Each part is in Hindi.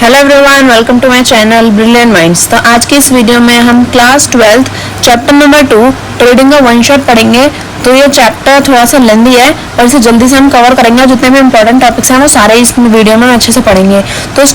Hello everyone, welcome to my channel brilliant minds. तो आज के इस वीडियो में हम क्लास 12 चैप्टर नंबर 2 ट्रेडिंग का वन शॉट पढ़ेंगे। तो ये चैप्टर थोड़ा सा लेंदी है और इसे जल्दी से हम कवर करेंगे। जितने भी इंपॉर्टेंट टॉपिक्स हैं वो सारे इस वीडियो में अच्छे से पढ़ेंगे। तो इस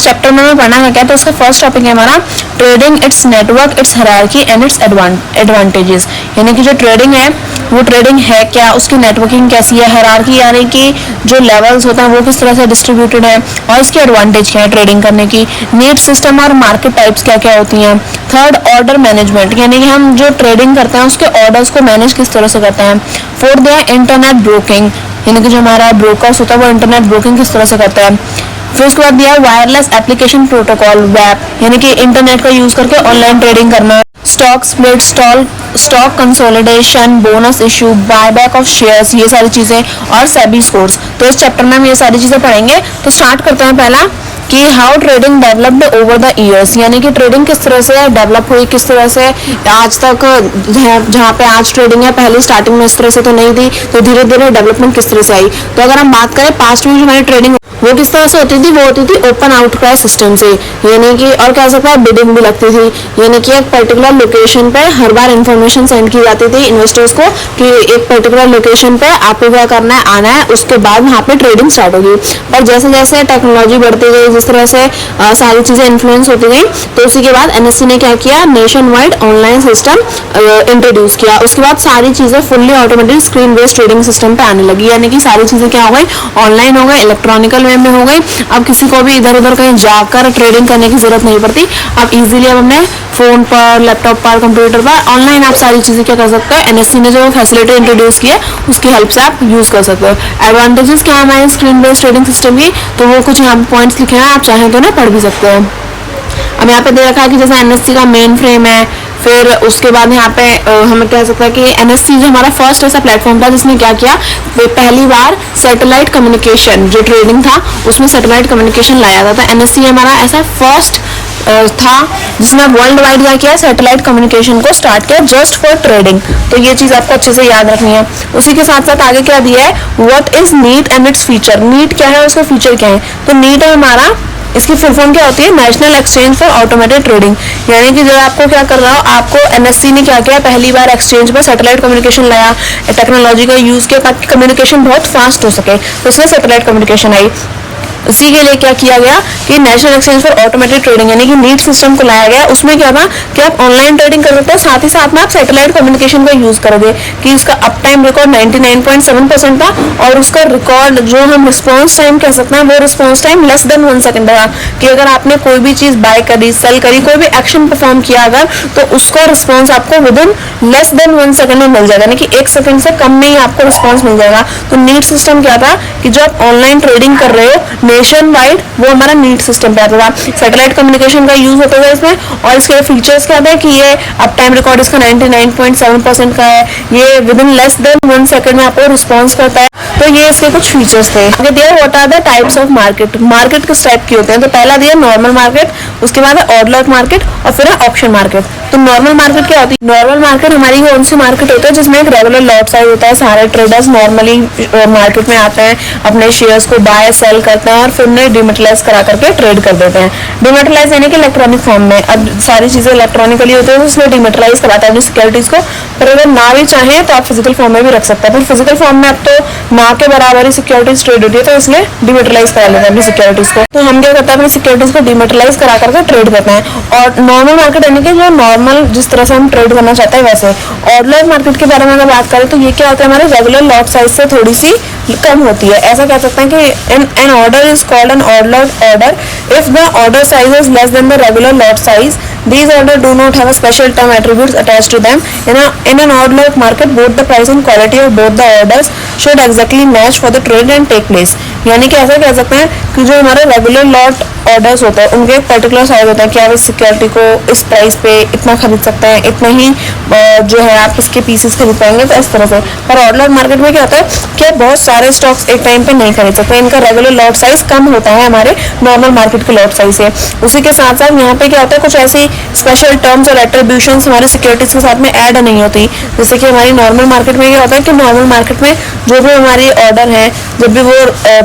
चैप्टर में हमें पढ़ना है क्या, तो उसका फर्स्ट टॉपिक है हमारा trading, it's network, it's hierarchy and its advantages. यानी कि जो ट्रेडिंग है वो ट्रेडिंग है क्या, उसकी नेटवर्किंग कैसी है, हायरार्की यानी कि जो लेवल्स होते हैं वो किस तरह से डिस्ट्रीब्यूटेड है और इसकी एडवांटेज क्या है ट्रेडिंग करने की, नीड सिस्टम और मार्केट टाइप्स क्या क्या होती हैं। थर्ड, ऑर्डर मैनेजमेंट, यानी कि हम जो ट्रेडिंग करते हैं उसके ऑर्डर्स को मैनेज किस तरह से करते हैं। फोर्थ है इंटरनेट ब्रोकिंग, यानी कि जो हमारा ब्रोकर्स होता है वो इंटरनेट ब्रोकिंग किस तरह से करता है। फिर उसके बाद दिया वायरलेस एप्लीकेशन प्रोटोकॉल, वैप, यानी कि इंटरनेट का यूज करके ऑनलाइन ट्रेडिंग करना। Stock split, stock consolidation, bonus issue, buyback of shares, ये सारी चीजें और सेबी स्कोर्स। तो इस चैप्टर में हम ये सारी चीजें पढ़ेंगे। तो स्टार्ट करते हैं पहला कि how trading developed over the years, यानी कि ट्रेडिंग किस तरह से डेवलप हुई, किस तरह से आज तक जहाँ पे आज ट्रेडिंग है पहले स्टार्टिंग में इस तरह से तो नहीं थी, तो धीरे धीरे डेवलपमेंट किस तरह से आई। तो अगर हम बात करें पास्ट में जो हमारी ट्रेडिंग वो किस तरह से होती थी, वो होती थी ओपन आउटक्राई सिस्टम से, यानी कि और कह सकते हैं बिडिंग भी लगती थी, यानी कि एक पर्टिकुलर लोकेशन पे हर बार इंफॉर्मेशन सेंड की जाती थी इन्वेस्टर्स को कि एक पर्टिकुलर लोकेशन पे आपको क्या करना है, आना है, उसके बाद वहाँ पे ट्रेडिंग स्टार्ट होगी। पर जैसे जैसे टेक्नोलॉजी बढ़ती गई, जिस तरह से सारी चीजें इन्फ्लुएंस होती गई, तो उसी के बाद एनएससी ने क्या किया, nation wide online system introduce किया। उसके बाद सारी चीजें fully automatic screen based trading system पे आने लगी, यानी कि सारी चीजें क्या हो गई, ऑनलाइन हो गई, इलेक्ट्रॉनिकल वे में हो गई। अब किसी को भी इधर उधर कहीं जाकर ट्रेडिंग करने की जरूरत नहीं पड़ती। अब इजीली अब हमने फोन पर, लैपटॉप पर, कंप्यूटर पर ऑनलाइन आप सारी चीजें क्या कर सकते हैं, एनएससी ने जो फैसिलिटी इंट्रोड्यूस की है उसकी हेल्प से आप यूज कर सकते हो। एडवांटेजेस क्या है हमारे स्क्रीन बेस्ड ट्रेडिंग सिस्टम की, तो वो कुछ यहाँ पे पॉइंट्स लिखे हैं, आप चाहें तो ना पढ़ भी सकते हो। अब यहाँ पे दे रखा है कि जैसे एनएससी का मेन फ्रेम है, फिर उसके बाद यहाँ पे हमें कह सकते हैं कि एनएससी जो हमारा फर्स्ट ऐसा प्लेटफॉर्म था जिसने क्या किया, पहली बार सैटेलाइट कम्युनिकेशन जो ट्रेडिंग था उसमें सैटेलाइट कम्युनिकेशन लाया था। तो एनएससी हमारा ऐसा फर्स्ट था जिसने वर्ल्ड वाइड क्या किया, सैटेलाइट कम्युनिकेशन को स्टार्ट किया जस्ट फॉर ट्रेडिंग। तो ये चीज आपको अच्छे से याद रखनी है। उसी के साथ साथ आगे क्या दिया है, what is NEAT and its feature, NEAT क्या है और उसका फीचर क्या है। तो नीट है हमारा, इसकी फुल फॉर्म क्या होती है, national exchange for automated trading, यानी कि जब आपको क्या कर रहा हो, आपको एनएससी ने क्या किया, पहली बार एक्सचेंज पर सैटेलाइट कम्युनिकेशन लाया, टेक्नोलॉजी का यूज किया ताकि कम्युनिकेशन बहुत फास्ट हो सके, तो इसमें सैटेलाइट कम्युनिकेशन आई। इसी के लिए क्या किया गया कि national exchange for automated trading, यानी कि नीट सिस्टम को लाया गया। उसमें क्या था कि आप ऑनलाइन ट्रेडिंग कर सकते हैं, साथ ही साथ में आप सैटेलाइट कम्युनिकेशन का यूज करोगे कि उसका अप टाइम रिकॉर्ड 99.7% था और उसका रिकॉर्ड जो हम रिस्पॉन्स टाइम कह सकते हैं वो response time less than 1 second था, कि अगर आपने कोई भी चीज बाय करी, सेल करी, कोई भी एक्शन परफॉर्म किया अगर, तो उसका रिस्पॉन्स आपको with in less than 1 second में मिल जाएगा, यानी कि 1 सेकंड से कम में ही आपको रिस्पॉन्स मिल जाएगा। तो नीट सिस्टम क्या था कि जो आप ऑनलाइन ट्रेडिंग कर रहे हो नेशन वाइड, वो हमारा नीट सिस्टम पे आता था। सैटेलाइट कम्युनिकेशन का यूज होता था इसमें, और इसके फीचर्स क्या थे कि ये अप टाइम रिकॉर्ड इसका 99.7% का है, ये with in less than 1 second में आपको रिस्पॉन्स करता है। तो ये इसके कुछ फीचर्स थे। आगे दिया what are the types of market, market किस टाइप की होते हैं। तो पहला दिया नॉर्मल मार्केट, उसके बाद है ऑड लॉट मार्केट और फिर है ऑप्शन मार्केट। तो नॉर्मल मार्केट क्या होती है, नॉर्मल मार्केट हमारी कौन सी मार्केट होती है जिसमें एक रेगुलर लॉट साइज होता है, सारे ट्रेडर्स नॉर्मली मार्केट में आते हैं, अपने शेयर्स को बाय सेल करते हैं और फिर उन्हें डिमेटलाइज करा करके ट्रेड कर देते हैं। डिमेटलाइज यानी कि इलेक्ट्रॉनिक फॉर्म में, अब सारी चीजें इलेक्ट्रॉनिकली होती है तो इसलिए डिमेटलाइज कराता है अपनी सिक्योरिटीज को, पर अगर ना भी चाहे तो आप फिजिकल फॉर्म में भी रख सकते हैं। फिर फिजिकल फॉर्म में अब तो ना के बराबर ही सिक्योरिटीज ट्रेड होती है, तो इसलिए डिमेटलाइज करा लेते हैं अपनी सिक्योरिटीज को। तो हम क्या करते हैं, अपनी सिक्योरिटीज को डिमेटलाइज करा करके ट्रेड करते हैं। और नॉर्मल मार्केट यानी कि जो नॉर्मल जिस तरह से हम ट्रेड करना चाहते हैं वैसे। ऑड लॉट मार्केट के बारे में अगर बात करें तो ये क्या होता है, हमारे रेगुलर लॉट साइज से थोड़ी सी कम होती है। ऐसा कह सकते हैं कि an order is called an odd lot order if the order size is less than the regular lot size. These orders do not have a special term attributes attached to them. In an odd lot market, both the price and quality of both the orders should exactly match for the trade and take place. यानी कि ऐसा कह सकते हैं कि जो हमारे रेगुलर लॉट ऑर्डर्स होते हैं उनके एक पर्टिकुलर साइज होता है कि आप इस सिक्योरिटी को इस प्राइस पे इतना खरीद सकते हैं, इतना ही जो है आप इसके पीसेस खरीद पाएंगे, तो इस तरह से। पर ऑड लॉट मार्केट में क्या होता है कि आप बहुत सारे स्टॉक्स एक टाइम पे नहीं खरीद सकते, इनका रेगुलर लॉट साइज कम होता है हमारे नॉर्मल मार्केट के लॉट साइज से। उसी के साथ साथ यहाँ पे क्या होता है, कुछ ऐसी स्पेशल टर्म्स और एट्रीब्यूशंस हमारे सिक्योरिटीज के साथ में ऐड नहीं होती। जैसे कि हमारी नॉर्मल मार्केट में क्या होता है कि नॉर्मल मार्केट में जो भी हमारी ऑर्डर है, जब भी वो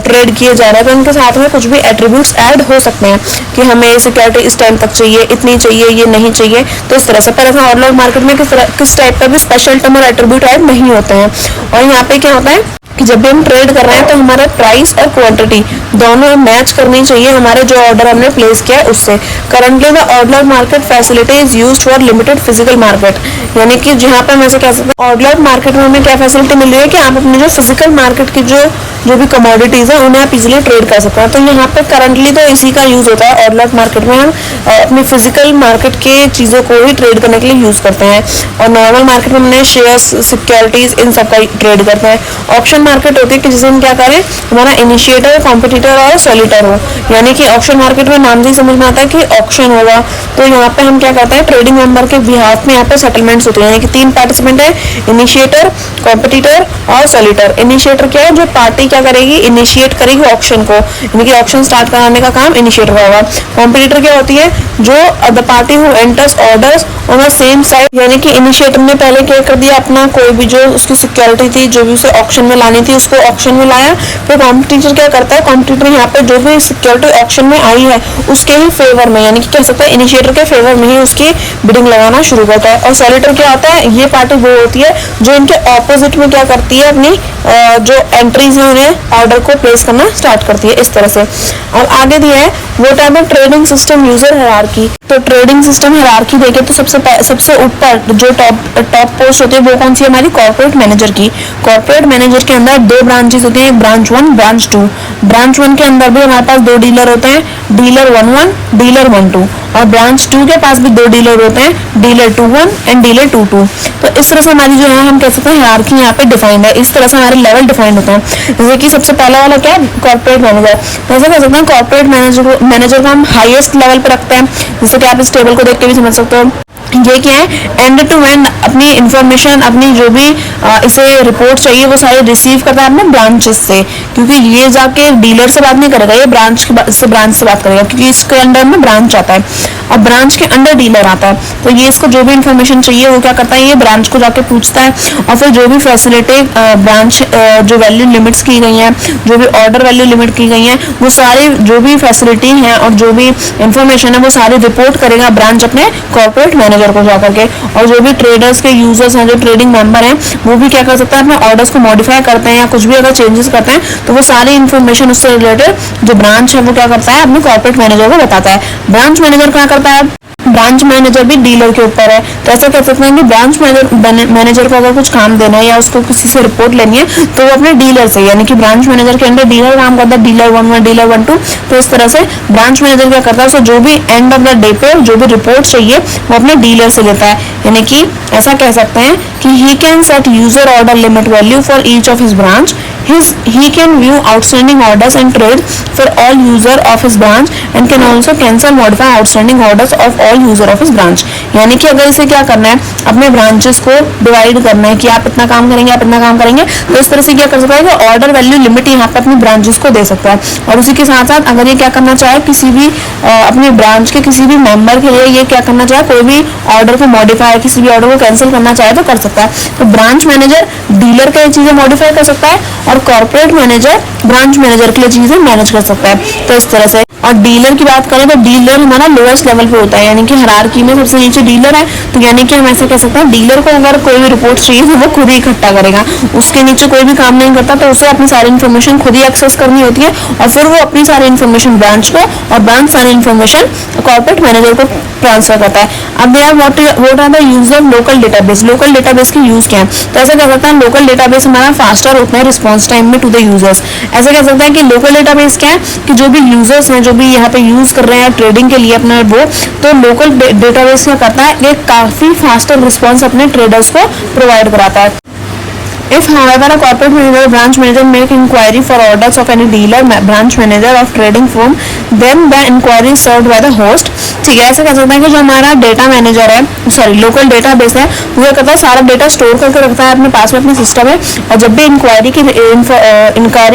ट्रेड किए जा रहे हैं तो उनके साथ में कुछ भी एट्रीब्यूट्स ऐड हो सकते सकते हैं कि हमें सिक्योरिटी इस टाइम तक चाहिए, इतनी चाहिए, ये नहीं चाहिए। तो इस तरह से, पर ऐसा ऑर्डर मार्केट में किस टाइप का भी स्पेशल टर्म और एट्रीब्यूट ऐड नहीं होते हैं। और यहाँ पे क्या होता है कि जब भी हम ट्रेड कर रहे हैं तो हमारा प्राइस और क्वांटिटी दोनों मैच करनी चाहिए हमारे जो ऑर्डर हमने प्लेस किया है उससे। Currently the order market facility is used for limited physical market, यानी कि जहाँ पे हम ऐसे कह सकते हैं ऑर्डर मार्केट में हमें क्या फैसिलिटी मिल रही है कि आप अपने जो फिजिकल मार्केट की जो भी कमोडिटीज है उन्हें आप इजीली ट्रेड कर सकते हैं। तो यहाँ पे करंटली तो इसी का यूज होता है। ऑर्डर मार्केट में हम अपनी फिजिकल मार्केट के चीज़ों को ही ट्रेड करने के लिए यूज करते हैं, और नॉर्मल मार्केट में हमने शेयर्स, सिक्योरिटीज, इन सब का ट्रेड करते हैं। ऑप्शन मार्केट होती है कि जिसे हम क्या करें, हमारा इनिशिएटर, कॉम्पिटिटर और सॉलिटर हो, यानी कि ऑप्शन मार्केट में नाम से ही समझ में आता है कि ऑप्शन होगा। तो यहाँ पे हम क्या करते हैं, ट्रेडिंग मेंबर के बिहाफ में यहाँ पे सेटलमेंट्स होते हैं, यानी कि 3 पार्टिसिपेंट है, इनिशिएटर, कॉम्पिटिटर और सॉलिटर। इनिशिएटर क्या है, जो पार्टी क्या करेगी, इनिशिएट करेगी ऑप्शन को, यानी कि ऑप्शन स्टार्ट कराने का काम इनिशिएटर का होगा। कॉम्पिटिटर क्या होती है, जो the party who enters orders on the same side, यानी कि इनिशिएटर ने पहले क्या कर दिया, अपना कोई भी जो उसकी सिक्योरिटी थी, जो भी उसे ऑप्शन में लानी थी, उसको ऑप्शन में लाया। फिर कॉम्पिटिटर क्या करता है, कॉम्पिटिटर यहाँ पे जो भी सिक्योरिटी ऑप्शन में आई है उसके ही फेवर में, यानी कि कह सकते हैं इनिशिएटर के फेवर में ही उसकी बिडिंग लगाना शुरू करता है। और सॉलिटर क्या होता है, ये पार्टी वो होती है जो इनके ऑपोजिट में क्या करती है, अपनी जो एंट्रीज है उन्हें ऑर्डर को प्लेस करना स्टार्ट करती है, इस तरह से। और आगे दिया है what are the trading system user hierarchy. तो ट्रेडिंग सिस्टम हायरार्की देखें तो सबसे ऊपर जो टॉप पोस्ट होती है वो कौन सी है, हमारी कॉर्पोरेट मैनेजर की। कॉर्पोरेट मैनेजर के अंदर 2 ब्रांचेस होते हैं, ब्रांच 1, ब्रांच 2। ब्रांच 1 के अंदर भी हमारे पास 2 डीलर होते हैं, डीलर 1-1, डीलर 1-2। और ब्रांच 2 के पास भी 2 डीलर होते हैं, डीलर 2-1 एंड डीलर 2-2। तो इस तरह से हमारी जो है हम कह सकते हैं हायरार्की यहाँ पे डिफाइंड है, इस तरह से हमारे लेवल डिफाइंड होते हैं। जैसे कि सबसे पहला वाला क्या है, कॉर्पोरेट मैनेजर। वैसे कह सकते हैं कॉर्पोरेट मैनेजर को हम हाईएस्ट लेवल पर रखते हैं, जैसे कि आप इस टेबल को देख के भी समझ सकते हो। ये क्या है, एंड टू एंड अपनी इंफॉर्मेशन, अपनी जो भी इसे रिपोर्ट चाहिए वो सारी रिसीव करता है अपने ब्रांचेस से, क्योंकि ये जाके डीलर से बात नहीं करेगा, ये ब्रांच से बात करेगा, क्योंकि इसके अंडर में ब्रांच आता है और ब्रांच के अंडर डीलर आता है। तो ये इसको जो भी इंफॉर्मेशन चाहिए वो क्या करता है, ये ब्रांच को जाके पूछता है, और फिर जो भी फैसिलिटी ब्रांच जो वैल्यू लिमिट्स की गई हैं, जो भी ऑर्डर वैल्यू लिमिट की गई हैं, वो सारी जो भी फैसिलिटी हैं और जो भी इंफॉर्मेशन है वो सारी रिपोर्ट करेगा ब्रांच अपने कॉर्पोरेट मैनेजर को जाकर के। और जो भी ट्रेडर्स के यूजर्स हैं, जो ट्रेडिंग मेंबर हैं, वो भी क्या कर सकते हैं, अपने ऑर्डर्स को मॉडिफाई करते हैं या कुछ भी अगर चेंजेस करते हैं तो वो सारी इन्फॉर्मेशन उससे रिलेटेड जो ब्रांच है वो क्या करता है, अपने कॉर्पोरेट मैनेजर को बताता है। ब्रांच मैनेजर क्या करता है, ब्रांच मैनेजर भी डीलर के ऊपर है, तो ऐसा कह सकते हैं कि ब्रांच मैनेजर को अगर कुछ काम देना है या उसको किसी से रिपोर्ट लेनी है तो वो अपने डीलर से, यानी कि ब्रांच मैनेजर के अंदर डीलर काम करता है, डीलर 1-1, डीलर 1-2। तो इस तरह से ब्रांच मैनेजर क्या करता है, उसे जो भी एंड ऑफ द डे पे जो भी रिपोर्ट चाहिए वो अपने डीलर से लेता है। यानी कि ऐसा कह सकते हैं कि he can set user order limit value for each of his branch, he can view outstanding orders and trade for all user of his branch and can also cancel modify outstanding orders of all user of his branch। यानी कि अगर इसे क्या करना है, अपने ब्रांचेस को डिवाइड करना है कि आप इतना काम करेंगे, आप इतना काम करेंगे, तो इस तरह से क्या कर सकता है कि ऑर्डर वैल्यू लिमिट यहाँ पे अपनी ब्रांचेस को दे सकता है। और उसी के साथ साथ अगर ये क्या करना चाहे, किसी भी अपनी ब्रांच के किसी भी मेंबर के लिए ये क्या करना चाहे, कोई भी ऑर्डर को मॉडिफाई, किसी भी ऑर्डर को कैंसिल करना चाहे तो कर सकता है। तो ब्रांच मैनेजर डीलर के लिए चीजें मॉडिफाई कर सकता है और कॉर्पोरेट मैनेजर ब्रांच मैनेजर के लिए चीजें मैनेज कर सकता है। तो इस तरह से। और डीलर की बात करें तो डीलर हमारा लोएस्ट लेवल पे होता है, यानी कि हायरार्की में सबसे नीचे डीलर है। तो यानी कि हम ऐसे कह सकते हैं डीलर को अगर कोई भी रिपोर्ट चाहिए तो वो खुद ही इकट्ठा करेगा, उसके नीचे कोई भी काम नहीं करता, तो उसे अपनी सारी इन्फॉर्मेशन खुद ही एक्सेस करनी होती है और फिर वो अपनी सारी इन्फॉर्मेशन ब्रांच को और ब्रांच सारी इन्फॉर्मेशन कॉर्पोरेट मैनेजर को ट्रांसफर करता है। अब यार what are the use of local database. Local database के यूज क्या है, तो ऐसा कह सकते हैं लोकल डेटाबेस हमारा फास्टर होता है रिस्पॉन्स टाइम में टू द यूजर्स। ऐसा कह सकते हैं कि लोकल डेटाबेस क्या है कि जो भी यूजर्स हैं, जो भी यहाँ पे यूज कर रहे हैं ट्रेडिंग के लिए अपना वो, तो लोकल डेटाबेस क्या करता है, एक काफी फास्टर रिस्पॉन्स अपने ट्रेडर्स को प्रोवाइड कराता है। If however a corporate manager or branch manager make inquiry for orders of any dealer, branch manager of trading firm, then the inquiry is served by the host। ठीक है, ऐसा कह सकते हैं कि जो हमारा डेटा मैनेजर है, सॉरी लोकल डेटाबेस है, वो करता है सारा डेटा स्टोर करके रखता है अपने पास में, अपने सिस्टम में, और जब भी इंक्वायरी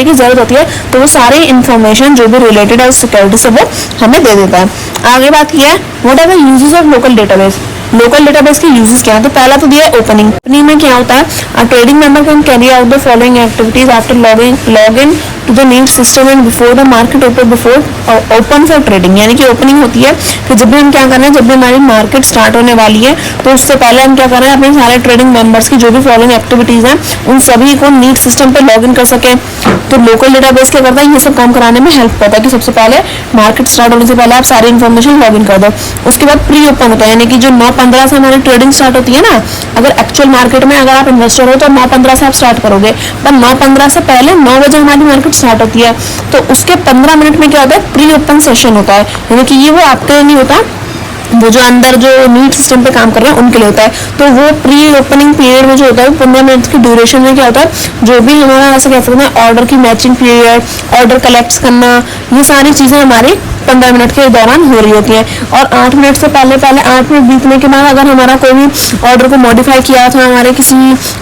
की जरूरत होती है तो वो सारी इन्फॉर्मेशन जो भी रिलेटेड है उस सिक्योरिटी से वो हमें दे देता है। आगे बात किया है what are the uses of local database. Local database के यूजेस क्या है। तो पहला तो दिया है ओपनिंग। ओपनिंग में क्या होता है, trading member can carry out the following activities after log in to the NEAT system and before the market open for trading. यानी कि ओपनिंग होती है कि जब भी हम क्या कर रहे हैं, जब भी हमारी मार्केट स्टार्ट होने वाली है तो उससे पहले हम क्या कर रहे हैं, अपने सारे ट्रेडिंग मेंबर्स की जो भी फॉलोइंग एक्टिविटीज हैं उन सभी को नीड सिस्टम पे लॉग इन कर सके। तो लोकल डेटाबेस क्या करता है, ये सब काम कराने में हेल्प करता है कि सबसे पहले मार्केट स्टार्ट होने से पहले आप सारी इन्फॉर्मेशन लॉग इन कर दो। उसके बाद प्री ओपन होता है, यानी कि जो 9:15 से हमारी ट्रेडिंग स्टार्ट होती है ना, अगर एक्चुअल मार्केट में अगर आप इन्वेस्टर हो तो 9:15 से आप स्टार्ट करोगे, पर 9:15 से पहले 9 बजे हमारी मार्केट स्टार्ट होती है। तो उसके 15 मिनट में क्या होता है, प्री ओपन सेशन होता है, यानी कि ये वो आपके लिए नहीं होता, वो जो अंदर जो नीड सिस्टम पे काम कर रहे हैं उनके लिए होता है। तो वो प्री ओपनिंग पीरियड में जो होता है 15 मिनट की ड्यूरेशन में क्या होता है, जो भी हमारा ऐसे कह सकते हैं ऑर्डर की मैचिंग पीरियड, ऑर्डर कलेक्ट करना, ये सारी चीज़ें हमारी 15 मिनट के दौरान हो रही होती है। और 8 मिनट से पहले 8 मिनट बीतने के बाद अगर हमारा कोई भी ऑर्डर को मॉडिफाई किया था, हमारे किसी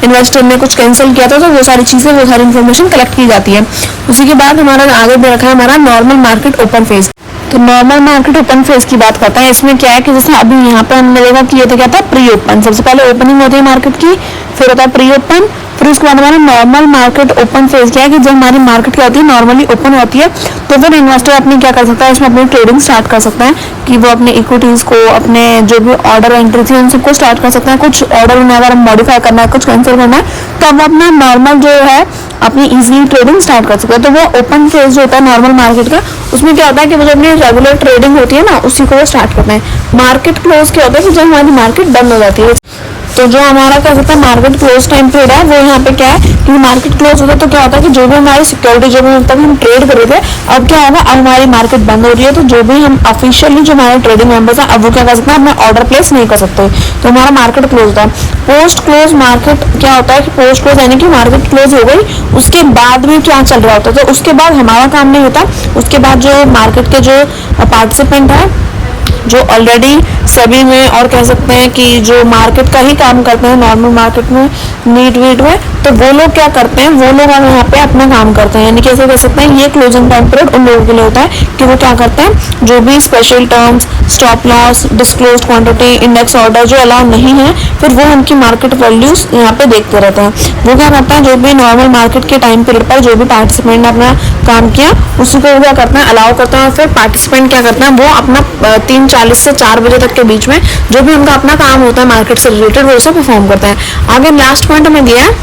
इन्वेस्टर ने कुछ कैंसिल किया था, तो वो सारी चीज़ें, वो सारी इन्फॉर्मेशन कलेक्ट की जाती है। उसी के बाद हमारा आगे भी रखा है हमारा नॉर्मल मार्केट ओपन फेज। तो नॉर्मल मार्केट ओपन फेज की बात करता है। इसमें क्या है कि जैसे अभी यहाँ पे हमने देखा कि ये तो क्या था, प्री ओपन। सबसे पहले ओपनिंग होती है मार्केट की, फिर होता है प्री ओपन, फिर उसके बाद हमारा नॉर्मल मार्केट ओपन फेज क्या है कि जब हमारी मार्केट क्या होती है, नॉर्मली ओपन होती है, तो फिर इन्वेस्टर अपनी क्या कर सकता है, इसमें अपनी ट्रेडिंग स्टार्ट कर सकता है कि वो अपने इक्विटीज को, अपने जो भी ऑर्डर एंट्री थी उन सबको स्टार्ट कर सकते हैं। कुछ ऑर्डर उन्हें अगर मॉडिफाई करना है, कुछ कैंसिल करना है, तो अब अपना नॉर्मल जो है अपनी इजीली ट्रेडिंग स्टार्ट कर सकते हैं। तो वो ओपन फेज जो होता है नॉर्मल मार्केट का, उसमें क्या होता है कि वो जो अपनी रेगुलर ट्रेडिंग होती है ना, उसी को वो स्टार्ट करते हैं। मार्केट क्लोज क्या होता है कि जब हमारी मार्केट बंद हो जाती है, तो जो हमारा क्या होता है मार्केट क्लोज टाइम पीरियड है, वो यहाँ पे क्या है कि मार्केट क्लोज होता है तो क्या होता है कि जो भी हमारी सिक्योरिटी, जो भी तब हम ट्रेड कर रहे थे, अब क्या होगा, अब हमारी मार्केट बंद हो रही है, तो जो भी हम ऑफिशियली जो हमारे ट्रेडिंग मेंबर्स हैं, अब वो क्या कर सकते हैं, अपना ऑर्डर प्लेस नहीं कर सकते, तो हमारा मार्केट क्लोज होता है। पोस्ट क्लोज मार्केट क्या होता है कि पोस्ट क्लोज यानी कि मार्केट क्लोज हो गई, उसके बाद में क्या चल रहा होता है, तो उसके बाद हमारा काम नहीं होता। उसके बाद जो मार्केट के जो पार्टिसिपेंट है, जो ऑलरेडी सभी में, और कह सकते हैं कि जो मार्केट का ही काम करते हैं नॉर्मल मार्केट में, नीट वीट में, तो वो लोग क्या करते हैं, वो लोग यहाँ पे अपना काम करते हैं। यानी कैसे कह सकते हैं, ये क्लोजिंग टाइम पीरियड उन लोगों के लिए होता है कि वो क्या करते हैं, जो भी special terms, stop loss, disclose quantity, index order जो अलाउ नहीं है, फिर वो उनकी मार्केट वैल्यूज यहाँ पे देखते रहते हैं। वो क्या करता है, जो भी नॉर्मल मार्केट के टाइम पीरियड पर जो भी पार्टिसिपेंट ने अपना काम किया, उसी को वो क्या करते हैं, अलाउ करते हैं। और फिर पार्टिसिपेंट क्या करते हैं, वो अपना 3:40 से 4 बजे तक के बीच में जो भी उनका अपना काम होता है मार्केट से रिलेटेड, वो उसे परफॉर्म करते हैं। आगे लास्ट पॉइंट हमें दिया है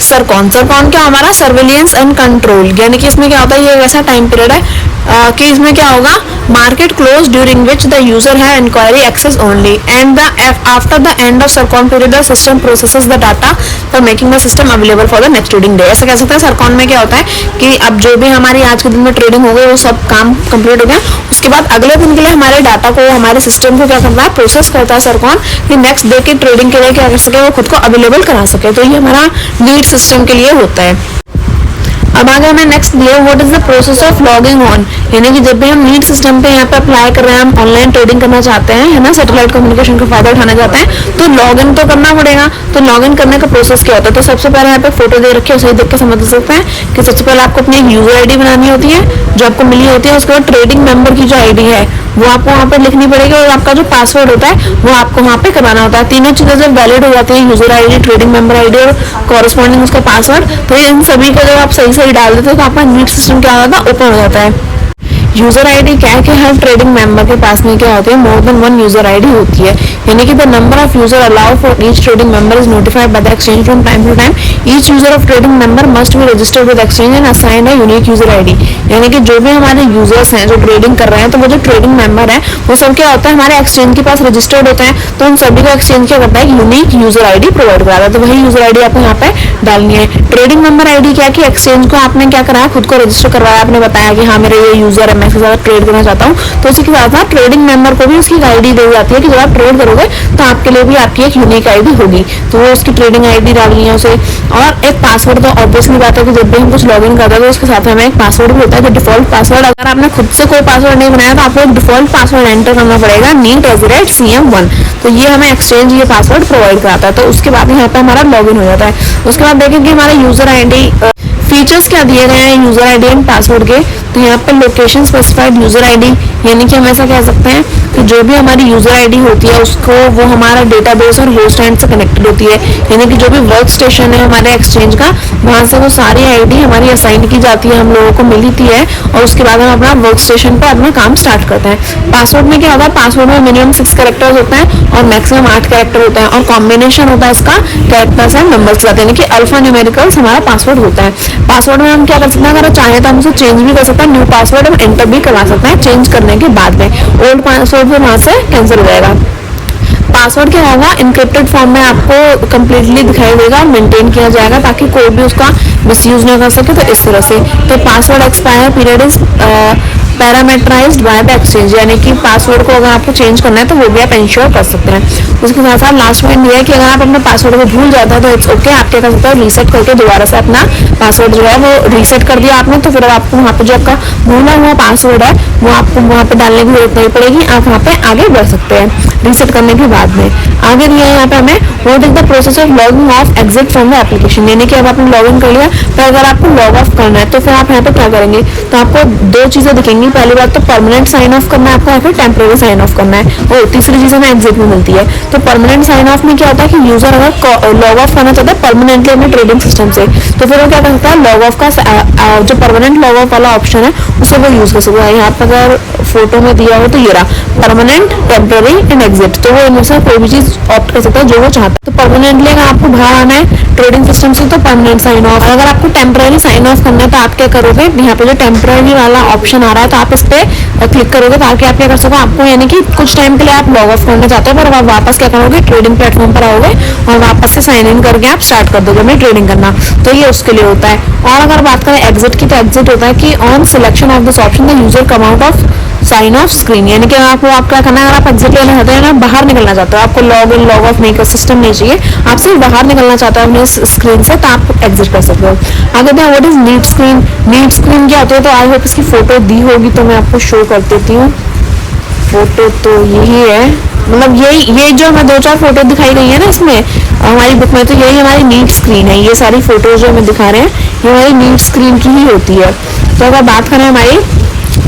सरकॉन। सरकॉन क्या हमारा सर्विलियंस एंड कंट्रोल, यानी कि इसमें क्या होता है, ये वैसा टाइम पीरियड है कि इसमें क्या होगा, market close during which the user has inquiry access only and the after the end of surcon period the system processes the data for making the system available for the next trading day. ऐसा कह सकते हैं सरकॉन में क्या होता है कि अब जो भी हमारी आज के दिन में ट्रेडिंग हो गई, वो सब काम कंप्लीट हो गया, उसके बाद अगले दिन के लिए हमारे डाटा को, हमारे सिस्टम को क्या करता है, प्रोसेस करता है सरकॉन, कि नेक्स्ट डे की ट्रेडिंग के लिए क्या कर सके, वो खुद को अवेलेबल करा सके। तो ये हमारा नीड सिस्टम के लिए होता है। अब आगे हमें नेक्स्ट दिया, what is the process of logging on, यानी कि जब भी हम नीड सिस्टम पे यहाँ पे अप्लाई कर रहे हैं, हम ऑनलाइन ट्रेडिंग करना चाहते हैं, है ना, सैटेलाइट कम्युनिकेशन का फायदा उठाना चाहते हैं, तो लॉगिन तो करना पड़ेगा। तो लॉगिन करने का प्रोसेस क्या होता है, तो सबसे पहले यहाँ पे फोटो दे रखी है, उसे देख के समझ सकते हैं कि सबसे पहले आपको अपनी यूजर आईडी बनानी होती है जो आपको मिली होती है। उसके बाद ट्रेडिंग मेंबर की जो आईडी है वो आपको वहाँ पे लिखनी पड़ेगी, और आपका जो पासवर्ड होता है वो आपको वहाँ पे करवाना होता है। तीनों चीजें जब वैलिड हो जाती है, user ID, trading member ID और कॉरेस्पॉन्डिंग उसका पासवर्ड, तो इन सभी को जब आप सही सही डाल देते हो तो आपका नीड सिस्टम क्या होता है, ओपन हो जाता है। यूजर आईडी क्या है कि हर ट्रेडिंग मेंबर के पास में क्या होती है, more than one user ID होती है, यानी कि the number of user allow for each trading member is notified by the exchange from time to time. Each user of trading member must be registered with exchange and assign a unique user ID. यानी कि जो भी हमारे यूजर्स हैं जो ट्रेडिंग कर रहे हैं, तो वो जो ट्रेडिंग मेंबर है वो सब क्या होता है, हमारे एक्सचेंज के पास रजिस्टर्ड होते हैं, तो उन सभी को एक्सचेंज क्या करता है, यूनिक यूजर आईडी प्रोवाइड कराता है। तो वही यूजर आईडी आपको यहाँ पे डालनी है। ट्रेडिंग मेंबर आईडी क्या कि एक्सचेंज को आपने क्या कराया, खुद को रजिस्टर करवाया, आपने बताया कि हाँ मेरा ये यूजर है, मैं इसके साथ ट्रेड करना चाहता हूँ, तो उसी के साथ साथ ट्रेडिंग मेंबर को भी उसकी आईडी दी जाती है कि जब आप ट्रेड करोगे तो आपके लिए भी आपकी एक यूनिक आईडी होगी, तो वो उसकी ट्रेडिंग आईडी डालनी है उसे। और एक पासवर्ड, तो ऑब्वियसली बात है कि जब भी हम कुछ लॉगिन करते हैं तो उसके साथ हमें एक पासवर्ड भी होता है, जो डिफॉल्ट पासवर्ड। अगर आपने खुद से कोई पासवर्ड नहीं बनाया तो आपको एक डिफॉल्ट पासवर्ड एंटर करना पड़ेगा, NEAT@CM1। तो ये हमें एक्सचेंज ये पासवर्ड प्रोवाइड कराता है। तो उसके बाद यहाँ पे हमारा लॉगिन हो जाता है। उसके बाद देखेंगे हमारा यूजर आईडी फीचर्स क्या दिए गए हैं यूजर आईडी एंड पासवर्ड के। तो यहाँ पे लोकेशन स्पेसिफाइड यूजर आईडी, यानी कि हम ऐसा कह सकते हैं कि जो भी हमारी यूजर आईडी होती है उसको वो हमारा डेटाबेस और होस्ट एंड से कनेक्टेड होती है, यानी कि जो भी वर्क स्टेशन है हमारे एक्सचेंज का, वहाँ से वो सारी आईडी हमारी असाइन की जाती है, हम लोगों को मिलती है, और उसके बाद हम अपना वर्क स्टेशन पर अपना काम स्टार्ट करते हैं। पासवर्ड में क्या होता है, पासवर्ड में मिनिमम 6 कैरेक्टर्स होते हैं और मैक्सिमम 8 कैरेक्टर होता है, और कॉम्बिनेशन होता है इसका कैरेक्टर्स एंड नंबर्स का, यानी कि अल्फा न्यूमेरिकल्स हमारा पासवर्ड होता है। पासवर्ड में हम क्या कर सकते हैं, अगर चाहे तो हम उसे चेंज भी कर सकते हैं, न्यू पासवर्ड हम एंटर भी करवा सकते हैं चेंज करने के बाद में, ओल्ड पासवर्ड भी वहाँ से कैंसिल हो जाएगा। पासवर्ड क्या होगा, इनक्रिप्टेड फॉर्म में आपको कंप्लीटली दिखाई देगा और मेंटेन किया जाएगा ताकि कोई भी उसका मिसयूज ना कर सके। तो इस तरह से तो password expire period is parameterized by the exchange, यानी कि पासवर्ड को अगर आपको चेंज करना है तो वो भी आप इंश्योर कर सकते हैं। उसके साथ साथ लास्ट पॉइंट ये है कि अगर आप अपने पासवर्ड को भूल जाते हैं तो इट्स ओके, आप क्या कर सकते हैं, रीसेट करके दोबारा से अपना पासवर्ड जो है वो रीसेट कर दिया आपने, तो फिर आपको वहाँ पे जो आपका भूला हुआ पासवर्ड है वो आपको वहाँ पे डालने की जरूरत नहीं पड़ेगी, आप वहाँ पे आगे बढ़ सकते हैं रीसेट करने के बाद में। आगे दिया है यहाँ पे हमें what is the process of logging off exit from the application, यानी कि अब आपने लॉग इन कर लिया, पर अगर आपको लॉग ऑफ करना है तो फिर आप यहाँ पे क्या करेंगे, तो आपको दो चीजें दिखेंगी। पहली बात तो परमानेंट साइन ऑफ करना है आपको या फिर टेम्परेरी साइन ऑफ करना है, और तीसरी चीज हमें एग्जिट में मिलती है। तो परमानेंट साइन ऑफ में क्या होता है कि यूजर अगर लॉग ऑफ करना चाहता है परमानेंटली अपने ट्रेडिंग सिस्टम से, तो फिर वो क्या कर सकता है, लॉग ऑफ का जो परमानेंट लॉग ऑफ वाला ऑप्शन है उसे वो यूज कर सकता है। यहाँ पर अगर फोटो में दिया हो तो ये रहा परमानेंट, टेम्परेरी एंड एग्जिट, तो वो इनमें से कोई भी चीज ऑप्ट कर सकता है जो वो चाहता है। तो परमानेंटली अगर आपको बाहर आना है ट्रेडिंग सिस्टम से तो परमानेंट साइन ऑफ, अगर आपको टेम्परेरी साइन ऑफ करना है तो आप क्या करोगे, यहाँ पे जो टेम्परेरी वाला ऑप्शन आ रहा है तो आप इस पे क्लिक करोगे ताकि आप क्या कर सको, आपको यानी कि कुछ टाइम के लिए आप लॉग ऑफ करना चाहते हो पर आप वापस क्या करोगे, ट्रेडिंग प्लेटफॉर्म पर आओगे और वापस से साइन इन करके आप स्टार्ट कर दोगे अपनी ट्रेडिंग करना, तो ये उसके लिए होता है। और अगर बात करें एग्जिट की, तो एग्जिट होता है कि on selection of this option the user come out of sine of screen, यानी कि आपको आप क्या करना है, अगर आप एग्जिट लेना चाहते हैं ना, बाहर निकलना चाहते हो, आपको लॉग इन लॉग ऑफ नहीं कर सिस्टम नहीं चाहिए, आप सिर्फ बाहर निकलना चाहते हो अपने स्क्रीन से, तो आप एग्जिट कर सकते हो। आगे देखिए what is NEAT screen, NEAT screen क्या होती है, तो आई होप इसकी फोटो दी होगी तो मैं आपको शो कर देती हूँ। फोटो तो यही है, मतलब ये जो हमें 2-4 फोटो दिखाई गई है ना इसमें हमारी बुक में, तो यही हमारी नीट स्क्रीन है। ये सारी फोटोज जो हमें दिखा रहे हैं ये हमारी नीट स्क्रीन की ही होती है। तो अगर बात करें हमारी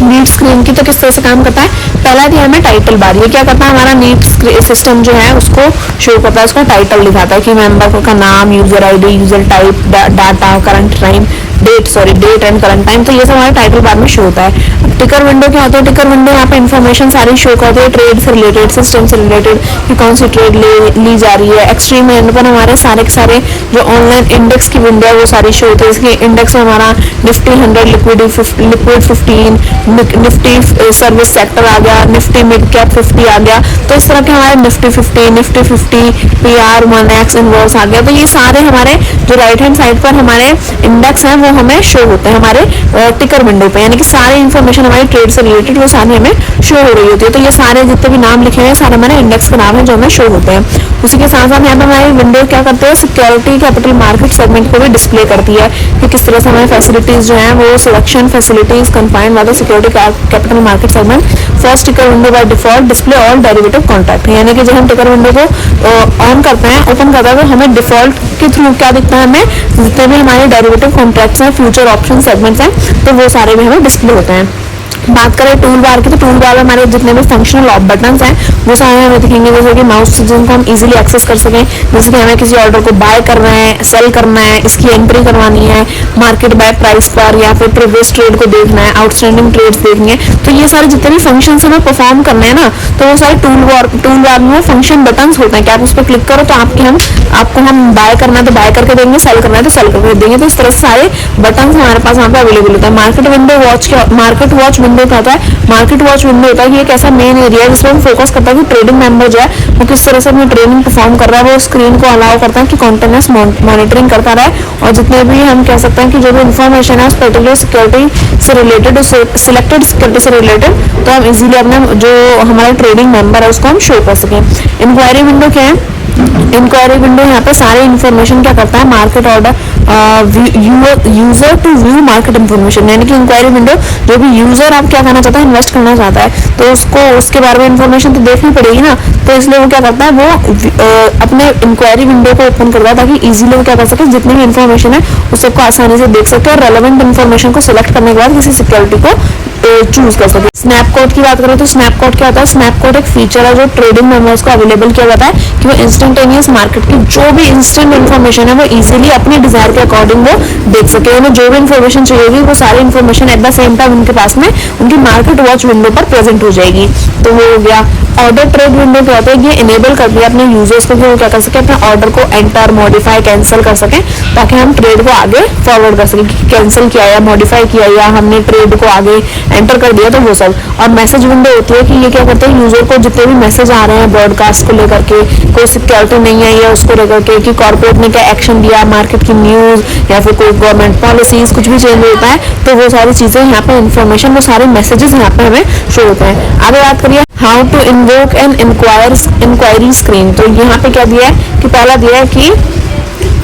नीट स्क्रीन की तो किस तरह से काम करता है, पहला दिया हमें टाइटल बार, ये क्या करता है, हमारा नीट सिस्टम जो है उसको शो करता है, उसका टाइटल दिखाता है कि मेंबर का नाम, user ID, user type, data, current time, date and current time, तो ये सब हमारे टाइटल बार में शो होता है। टिकर विंडो क्या होता है, टिकर विंडो यहाँ पे इन्फॉर्मेशन सारी शो करती है, ट्रेड से रिलेटेड, सिस्टम से रिलेटेड कि कौन सी ट्रेड ली जा रही है। एक्सट्रीम एंड पर हमारे सारे के सारे जो ऑनलाइन इंडेक्स की विंडो है वो सारी शो होती है। इसके इंडेक्स में हमारा Nifty 100, liquid 15, Nifty service sector आ गया, निफ्टी मिड कैप 50 आ गया, तो इस तरह के हमारे निफ्टी 50, PR 1X इनवर्स आ गया। तो ये सारे हमारे जो राइट हैंड साइड पर हमारे इंडेक्स हैं वो हमें शो होते हैं हमारे टिकर विंडो पे, यानी कि सारी इन्फॉर्मेशन हमारी ट्रेड से रिलेटेड वो सारी हमें शो हो रही होती है। तो ये सारे जितने भी नाम लिखे हुए हैं सारे हमारे इंडेक्स के नाम है जो हमें शो होते हैं। उसी के साथ साथ यहाँ पे हमारी विंडो क्या करते हैं, सिक्योरिटी कैपिटल मार्केट सेगमेंट को भी डिस्प्ले करती है कि किस तरह से हमारी फैसिलिटीज जो है वो सिलेक्शन फैसिलिटीज कंफाइंड वाला security capital market segment first ticker window by default display all derivative contract, यानी कि जब हम टिकर विंडो को ऑन करते हैं, ओपन करते हैं, तो हमें डिफॉल्ट के थ्रू क्या दिखता है, हमें जितने भी हमारे डेरिवेटिव कॉन्ट्रैक्ट्स हैं, फ्यूचर ऑप्शन सेगमेंट्स हैं, तो वो सारे भी हमें डिस्प्ले होते हैं। बात करें टूल बार की, तो टूल बार में हमारे जितने भी फंक्शनल बटन्स हैं वो सारे हमें दिखेंगे, जैसे कि माउस से जिनको हम इजीली एक्सेस कर सकें, जैसे कि हमें किसी ऑर्डर को बाय करना है, सेल करना है, इसकी एंट्री करवानी है, मार्केट बाय प्राइस पर, या फिर प्रीवियस ट्रेड को देखना है, आउटस्टैंडिंग ट्रेड्स देखनी है, तो ये सारे जितने भी फंक्शन हमें परफॉर्म करने हैं ना, तो वो सारे टूल बार में फंक्शन बटन्स होते हैं कि आप उस पर क्लिक करो तो आपको हम बाय करना है तो बाय करके देंगे, सेल करना है तो सेल करके देंगे। तो इस तरह से सारे बटन्स हमारे पास यहाँ पे अवेलेबल होता है। मार्केट वॉच विंडो क्या होता है, मार्केट वॉच विंडो होता है कि एक ऐसा मेन एरिया है जिसमें हम फोकस करता है कि ट्रेडिंग मेंबर जो है वो किस तरह से अपनी ट्रेडिंग परफॉर्म कर रहा है, वो स्क्रीन को अलाउ करता है कि कॉन्टिन्यूअस मॉनिटरिंग करता रहे, और जितने भी हम कह सकते हैं कि जो भी इन्फॉर्मेशन है उस पर्टिकुलर सिक्योरिटी से रिलेटेड, सिलेक्टेड सिक्योरिटी से रिलेटेड, तो हम इजीली अपने जो हमारा ट्रेडिंग मेंबर है उसको हम शो कर सकें। इंक्वायरी विंडो क्या है, इंक्वायरी विंडो यहाँ पे सारे इन्फॉर्मेशन क्या करता है, market order user to view market information, यानी कि इंक्वायरी विंडो, जो भी यूजर आप क्या करना चाहता है, इन्वेस्ट करना चाहता है, तो उसको उसके बारे में इन्फॉर्मेशन तो देखनी पड़ेगी ना, तो इसलिए वो क्या करता है, वो अपने इंक्वायरी विंडो को ओपन करता है ताकि इजीली वो क्या कर सके, जितनी भी इन्फॉर्मेशन है उस सबको आसानी से देख सके और रेलेवेंट इन्फॉर्मेशन को सिलेक्ट करने के बाद किसी सिक्योरिटी को चूज कर सके। स्नैपकोड की बात करें तो स्नैपकोड क्या होता है, स्नैपकोड एक फीचर है जो ट्रेडिंग मेंबर्स को अवेलेबल किया जाता है कि वो इंस्टेंटेनियस मार्केट की जो भी इंस्टेंट इन्फॉर्मेशन है वो इजीली अपने डिजायर के अकॉर्डिंग वो देख सके। उन्हें जो भी इन्फॉर्मेशन चाहिए होगी वो सारी information at the same time उनके पास में उनकी मार्केट वॉच विंडो पर प्रेजेंट हो जाएगी। तो वो हो गया। ऑर्डर ट्रेड विंडो क्या होता है, ये इनेबल कर दिया अपने यूजर्स को कि वो क्या कर सके, अपने ऑर्डर को एंटर, मॉडिफाई, कैंसिल कर सके ताकि हम ट्रेड को आगे फॉरवर्ड कर सके। कैंसिल किया या मॉडिफाई किया या हमने ट्रेड को आगे एंटर कर दिया, तो वो सब। और मैसेज विंडो होती है कि ये क्या करते हैं, यूजर को जितने भी मैसेज आ रहे हैं ब्रॉडकास्ट को लेकर के, कोई सिक्योरिटी नहीं आई है उसको लेकर के, कि कॉर्पोरेट ने क्या एक्शन लिया, मार्केट की न्यूज या फिर कोई गवर्नमेंट पॉलिसीज कुछ भी चेंज होता है, तो वो सारी चीजें यहाँ पे इन्फॉर्मेशन, वो सारे मैसेजेस यहाँ पे हमें शो होते हैं। आगे बात करिए how to invoke an inquiry screen. तो यहाँ पे क्या दिया है कि पहला दिया है कि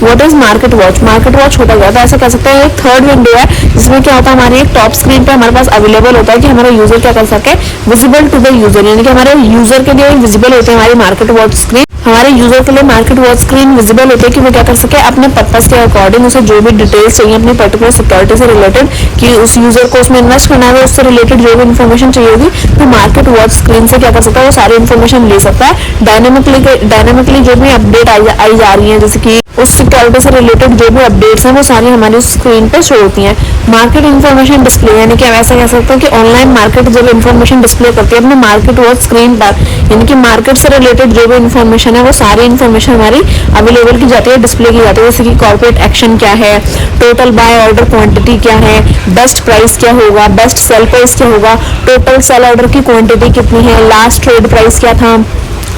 what is market watch. Market watch होता क्या, तो ऐसा कह सकते हैं एक थर्ड विंडो है जिसमें क्या होता है, हमारी एक टॉप स्क्रीन पे हमारे पास अवेलेबल होता है कि हमारा यूजर क्या कर सके, विजिबल टू द यूजर, यानी कि हमारे यूजर के लिए विजिबल होती है हमारी मार्केट वॉच स्क्रीन। हमारे यूजर के लिए मार्केट वॉच स्क्रीन विजिबल होती है कि वो क्या कर सके, अपने पर्पस के अकॉर्डिंग उसे जो भी डिटेल्स चाहिए अपनी पर्टिकुलर सिक्योरिटी से रिलेटेड, कि उस यूजर को उसमें इन्वेस्ट करना है, उससे रिलेटेड जो भी इन्फॉर्मेशन चाहिए होगी, तो मार्केट वॉच स्क्रीन से क्या कर सकता है, वो सारी इन्फॉर्मेशन ले सकता है। डायनेमिकली जो भी अपडेट आई जा रही है, जैसे कि उस सिक्योरिटी से रिलेटेड जो भी अपडेट्स हैं वो सारी हमारी स्क्रीन पर शो होती हैं। मार्केट इन्फॉर्मेशन डिस्प्ले, यानी कि हम ऐसा कह सकते हैं कि ऑनलाइन मार्केट जब इन्फॉर्मेशन डिस्प्ले करती है अपने मार्केट वॉच स्क्रीन पर, यानी कि मार्केट से रिलेटेड जो भी इन्फॉर्मेशन है वो सारी इन्फॉर्मेशन हमारी अवेलेबल की जाती है, डिस्प्ले की जाती है। जैसे कि कॉर्पोरेट एक्शन क्या है, टोटल बाय ऑर्डर क्वांटिटी क्या है, बेस्ट प्राइस क्या होगा, बेस्ट सेल प्राइस क्या होगा, टोटल सेल ऑर्डर की क्वांटिटी कितनी है, लास्ट ट्रेड प्राइस क्या था,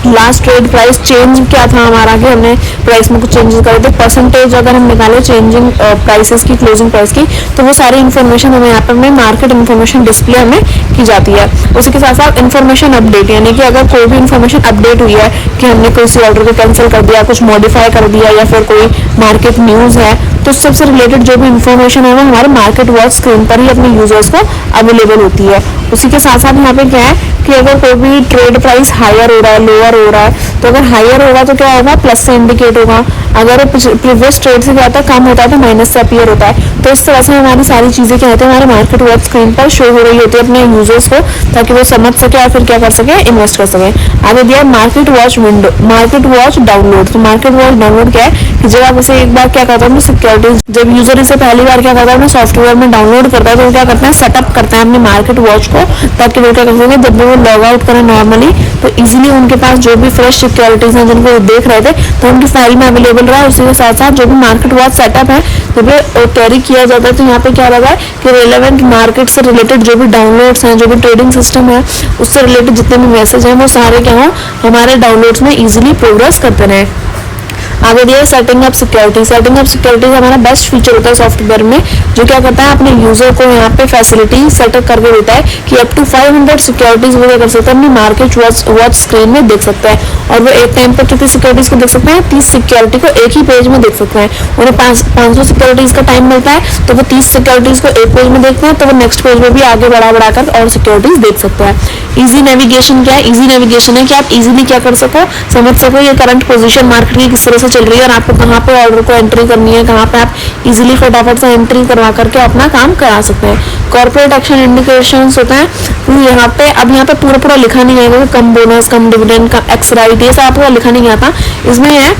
लास्ट ट्रेड प्राइस चेंज क्या था हमारा, कि हमने प्राइस में कुछ चेंजेस करे थे, परसेंटेज अगर हम निकाले चेंजिंग प्राइसेस की, क्लोजिंग प्राइस की, तो वो सारी इन्फॉर्मेशन हमें यहाँ पर हमें मार्केट इन्फॉर्मेशन डिस्प्ले हमें की जाती है। उसी के साथ साथ इन्फॉर्मेशन अपडेट, यानी कि अगर कोई भी इन्फॉर्मेशन अपडेट हुई है कि हमने किसी ऑर्डर को कैंसिल कर दिया, कुछ मॉडिफाई कर दिया या फिर कोई मार्केट न्यूज़ है, तो उस सबसे रिलेटेड जो भी इन्फॉर्मेशन है वो हमारे मार्केट वॉच स्क्रीन पर ही अपने यूजर्स को अवेलेबल होती है। उसी के साथ साथ यहाँ पे क्या है कि अगर कोई भी ट्रेड प्राइस हायर हो रहा है, लोअर हो रहा है, तो अगर हायर होगा तो क्या होगा, प्लस से इंडिकेट होगा, अगर प्रीवियस ट्रेड से क्या होता है, कम होता है तो माइनस से अपीयर होता है। तो इस तरह से हमारी सारी चीजें क्या होती है, हमारे मार्केट वॉच स्क्रीन पर शो हो रही होती है अपने यूजर्स को, ताकि वो समझ सके और फिर क्या कर सके, इन्वेस्ट कर सके। आगे दिया market watch window, market watch download. तो मार्केट वॉच डाउनलोड क्या है कि जब आप इसे एक बार क्या करता है सिक्योरिटी, जब यूजर इसे पहली बार क्या करता है अपने सॉफ्टवेयर में डाउनलोड करता है, तो वो क्या करता है, सेटअप करता है अपनी मार्केट वॉच को, ताकि वो क्या कर सके, जब वो लॉग आउट करें नॉर्मली तो इजीली उनके पास जो भी फ्रेश सिक्योरिटीज हैं जिनको वो देख रहे थे तो उनकी फाइल में अवेलेबल रहा। उसी के साथ साथ जो भी मार्केट वॉच सेटअप है जब ये कैरी किया जाता है, तो यहाँ पे क्या लगा है कि रेलेवेंट मार्केट से रिलेटेड जो भी डाउनलोड्स हैं, जो भी ट्रेडिंग सिस्टम है, उससे रिलेटेड जितने भी मैसेज हैं वो सारे क्या हो, हमारे डाउनलोड्स में इजीली प्रोग्रेस करते रहे। आगे दिया setting up security. Setting up security हमारा बेस्ट फीचर होता है सॉफ्टवेयर में, जो क्या करता है, अपने यूजर को यहाँ पे फैसिलिटी सेटअप करके देता है कि अप टू 500 सिक्योरिटीज वो क्या कर सकते हैं, अपनी मार्केट वॉच स्क्रीन में देख सकते हैं। और वो एक टाइम पर कितनी सिक्योरिटीज को देख सकते हैं, 30 सिक्योरिटी को एक ही पेज में देख सकते हैं। उन्हें 500 सिक्योरिटीज का टाइम मिलता है, तो वो 30 सिक्योरिटीज को एक पेज में देखते हैं, तो वो नेक्स्ट पेज में भी आगे बढ़ाकर और सिक्योरिटीज देख सकते हैं। इजी नेविगेशन क्या है, इजी नेविगेशन है कि आप इजीली क्या कर सको, समझ सको ये करंट पोजीशन मार्केट की किस तरह से चल रही है और आपको कहाँ पे ऑर्डर को एंट्री करनी है, कहाँ पे आप इजीली फटाफट से एंट्री करवा करके अपना काम करा सकते हैं। कॉर्पोरेट एक्शन इंडिकेशंस होते हैं यहाँ पे, अब यहाँ पे पूरा लिखा नहीं आएगा, कम बोनस, कम डिविडेंड, कम एक्स राइट, ये सब आपको लिखा नहीं आता। इसमें है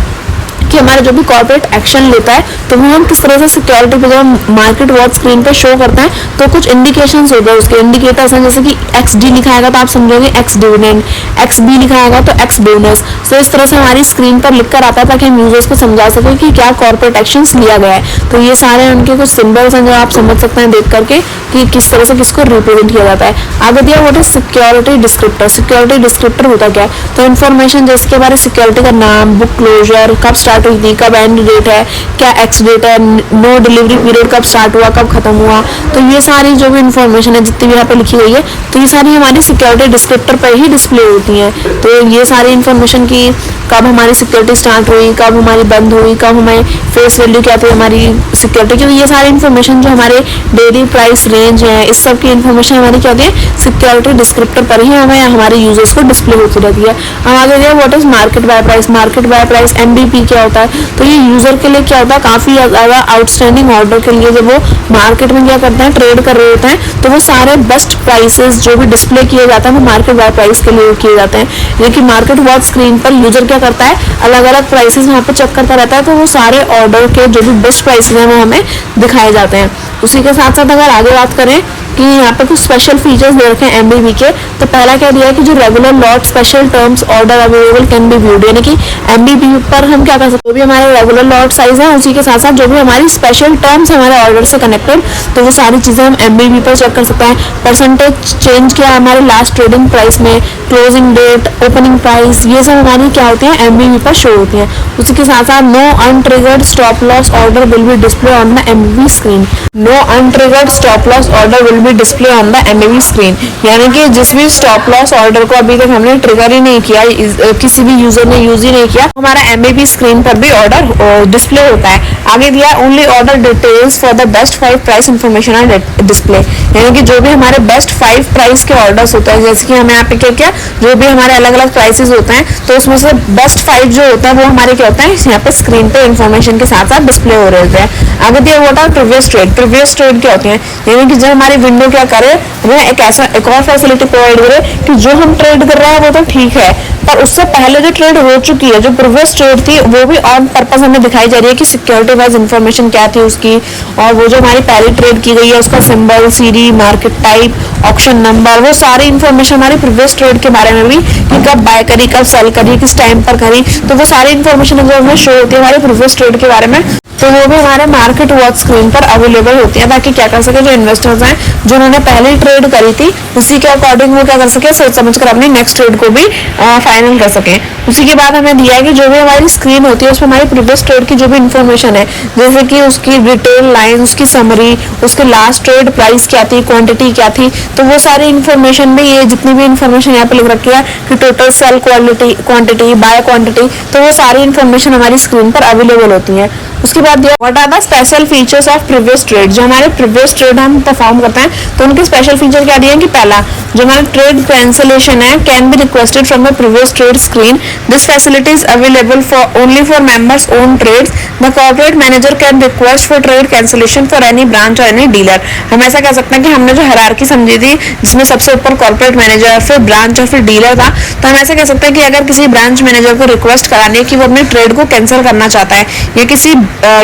कि हमारा जो भी कॉर्पोरेट एक्शन लेता है तो वो हम किस तरह से सिक्योरिटी पे जब मार्केट वॉच स्क्रीन पे शो करते हैं तो कुछ इंडिकेशंस होते हैं, उसके इंडिकेटर्स हैं, जैसे कि XD लिखा आएगा तो आप समझोगे एक्स डिविडेंड, XB लिखा आएगा तो एक्स बोनस। तो इस तरह से हमारी स्क्रीन पर लिख कर आता है ताकि हम यूजर्स को समझा सके कि क्या कॉर्पोरेट एक्शन लिया गया है। तो ये सारे उनके कुछ सिंबल्स हैं जो आप समझ सकते हैं देख करके कि किस तरह से किसको रिप्रेजेंट किया जाता है। आगे दिया what is security descriptor. Security descriptor होता क्या है, तो इन्फॉर्मेशन जैसे कि हमारे सिक्योरिटी का नाम, बुक क्लोजर, कब स्टार्ट स्टार्ट हुई थी, कब एंड डेट है, क्या एक्स डेट है, नो डिलीवरी पीरियड कब स्टार्ट हुआ, कब खत्म हुआ। तो ये सारी जो भी इन्फॉर्मेशन है जितनी भी यहाँ पे लिखी हुई है, तो ये सारी हमारी सिक्योरिटी डिस्क्रिप्टर पर ही डिस्प्ले होती है। तो ये सारी इन्फॉर्मेशन की कब हमारी सिक्योरिटी स्टार्ट हुई, कब हमारी बंद हुई, कब हमारी फेस वैल्यू क्या थी हमारी सिक्योरिटी की, तो ये सारी इन्फॉर्मेशन जो हमारे डेली प्राइस रेंज है, इस सब की इन्फॉर्मेशन हमारी क्या होती है, सिक्योरिटी डिस्क्रिप्टर पर ही हमें हमारे यूजर्स को डिस्प्ले होती रहती है। हम आगे गए what is market by price. Market by price MBP क्या होता है, तो ये यूजर के लिए क्या होता है, काफी ज्यादा आउटस्टैंडिंग ऑर्डर के लिए जब वो मार्केट में क्या करते हैं, ट्रेड कर रहे होते हैं, तो वो सारे बेस्ट प्राइसेस जो भी डिस्प्ले किए जाते हैं वो मार्केट बाय प्राइस के लिए किए जाते हैं। लेकिन मार्केट वॉच स्क्रीन पर यूजर क्या करता है, अलग अलग प्राइसेस वहाँ पे चेक करता रहता है, तो वो सारे ऑर्डर के जो भी बेस्ट प्राइसेस हैं वो हमें दिखाए जाते हैं। उसी के साथ साथ अगर आगे बात करें कि यहाँ पे कुछ स्पेशल फीचर्स दे रखे हैं MBP के, तो पहला क्या दिया है कि जो regular lot special terms order available can be viewed, यानी कि MBP पर हम क्या कर सकते हैं, जो भी हमारे रेगुलर लॉट साइज है उसी के साथ साथ जो भी हमारी स्पेशल टर्म्स हमारे ऑर्डर से कनेक्टेड, तो वो सारी चीजें हम MBP पर चेक कर सकते हैं। परसेंटेज चेंज क्या हमारे लास्ट ट्रेडिंग प्राइस में, क्लोजिंग डेट, ओपनिंग प्राइस, ये सब हमारी क्या होती है, MBP पर शो होती है। उसी के साथ साथ no untriggered stop loss order will be display on the MBP screen. No untriggered stop loss order will be display on the MBP screen, यानी कि जिस भी स्टॉप लॉस ऑर्डर को अभी तक हमने ट्रिगर ही नहीं किया, किसी भी यूजर ने यूज ही नहीं किया, हमारा MBP स्क्रीन पर भी ऑर्डर डिस्प्ले होता है। आगे दिया only order details for the best 5 price information are display, यानी कि जो भी हमारे बेस्ट 5 प्राइस के ऑर्डर्स होते हैं, जैसे कि हमें यहाँ पे क्या क्या जो भी हमारे अलग अलग प्राइसेस होते हैं, तो उसमें से बेस्ट 5 जो होता है वो हमारे क्या होता है, यहाँ पे स्क्रीन पे इन्फॉर्मेशन के साथ साथ डिस्प्ले हो रहे होते हैं। आगे दिया what our previous trade. Previous trade क्या होती है, यानी कि जब हमारी विंडो क्या करे, हमें एक और फैसिलिटी प्रोवाइड करे कि जो हम ट्रेड कर रहे हैं वो तो ठीक है, पर उससे पहले जो ट्रेड हो चुकी है, जो प्रीवियस ट्रेड थी, वो भी ऑन पर्पस हमें दिखाई जा रही है कि सिक्योरिटी वाइज इन्फॉर्मेशन क्या थी उसकी, और वो जो हमारी पहली ट्रेड की गई है उसका सिंबल, सीरी, मार्केट टाइप, ऑप्शन नंबर, वो सारी इन्फॉर्मेशन हमारी प्रीवियस ट्रेड के बारे में भी, कि कब बाय करी, कब सेल करी, किस टाइम पर करी, तो वो सारी इन्फॉर्मेशन जो हमें शो होती है हमारे प्रीवियस ट्रेड के बारे में, तो वो भी हमारे मार्केट वॉच स्क्रीन पर अवेलेबल होती है, ताकि क्या कर सके जो इन्वेस्टर्स हैं जो उन्होंने पहले ट्रेड करी थी उसी के अकॉर्डिंग वो क्या कर सके, सोच समझ कर अपनी नेक्स्ट ट्रेड को भी फाइनल कर सके। उसी के बाद हमें दिया है कि जो भी हमारी स्क्रीन होती है उसमें हमारी प्रीवियस ट्रेड की जो भी इन्फॉर्मेशन है, जैसे कि उसकी डिटेल लाइन, उसकी समरी, उसके लास्ट ट्रेड प्राइस क्या थी, क्वांटिटी क्या थी, तो वो सारी इन्फॉर्मेशन में ये जितनी भी इन्फॉर्मेशन यहाँ पे लिख रखी है कि total sale quantity, by quantity, तो वो सारी इन्फॉर्मेशन हमारी स्क्रीन पर अवेलेबल होती है। उसके बाद दिया what are the special features of previous trade. जो हमारे प्रीवियस ट्रेड हम परफॉर्म करते हैं तो उनके स्पेशल फीचर क्या दिए हैं कि पहला जो हमारा ट्रेड कैंसिलेशन है can be requested from the previous trade screen, this facility is available for only for members own trades, the corporate manager can request for trade cancellation for any branch और एनी डीलर। हम ऐसा कह सकते हैं कि हमने जो हायरार्की समझी थी जिसमें सबसे ऊपर कॉर्पोरेट मैनेजर, फिर ब्रांच और फिर डीलर था, तो हम ऐसा कह सकते हैं कि अगर किसी ब्रांच मैनेजर को रिक्वेस्ट करानी है कि वो अपने ट्रेड को कैंसिल करना चाहता है, या किसी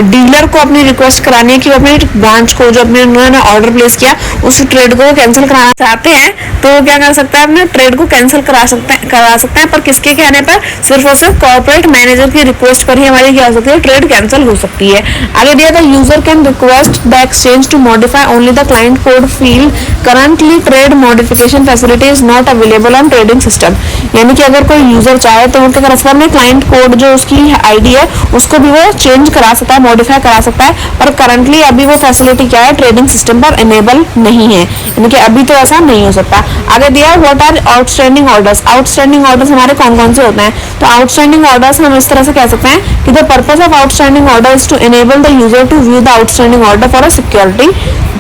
डीलर को अपनी रिक्वेस्ट करानी है कि वो अपनी ब्रांच को जो अपने उन्होंने ऑर्डर प्लेस किया उस ट्रेड को कैंसिल कराना चाहते हैं, तो वो क्या कर सकता है, अपने ट्रेड को कैंसिल करा सकते हैं, पर किसके कहने पर, सिर्फ और सिर्फ कॉर्पोरेट मैनेजर की रिक्वेस्ट पर ही हमारी क्या हो सकती है, ट्रेड कैंसिल हो सकती है। आगे दिया था user can request the exchange to modify only the client code field, currently trade modification facility is not available on trading system, यानी कि अगर कोई यूजर चाहे तो वो क्या कर सकता है, अपने क्लाइंट कोड जो उसकी आईडी है उसको भी वो चेंज करा सकता है, मॉडिफाई करा सकता है, पर करंटली अभी वो फैसिलिटी क्या है, ट्रेडिंग सिस्टम पर इनेबल नहीं है, यानी कि अभी तो ऐसा नहीं हो सकता। आगे दिया है what are outstanding orders. Outstanding orders हमारे कौन कौन से होते हैं, तो आउटस्टैंडिंग ऑर्डर्स हम इस तरह से कह सकते हैं कि the purpose of outstanding order is to enable the user to view the outstanding order for a security.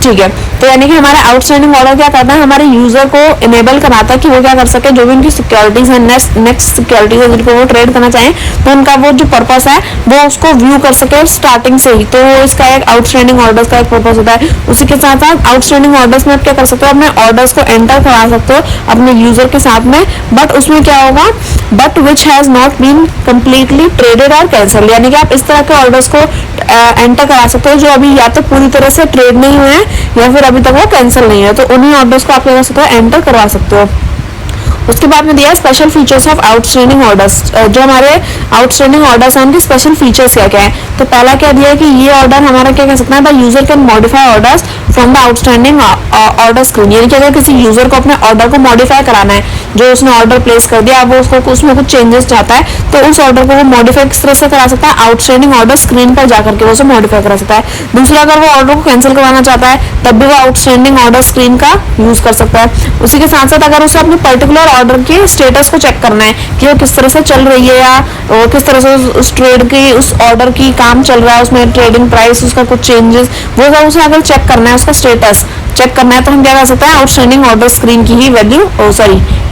ठीक है, तो यानी कि हमारा आउटस्टैंडिंग ऑर्डर क्या करता है, हमारे यूजर को इनेबल कराता है कि वो क्या कर सके, जो भी उनकी सिक्योरिटीज है, नेक्स्ट सिक्योरिटीज है जिनको वो ट्रेड करना चाहें, तो उनका वो जो पर्पस है वो उसको व्यू कर सके स्टार्टिंग से ही, तो इसका एक आउटस्टैंडिंग ऑर्डर्स का एक पर्पस होता है। उसी के साथ साथ आउटस्टैंडिंग ऑर्डर्स में आप क्या कर सकते हो, अपने ऑर्डर्स को एंटर करा सकते हो अपने यूजर के साथ में, बट उसमें क्या होगा, but which has not been completely traded और कैंसल, यानी कि आप इस तरह के ऑर्डर्स को एंटर करा सकते हो जो अभी या तो पूरी तरह से ट्रेड नहीं हुए हैं या फिर अभी तक वो कैंसिल नहीं है, तो उन्हीं ऑर्डर्स को आप क्या कर सकते हो, एंटर करवा सकते हो। उसके बाद में दिया है special features of outstanding orders. जो हमारे आउटस्टैंडिंग ऑर्डर्स हैं उनके स्पेशल फीचर्स क्या क्या है। तो पहला क्या दिया है कि ये ऑर्डर हमारा क्या कह सकते हैं, the user can modify orders from the outstanding order screen. यानी कि अगर किसी यूजर को अपने ऑर्डर को मॉडिफाई कराना है, जो उसने ऑर्डर प्लेस कर दिया, अब वो उसको उसमें कुछ चेंजेस चाहता है, तो उस ऑर्डर को वो मॉडिफाई किस तरह से करा सकता है, आउटस्टैंडिंग ऑर्डर स्क्रीन पर जाकर के वो उसे मॉडिफाई करा सकता है। दूसरा, अगर वो ऑर्डर को कैंसिल करवाना चाहता है तब भी वो आउटस्टैंडिंग ऑर्डर स्क्रीन का यूज कर सकता है। उसी के साथ साथ अगर उसे अपने पर्टिकुलर ऑर्डर के स्टेटस को चेक करना है कि वो किस तरह से चल रही है, या किस तरह से उस ट्रेड की, उस ऑर्डर की काम चल रहा है, उसमें ट्रेडिंग प्राइस, उसका कुछ चेंजेस, वो सब उसे अगर चेक करना है, उसका स्टेटस चेक करना है, तो हम क्या कर सकते हैं, आउटस्टैंडिंग ऑर्डर स्क्रीन की ही वैल्यू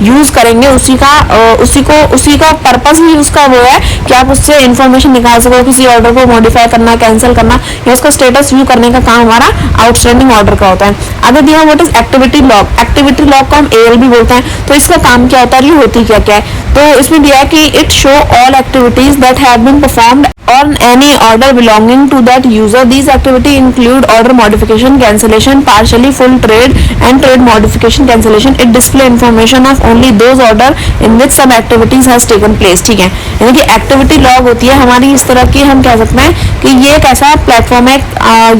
यूज करेंगे। उसी का पर्पस ही उसका वो है कि आप उससे इंफॉर्मेशन निकाल सको, किसी ऑर्डर को मॉडिफाई करना, कैंसिल करना, या उसका स्टेटस व्यू करने का काम हमारा आउटस्टैंडिंग ऑर्डर का होता है। आगे दिया what is activity log. Activity log को हम AL भी बोलते हैं। तो इसका काम क्या होता है, ये होती क्या क्या है। तो इसमें दिया है कि it show all activities that have been performed on any order belonging to that user. These activity include order modification, cancellation, partially full trade and trade modification, cancellation. It display information of only those order in which some activities has taken place. ठीक है, यानी कि एक्टिविटी लॉग होती है हमारी इस तरह की, हम कह सकते हैं कि ये एक ऐसा प्लेटफॉर्म है,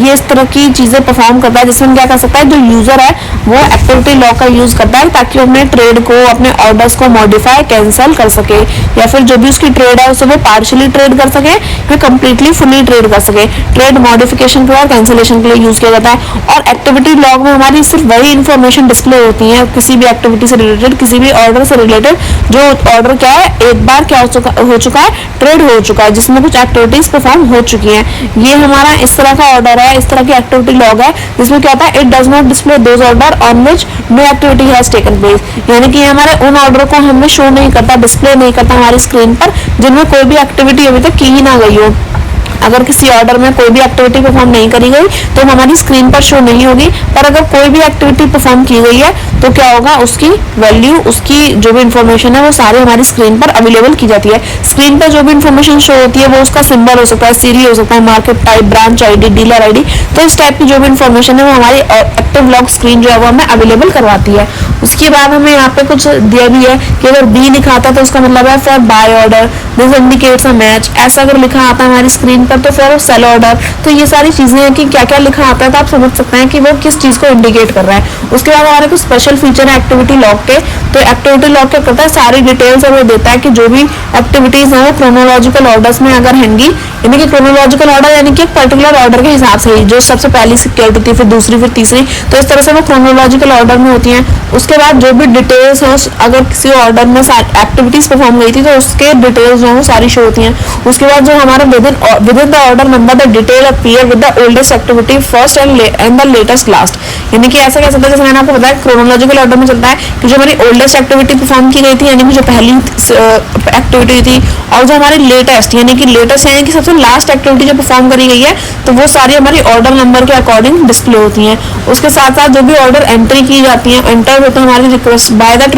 ये इस तरह की चीजें परफॉर्म करता है जिसमें क्या कर सकता है, जो यूजर है वो एक्टिविटी लॉग का यूज करता है ताकि वो अपने ट्रेड को, अपने ऑर्डर्स को मॉडिफाई, कैंसिल कर सके, या फिर जो भी उसकी ट्रेड है उसे वो पार्शियली ट्रेड कर सके, फिर कंप्लीटली फुली ट्रेड कर सके। ट्रेड मॉडिफिकेशन के लिए और कैंसिलेशन के लिए यूज किया जाता है। और एक्टिविटी लॉग में हमारी सिर्फ वही इंफॉर्मेशन डिस्प्ले होती है किसी भी एक्टिविटी से रिलेटेड, किसी भी ऑर्डर से रिलेटेड, जो ऑर्डर क्या है, एक बार क्या हो चुका है, ट्रेड हो चुका है, जिसमें कुछ एक्टिविटीज परफॉर्म हो चुकी हैं। ये हमारा इस तरह का ऑर्डर है, इस तरह की एक्टिविटी लॉग है, जिसमें क्या होता है, it does not display those order on which no activity has taken place. यानी कि हमारे उन ऑर्डर को हमें शो नहीं करता, डिस्प्ले नहीं करता हमारी स्क्रीन पर जिनमें कोई भी एक्टिविटी अभी तक की ही ना गई हो। अगर किसी ऑर्डर में कोई भी एक्टिविटी परफॉर्म नहीं करी गई तो हमारी स्क्रीन पर शो नहीं होगी, पर अगर कोई भी एक्टिविटी परफॉर्म की गई है तो क्या होगा, उसकी वैल्यू, उसकी जो भी इंफॉर्मेशन है वो सारी हमारी स्क्रीन पर अवेलेबल की जाती है। स्क्रीन पर जो भी इंफॉर्मेशन शो होती है वो उसका सिंबल हो सकता है, सीरी हो सकता है, market type, branch ID, dealer ID. तो इस टाइप की जो भी इंफॉर्मेशन है वो हमारी एक्टिव लॉग स्क्रीन जो है वो हमें अवेलेबल करवाती है। उसके बाद हमें यहाँ पे कुछ दिया भी है कि अगर बी लिखा आता है तो उसका मतलब है for buy order, this indicates a match. ऐसा अगर लिखा आता है हमारी स्क्रीन पर तो फॉर सेल ऑर्डर। तो ये सारी चीजें हैं कि क्या क्या लिखा आता है, तो आप समझ सकते हैं कि वो किस चीज को इंडिकेट कर रहा है। उसके बाद हमारे कुछ स्पेशल फीचर है एक्टिविटी लॉग के। तो एक्टिविटी लॉग क्या करता है, सारी डिटेल्स वो देता है कि जो भी एक्टिविटीज हैं वो क्रोनोलॉजिकल ऑर्डर्स में अगर हैंगी, यानी कि क्रोनोलॉजिकल ऑर्डर यानी कि एक पर्टिकुलर ऑर्डर के हिसाब से ही, जो सबसे पहली सिक्योरिटी होती है, फिर दूसरी, फिर तीसरी, तो इस तरह से वो क्रोनोलॉजिकल ऑर्डर में होती हैं। उसके बाद जो भी डिटेल्स हैं, अगर किसी ऑर्डर में एक्टिविटीज परफॉर्म गई थी तो उसके डिटेल्स जो है वो सारी शो होती हैं। उसके बाद जो हमारा with in the order number the detail appear with the oldest activity first and the latest last. यानी कि ऐसा कह सकते हैं, जैसे मैंने आपको बताया क्रोनोलॉजिकल ऑर्डर में चलता है कि जो हमारी ओल्डेस्ट एक्टिविटी परफॉर्म की गई थी, यानी कि जो पहली एक्टिविटी थी, और जो हमारी लेटेस्ट यानी कि सबसे लास्ट एक्टिविटी जो परफॉर्म करी गई है, तो वो सारी हमारी ऑर्डर नंबर के अकॉर्डिंग डिस्प्ले होती हैं। उसके साथ साथ जो भी ऑर्डर एंट्री की जाती है, एंटर होते हैं हमारी request by the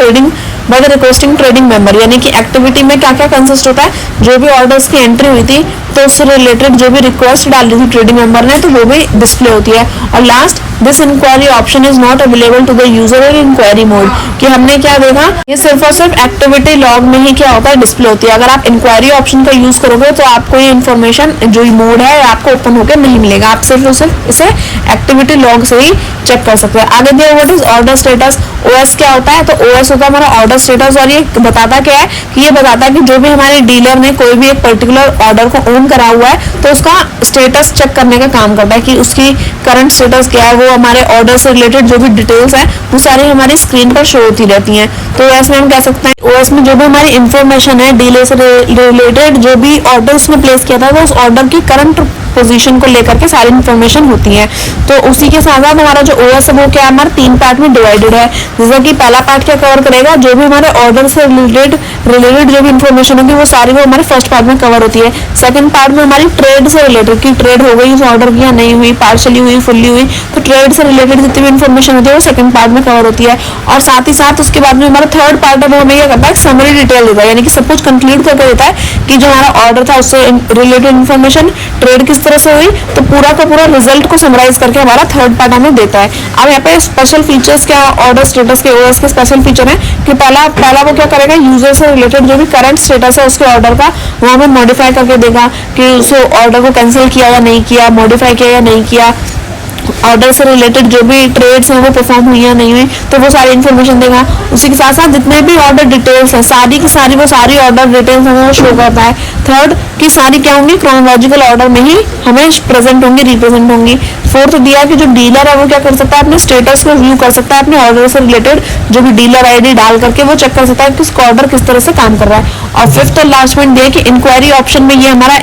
requesting trading member. यानी कि एक्टिविटी में क्या क्या कंसिस्ट होता है, जो भी ऑर्डर्स की एंट्री हुई थी तो उससे रिलेटेड जो भी रिक्वेस्ट डाली थी ट्रेडिंग मेंबर ने, तो वो भी डिस्प्ले होती है। और last, this inquiry option is not available to the user in inquiry mode. कि हमने क्या देखा, ये सिर्फ और सिर्फ एक्टिविटी लॉग में ही क्या होता है, डिस्प्ले होती है। अगर आप इंक्वायरी ऑप्शन का यूज करोगे तो आपको ये इन्फॉर्मेशन जो मोड है आपको ओपन होकर नहीं मिलेगा, आप सिर्फ और सिर्फ इसे एक्टिविटी लॉग से ही चेक कर सकते हैं। आगे दिया what is order status. OS क्या होता है, तो OS होता है हमारा ऑर्डर स्टेटस। और ये बताता क्या है कि ये बताता है कि जो भी हमारे डीलर ने कोई भी एक पर्टिकुलर ऑर्डर को ओन करा हुआ है तो उसका स्टेटस चेक करने का काम करता है कि उसकी करंट स्टेटस क्या है। वो हमारे ऑर्डर से रिलेटेड जो भी डिटेल्स है वो सारी हमारी स्क्रीन पर शो होती रहती हैं। तो OS में हम कह सकते हैं, OS में जो भी हमारी इंफॉर्मेशन है डीलर से रिलेटेड, जो भी ऑर्डर उसने प्लेस किया था वो उस ऑर्डर की करंट पोजीशन को लेकर के सारी इन्फॉर्मेशन होती है। तो उसी के साथ साथ हमारा जो OS है वो क्या हमारे 3 पार्ट में डिवाइडेड है। जैसे कि पहला पार्ट क्या कवर करेगा, जो भी हमारे ऑर्डर से रिलेटेड जो भी इन्फॉर्मेशन होगी वो सारी वो हमारे फर्स्ट पार्ट में कवर होती है। सेकंड पार्ट में हमारी ट्रेड से रिलेटेड की ट्रेड हो गई उस ऑर्डर की या नहीं हुई, पार्शली हुई, फुल्ली हुई, तो ट्रेड से रिलेटेड जितनी भी इन्फॉर्मेशन होती है वो सेकंड पार्ट में कवर होती है। और साथ ही साथ उसके बाद में हमारा थर्ड पार्ट है वो हमें क्या करता है, समरी डिटेल देता है। यानी कि सब कुछ कंक्लूड करके देता है कि जो हमारा ऑर्डर था उससे रिलेटेड इन्फॉर्मेशन, ट्रेड किस तरह से हुई, तो पूरा का पूरा रिजल्ट को समराइज करके हमारा थर्ड पार्ट हमें देता है। अब यहाँ पे स्पेशल फीचर्स क्या, ऑर्डर स्टेटस के ओएस के स्पेशल फीचर है कि पहला वो क्या करेगा, यूजर से रिलेटेड जो भी करंट स्टेटस है उसके ऑर्डर का वो हमें मॉडिफाई करके देगा कि उस ऑर्डर को कैंसिल किया या नहीं किया, मॉडिफाई किया या नहीं किया, ऑर्डर से रिलेटेड जो भी ट्रेड्स हैं वो परफॉर्म हुई या नहीं हुई, तो वो सारी इन्फॉर्मेशन देगा। उसी के साथ साथ जितने भी ऑर्डर डिटेल्स हैं सारी की सारी वो सारी ऑर्डर डिटेल्स हमें वो शो करता है। थर्ड की सारी क्या होंगी, क्रोनोलॉजिकल ऑर्डर में ही हमें प्रेजेंट होंगी, रिप्रेजेंट होंगी। फोर्थ दिया कि जो डीलर है वो क्या कर सकता है, अपने स्टेटस को व्यू कर सकता है, अपने ऑर्डर से रिलेटेड जो भी डीलर आईडी डाल करके वो चेक कर सकता है कि उसका ऑर्डर किस तरह से काम कर रहा है। और फिफ्थ और लास्ट पॉइंट दिया कि इंक्वायरी ऑप्शन में ये हमारा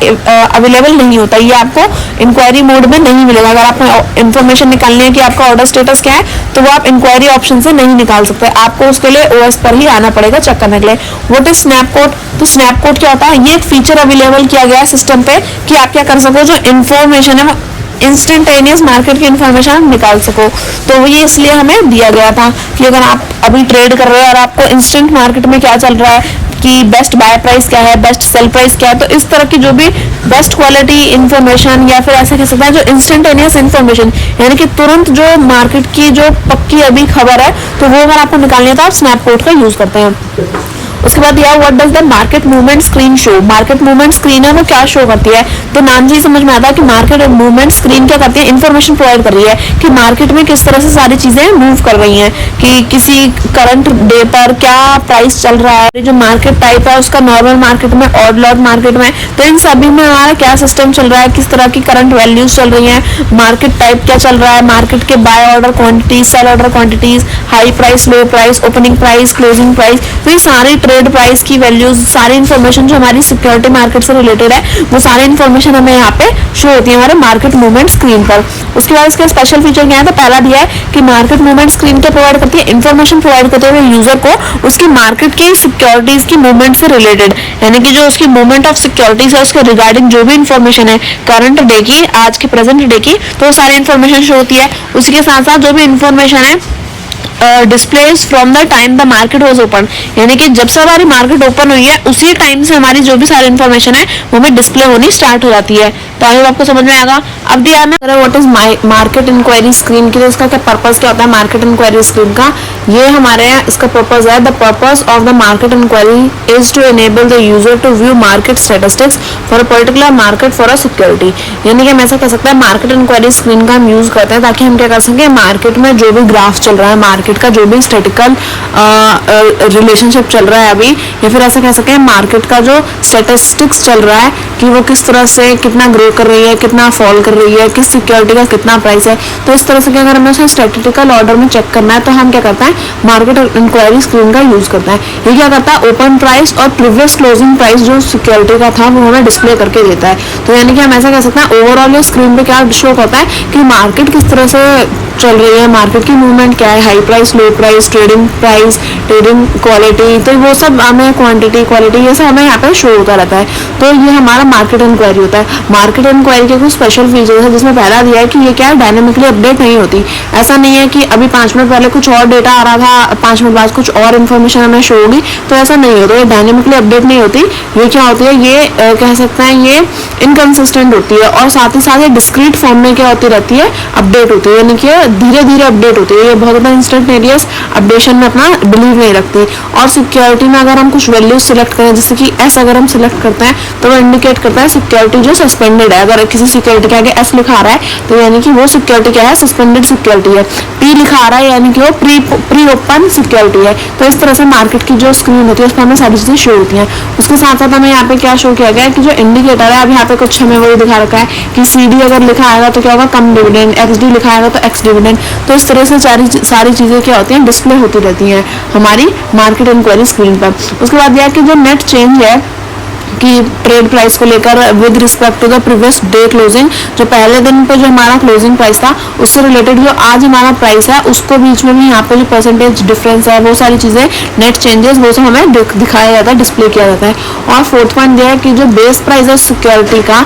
अवेलेबल नहीं होता, ये आपको इंक्वायरी मोड में नहीं मिलेगा। अगर आपको इन्फॉर्मेशन निकालनी है कि आपका ऑर्डर स्टेटस क्या है तो वो आप इंक्वायरी ऑप्शन से नहीं निकाल सकते, आपको उसके लिए ओएस पर ही आना पड़ेगा चेक करने के लिए। व्हाट इज स्नैपकोड, तो स्नैपकोड क्या होता है, ये एक फीचर अवेलेबल किया गया है सिस्टम पे कि आप क्या कर सको, जो इन्फॉर्मेशन है वो इंस्टेंटेनियस मार्केट की इन्फॉर्मेशन निकाल सको। तो ये इसलिए हमें दिया गया था कि अगर आप अभी ट्रेड कर रहे हो और आपको इंस्टेंट मार्केट में क्या चल रहा है कि बेस्ट बाय प्राइस क्या है, बेस्ट सेल प्राइस क्या है, तो इस तरह की जो भी बेस्ट क्वालिटी इन्फॉर्मेशन या फिर ऐसे कह सकते हैं जो इंस्टेंटेनियस इन्फॉर्मेशन यानी कि तुरंत जो मार्केट की जो पक्की अभी खबर है तो वो अगर आपको निकालनी है तो आप स्नैपकोड का यूज करते हैं। उसके बाद दिया what does the market movement screen show, market movement screen है वो क्या शो करती है, तो नाम से ही समझ में आता है कि मार्केट मूवमेंट स्क्रीन क्या करती है, इन्फॉर्मेशन प्रोवाइड कर रही है कि मार्केट में किस तरह से सारी चीजें मूव कर रही हैं, कि किसी करंट डे पर क्या प्राइस चल रहा है, जो मार्केट टाइप है उसका नॉर्मल मार्केट में, ऑड लॉट मार्केट में, तो इन सभी में हमारा क्या सिस्टम चल रहा है, किस तरह की करंट वैल्यूज चल रही है, मार्केट टाइप क्या चल रहा है, मार्केट के buy order quantities, sell order quantities, high price, low price, opening price, closing price, तो ये सारी ट्रेड प्राइस की वैल्यूज, सारी इन्फॉर्मेशन जो हमारी सिक्योरिटी मार्केट से रिलेटेड है वो सारी इन्फॉर्मेशन हमें यहाँ पे शो होती है हमारे मार्केट मूवमेंट स्क्रीन पर। उसके बाद इसका स्पेशल फीचर क्या है, तो पहला दिया है कि मार्केट मूवमेंट स्क्रीन क्या प्रोवाइड करती है, इन्फॉर्मेशन प्रोवाइड करते हुए यूजर को उसकी मार्केट की सिक्योरिटीज की मूवमेंट से रिलेटेड, यानी कि जो उसकी मूवमेंट ऑफ सिक्योरिटीज है उसके रिगार्डिंग जो भी इन्फॉर्मेशन है करंट डे की, आज के प्रेजेंट डे की, तो वो सारी इन्फॉर्मेशन शो होती है। उसी के साथ साथ जो भी इन्फॉर्मेशन है displace from the time the market was open, यानी कि जब से हमारी मार्केट ओपन हुई है उसी टाइम से हमारी जो भी सारी इन्फॉर्मेशन है वो हमें डिस्प्ले होनी स्टार्ट हो जाती है। तो आई होप आपको समझ में आएगा। अब दिया ना what is market inquiry screen की, तो इसका क्या पर्पस क्या होता है मार्केट इंक्वायरी स्क्रीन का, ये हमारे यहाँ इसका पर्पस है, the purpose of the market inquiry is to enable the user to view market statistics for a particular market for a security, यानी कि हम ऐसा कह सकते हैं मार्केट इंक्वायरी स्क्रीन का हम यूज करते हैं ताकि हम क्या कर सकें, मार्केट में जो भी ग्राफ चल रहा है, मार्केट का जो भी स्टैटिकल रिलेशनशिप चल रहा है अभी, या फिर ऐसा कह सकते हैं मार्केट का जो स्टैटिस्टिक्स चल रहा है कि वो किस तरह से कितना ग्रो कर रही है, कितना फॉल कर रही है, किस सिक्योरिटी का कितना प्राइस है, तो इस तरह से अगर हमें उसे स्टैटिस्टिकल ऑर्डर में चेक करना है तो हम क्या करते हैं मार्केट इंक्वायरी स्क्रीन का यूज करते हैं। ये क्या करता है, ओपन प्राइस और प्रीवियस क्लोजिंग प्राइस जो सिक्योरिटी का था वो हमें डिस्प्ले करके देता है। तो यानी कि हम ऐसा कह सकते हैं ओवरऑल ये स्क्रीन पे क्या शो करता है कि मार्केट किस तरह से चल रही है, मार्केट की मूवमेंट क्या है, high price, low price, trading price, trading quality, तो वो सब हमें क्वांटिटी, क्वालिटी, ये सब हमें यहाँ पे शो होता रहता है। तो ये हमारा मार्केट इंक्वायरी होता है। मार्केट इंक्वायरी के कुछ स्पेशल फीचर्स है जिसमें पहला दिया है कि ये क्या है, डायनेमिकली अपडेट नहीं होती। ऐसा नहीं है कि अभी 5 मिनट पहले कुछ और डेटा आ रहा था, 5 मिनट बाद कुछ और इन्फॉर्मेशन हमें शो होगी, तो ऐसा नहीं होता, ये डायनेमिकली अपडेट नहीं होती। ये क्या होती है, ये कह सकते हैं ये इनकंसिस्टेंट होती है और साथ ही साथ ये डिस्क्रीट फॉर्म में क्या होती रहती है, अपडेट होती है, यानी कि धीरे धीरे अपडेट होती है। ये बहुत ज़्यादा इंस्टेंटेनियस अपडेशन में अपना बिलीव नहीं रखती। और सिक्योरिटी में अगर हम कुछ वैल्यूज सिलेक्ट करें, जैसे कि एस अगर हम सिलेक्ट करते हैं तो वो इंडिकेट करता है सिक्योरिटी जो सस्पेंडेड है। अगर किसी सिक्योरिटी के आगे एस लिखा आ रहा है तो यानी कि वो सिक्योरिटी क्या है, सस्पेंडेड सिक्योरिटी है। टी लिखा आ रहा है यानी कि वो प्री ओपन सिक्योरिटी है। तो इस तरह से मार्केट की जो स्क्रीन होती है उसमें हमें सारी चीज़ें शो होती हैं। उसके साथ साथ हमें यहाँ पे क्या शो किया गया है कि जो इंडिकेटर है, अब यहाँ पे कुछ हमें वही दिखा रखा है कि CD अगर लिखा आएगा तो क्या होगा, कम डिविडेंड, XD लिखा आएगा तो एक्स डिविडेंड। तो इस तरह से सारी चीज़ें क्या होती हैं, डिस्प्ले होती रहती हैं हमारी मार्केट इंक्वायरी स्क्रीन पर। उसके बाद यह कि जो नेट चेंज है कि ट्रेड प्राइस को लेकर with respect to the previous day closing, जो पहले दिन पे जो हमारा क्लोजिंग प्राइस था उससे रिलेटेड जो आज हमारा प्राइस है उसको बीच में भी यहाँ पे जो परसेंटेज डिफरेंस है वो सारी चीज़ें नेट चेंजेस वो सब हमें दिखाया जाता है, डिस्प्ले किया जाता है। और फोर्थ पॉइंट यह है कि जो बेस प्राइस है सिक्योरिटी का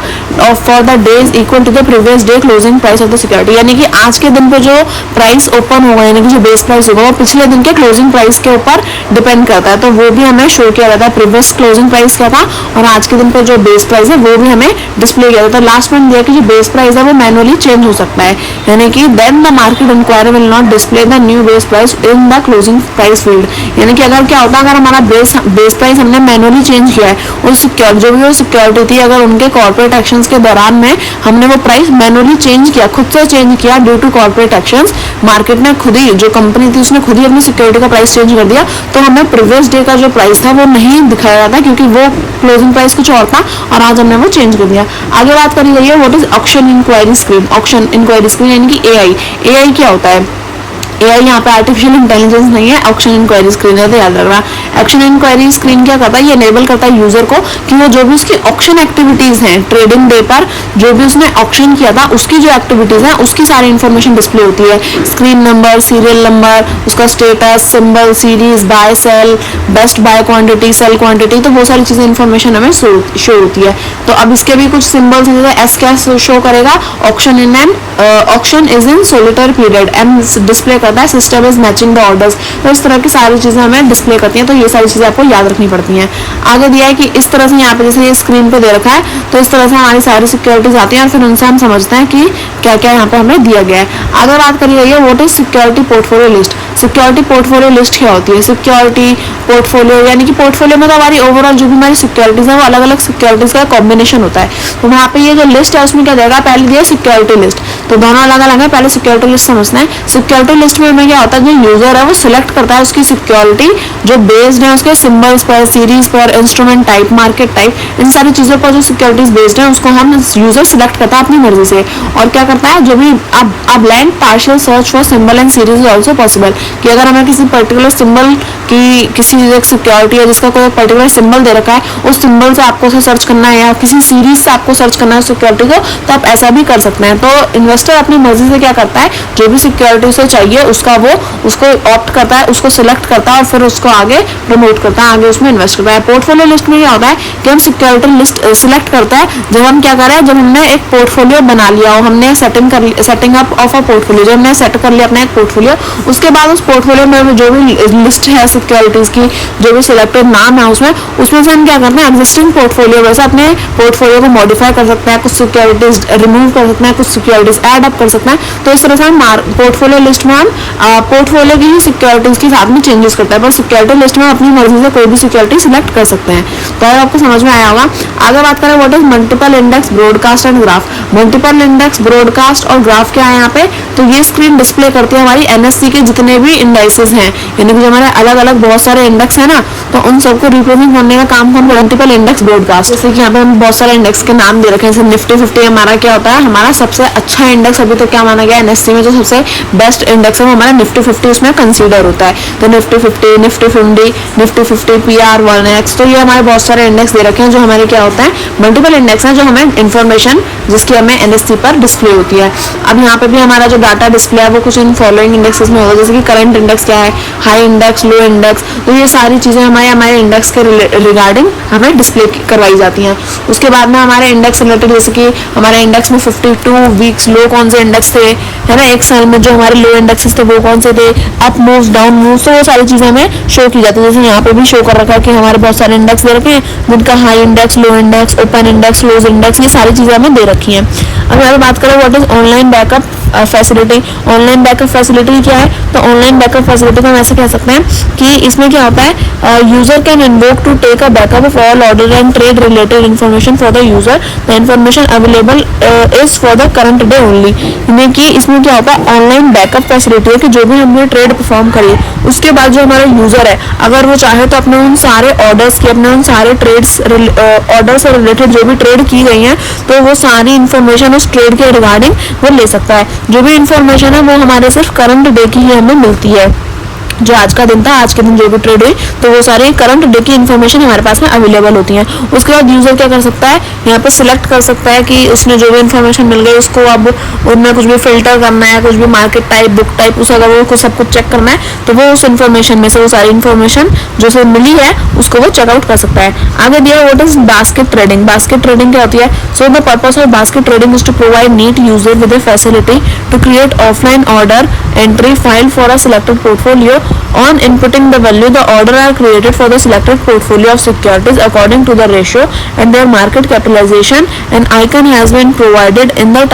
for the days equal to the previous day closing price of the security, यानी कि आज के दिन पे जो प्राइस ओपन होगा यानी कि जो बेस प्राइस होगा वो पिछले दिन के क्लोजिंग प्राइस के ऊपर डिपेंड करता है। तो वो भी हमें शो किया जाता है, प्रीवियस क्लोजिंग प्राइस क्या था और आज के दिन पे जो बेस प्राइस है वो भी हमें डिस्प्ले किया जाता है। लास्ट में दिया कि जो बेस प्राइस है वो मैनुअली चेंज हो सकता है, यानी कि then the market inquiry will not display the new base price in the closing price field. यानी कि अगर क्या होता है, अगर हमारा बेस प्राइस हमने मैनुअली चेंज किया है और जो भी वो सिक्योरिटी थी, अगर उनके कॉर्पोरेट एक्शंस के दौरान में हमने वो प्राइस मैनुअली चेंज किया, खुद से चेंज किया due to corporate actions, market ने खुद ही, जो कंपनी थी उसने खुद ही अपनी सिक्योरिटी का प्राइस चेंज कर दिया, तो हमें प्रीवियस डे का जो प्राइस था वो नहीं दिखाया जाता, क्योंकि वो क्लोजिंग प्राइस कुछ और था और आज हमने वो चेंज कर दिया। आगे बात करी गई है what is auction inquiry screen. Auction inquiry screen यानी कि एआई क्या होता है? एआई यहाँ पे आर्टिफिशियल इंटेलिजेंस नहीं है, ऑक्शन इंक्वायरी स्क्रीन है, तो याद रखना। ऑक्शन इंक्वायरी स्क्रीन क्या करता है, ये एनेबल करता है यूजर को कि वो जो भी उसकी ऑक्शन एक्टिविटीज हैं, ट्रेडिंग डे पर जो भी उसने ऑक्शन किया था उसकी जो एक्टिविटीज हैं उसकी सारी इंफॉर्मेशन डिस्प्ले होती है। स्क्रीन नंबर, सीरियल नंबर, उसका status, symbol, series, buy sell, best buy quantity, sell quantity, तो बहुत सारी चीजें इंफॉर्मेशन हमें शो होती है। तो अब इसके भी कुछ सिंबल्स हैं, जैसे एस क्या शो करेगा, auction is in solicitor period, एम डिस्प्ले करता है system is matching the orders. तो इस तरह की सारी चीजें हमें डिस्प्ले करती हैं, तो ये सारी चीजें आपको याद रखनी पड़ती हैं। आगे दिया है कि इस तरह से यहाँ पे जैसे ये स्क्रीन पे दे रखा है, तो इस तरह से हमारी सारी सिक्योरिटीज आती हैं और फिर उनसे हम समझते हैं कि क्या क्या यहाँ पे हमें दिया गया है। आगे बात करी गई है what is security portfolio list. Security portfolio list क्या होती है? सिक्योरिटी पोर्टफोलियो यानी कि पोर्टफोलियो में तो हमारी ओवरऑल जो भी हमारी सिक्योरिटीज है वो अलग अलग सिक्योरिटीज का कॉम्बिनेशन होता है। तो वहाँ पे ये जो लिस्ट है उसमें क्या देगा, पहले दिया सिक्योरिटी लिस्ट, तो दोनों अलग अलग है। पहले सिक्योरिटी लिस्ट समझते हैं। सिक्योरिटी लिस्ट में हमें क्या होता है, जो यूजर है वो सिलेक्ट करता है उसकी सिक्योरिटी जो बेस्ड है उसके सिंबल्स पर, सीरीज पर, इंस्ट्रूमेंट टाइप, मार्केट टाइप, इन सारी चीजों पर जो सिक्योरिटीज बेस्ड है उसको हम यूजर सिलेक्ट करता है अपनी मर्जी से। और क्या करता है, जो भी अब blank partial search for symbol and series is also possible, कि अगर हमें किसी पर्टिकुलर सिंबल की किसी एक सिक्योरिटी है जिसका कोई पर्टिकुलर सिंबल दे रखा है, उस सिंबल से आपको उसे सर्च करना है या किसी सीरीज से आपको सर्च करना है सिक्योरिटी को, तो आप ऐसा भी कर सकते हैं। तो इन्वेस्टर अपनी मर्जी से क्या करता है, जो भी सिक्योरिटी उसे चाहिए उसको ऑप्ट करता है, उसको सिलेक्ट करता है और फिर उसको आगे प्रमोट करता है, आगे उसमें इन्वेस्ट करता है। पोर्टफोलियो लिस्ट में क्या होता है कि हम सिक्योरिटी लिस्ट सिलेक्ट करता है जब हम क्या करें, जब हमने एक पोर्टफोलियो बना लिया हो, हमने setting up of a portfolio, जब हमने सेट कर लिया अपना एक पोर्टफोलियो, उसके बाद उस पोर्टफोलियो में जो भी लिस्ट है सिक्योरिटीज की, जो भी सिलेक्टेड नाम है उसमें से हम क्या करते हैं, एग्जिस्टिंग पोर्टफोलियो वैसे अपने पोर्टफोलियो को मॉडिफाई कर सकते हैं, कुछ सिक्योरिटीज रिमूव कर सकते हैं, कुछ सिक्योरिटीज ऐड अप कर सकते हैं। तो इस तरह से हम पोर्टफोलियो लिस्ट में हम पोर्टफोलियो की ही सिक्योरिटीज के साथ में चेंजेस करते हैं, पर सिक्योरिटी लिस्ट में अपनी मर्जी से कोई भी सिक्योरिटी सिलेक्ट कर सकते हैं। तो आपको समझ में आया होगा। आगे बात करें what is multiple index, broadcast and graph. Multiple index, broadcast और ग्राफ क्या है यहाँ पे, तो ये स्क्रीन डिस्प्ले करती है हमारी एनएससी के जितने भी इंडाइसेस हैं, यानी कि जो हमारे अलग अलग बहुत सारे इंडेक्स है ना, तो उन सबको रिप्रेजेंट करने का काम हम मल्टीपल इंडेक्स ब्रॉडकास्ट। जैसे कि यहाँ पे हम बहुत सारे इंडेक्स के नाम दे रखे हैं, जैसे निफ्टी 50 हमारा क्या होता है, हमारा सबसे अच्छा इंडेक्स अभी तो क्या माना गया एनएससी में, जो सबसे बेस्ट इंडेक्स है वो हमारा निफ्टी 50 उसमें कंसीडर होता है। तो निफ्टी 50, निफ्टी 50, PR1X, तो ये हमारे बहुत सारे इंडेक्स दे रखे हैं जो हमारे क्या होता है मल्टीपल इंडेक्स हैं, जो हमें इंफॉर्मेशन जिसकी हमें एनएससी पर डिस्प्ले होती है। अब यहाँ पे भी हमारा जो डाटा डिस्प्ले है वो कुछ इन फॉलोइंग इंडेक्सेस में होगा, जैसे कि करंट इंडेक्स क्या है, हाई इंडेक्स, लो इंडेक्स, तो ये सारी चीजें हमारे इंडेक्स के रिगार्डिंग हमें डिस्प्ले करवाई जाती हैं। उसके बाद में हमारे इंडेक्स रिलेटेड, जैसे कि हमारे इंडेक्स में 52 वीक्स लो कौन से इंडेक्स थे, है ना, एक साल में जो हमारे लो इंडेक्सेस थे वो कौन से थे, अप मूव्स, डाउन मूव्स, तो वो सारी चीजें हमें शो की जाती है। जैसे यहाँ पे भी शो कर रखा है कि हमारे बहुत सारे इंडेक्स दे रखे हैं जिनका high index, low index, open index, close index, ये सारी चीजें हमें दे रखी हैं। अब यहाँ पे बात करें what is online backup facility. Online backup facility क्या है, तो ऑनलाइन बैकअप फैसिलिटी को हम ऐसे कह सकते हैं कि इसमें क्या होता है, user can invoke to take a backup of all order and trade related information for the user, the information available is for the current day only. यानी कि इसमें क्या होता है, ऑनलाइन बैकअप फैसिलिटी है कि जो भी हमने ट्रेड परफॉर्म करी उसके बाद जो हमारा यूजर है अगर वो चाहे तो अपने उन सारे ऑर्डर्स की, अपने उन सारे ट्रेड्स ऑर्डर से रिलेटेड जो भी ट्रेड की गई हैं, तो वो सारी इन्फॉर्मेशन उस ट्रेड के रिगार्डिंग वो ले सकता है। जो भी इंफॉर्मेशन है वो हमारे सिर्फ करंट डे की ही हमें मिलती है, जो आज का दिन था, आज के दिन जो भी ट्रेड हुई, तो वो सारी करंट डे की इन्फॉर्मेशन हमारे पास में अवेलेबल होती है। उसके बाद यूजर क्या कर सकता है, यहाँ पे सिलेक्ट कर सकता है कि उसने जो भी इन्फॉर्मेशन मिल गई उसको अब उनमें कुछ भी फिल्टर करना है, कुछ भी मार्केट टाइप, बुक टाइप, उस अगर वो सब कुछ चेक करना है तो वो उस इन्फॉर्मेशन में से वो सारी इन्फॉर्मेशन जो उसे मिली है उसको वो चेकआउट कर सकता है। आगे दिया what is basket trading. Basket trading क्या होती है, so the purpose of basket trading is to provide NEAT user with a facility to create offline order entry file for a selected portfolio On inputting the value, the order are created for the selected portfolio of securities according to the ratio and their market capitalization. An icon has been provided in the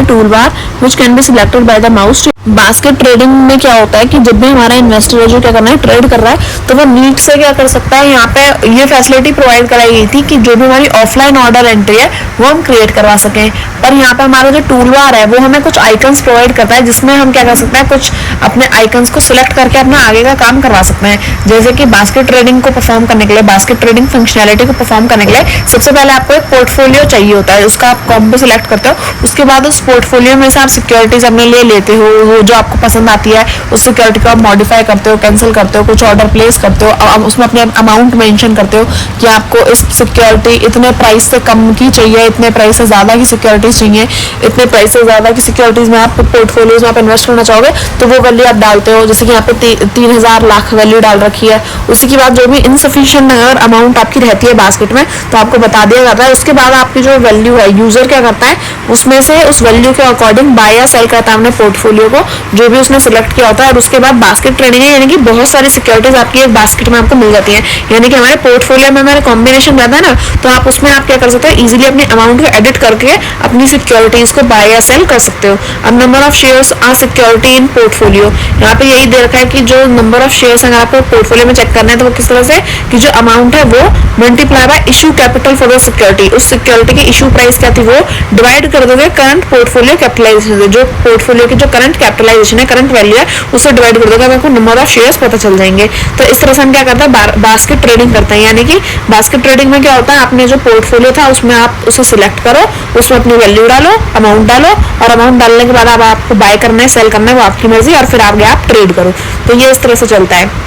toolbar which can be selected by the mouse. Basket trading में क्या होता है कि जब भी हमारा इन्वेस्टर है जो क्या करना है, ट्रेड कर रहा है, तो वो नीट से क्या कर सकता है, यहाँ पे ये फैसिलिटी प्रोवाइड कराई गई थी कि जो भी हमारी ऑफलाइन ऑर्डर एंट्री है वो हम क्रिएट करवा सकें। पर यहाँ पे हमारा जो टूल बार है वो हमें कुछ आइकन्स प्रोवाइड करता है जिसमें हम क्या कर सकते हैं, कुछ अपने आइकन्स को सिलेक्ट करके अपना आगे का काम करवा सकते हैं। जैसे कि बास्केट ट्रेडिंग को परफॉर्म करने के लिए, बास्केट ट्रेडिंग फंक्शनैलिटी को परफॉर्म करने के लिए सबसे पहले आपको एक पोर्टफोलियो चाहिए होता है, उसका आप कॉम्बो सिलेक्ट करते हो। उसके बाद उस पोर्टफोलियो में से आप सिक्योरिटीज अपने लिए लेते हो, वो जो आपको पसंद आती है उस सिक्योरिटी को आप मॉडिफाई करते हो, कैंसिल करते हो, कुछ ऑर्डर प्लेस करते हो, अब उसमें अपने अमाउंट मेंशन करते हो कि आपको इस सिक्योरिटी इतने प्राइस से कम की चाहिए, इतने प्राइस से ज़्यादा की सिक्योरिटीज चाहिए, इतने प्राइस से ज़्यादा की सिक्योरिटीज में आप पोर्टफोलियोज में आप इन्वेस्ट करना चाहोगे तो वो वैल्यू आप डालते हो। जैसे कि यहाँ पे 3000 लाख वैल्यू डाल रखी है। उसी के बाद जो भी इनसफिशिएंट अगर अमाउंट आपकी रहती है बास्केट में तो आपको बता दिया जाता है। उसके बाद आपकी जो वैल्यू है, यूजर क्या करता है, उसमें से उस वैल्यू के अकॉर्डिंग बाय या सेल करता है अपने पोर्टफोलियो को, जो भी उसने सिलेक्ट किया होता है। और उसके बाद बास्केट ट्रेडिंग है, यानी कि बहुत सारी सिक्योरिटीज आपकी एक बास्केट में आपको मिल जाती है। यानी कि हमारे पोर्टफोलियो में हमारे कॉम्बिनेशन रहता है ना, तो आप उसमें आप क्या कर सकते हो, इजीली अपने अमाउंट को एडिट करके अपनी सिक्योरिटीज को बाय या सेल कर सकते हो। अब number of shares or security in portfolio, यहाँ पे यही दे रखा है कि जो नंबर ऑफ शेयर्स अगर आपको पोर्टफोलियो में चेक करना है तो वो किस तरह से कि जो अमाउंट है वो multiply by issue capital for the security, उस सिक्योरिटी की इशू प्राइस क्या थी वो डिवाइड कर दोगे करंट पोर्टफोलियो कैपिटलाइजेशन से, जो पोर्टफोलियो की जो करंट कैपिटलाइजेशन है, करंट वैल्यू है, उससे डिवाइड कर दोगे, आपको नंबर ऑफ शेयर्स पता चल जाएंगे। तो इस तरह से हम क्या करते हैं, बास्केट ट्रेडिंग करते हैं। यानी कि बास्केट ट्रेडिंग में क्या होता है, आपने जो पोर्टफोलियो था उसमें आप उसे सिलेक्ट करो, उसमें अपनी वैल्यू डालो, अमाउंट डालो, और अमाउंट डालने के बाद अब आपको बाय करना है, सेल करना है, वो आपकी मर्जी, और फिर आगे आप ट्रेड करो। तो ये इस तरह से चलता है।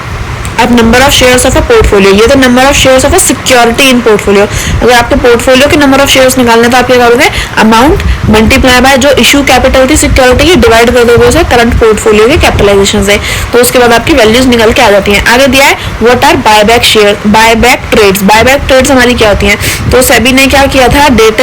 अब number of shares of a portfolio, ये तो number of shares of a security in portfolio. अगर आपके पोर्टफोलियो के नंबर ऑफ शेयर्स निकालने तो आप क्या करोगे, अमाउंट मल्टीप्लाई बाय जो इशू कैपिटल थी सिक्योरिटी की, डिवाइड कर दोगे उसे करंट पोर्टफोलियो के कैपिटलाइजेशन से, तो उसके बाद आपकी वैल्यूज निकल के आ जाती हैं। आगे दिया है what are buyback share, buyback trades. Buyback trades हमारी क्या होती हैं, तो सेबी ने क्या किया था, डेट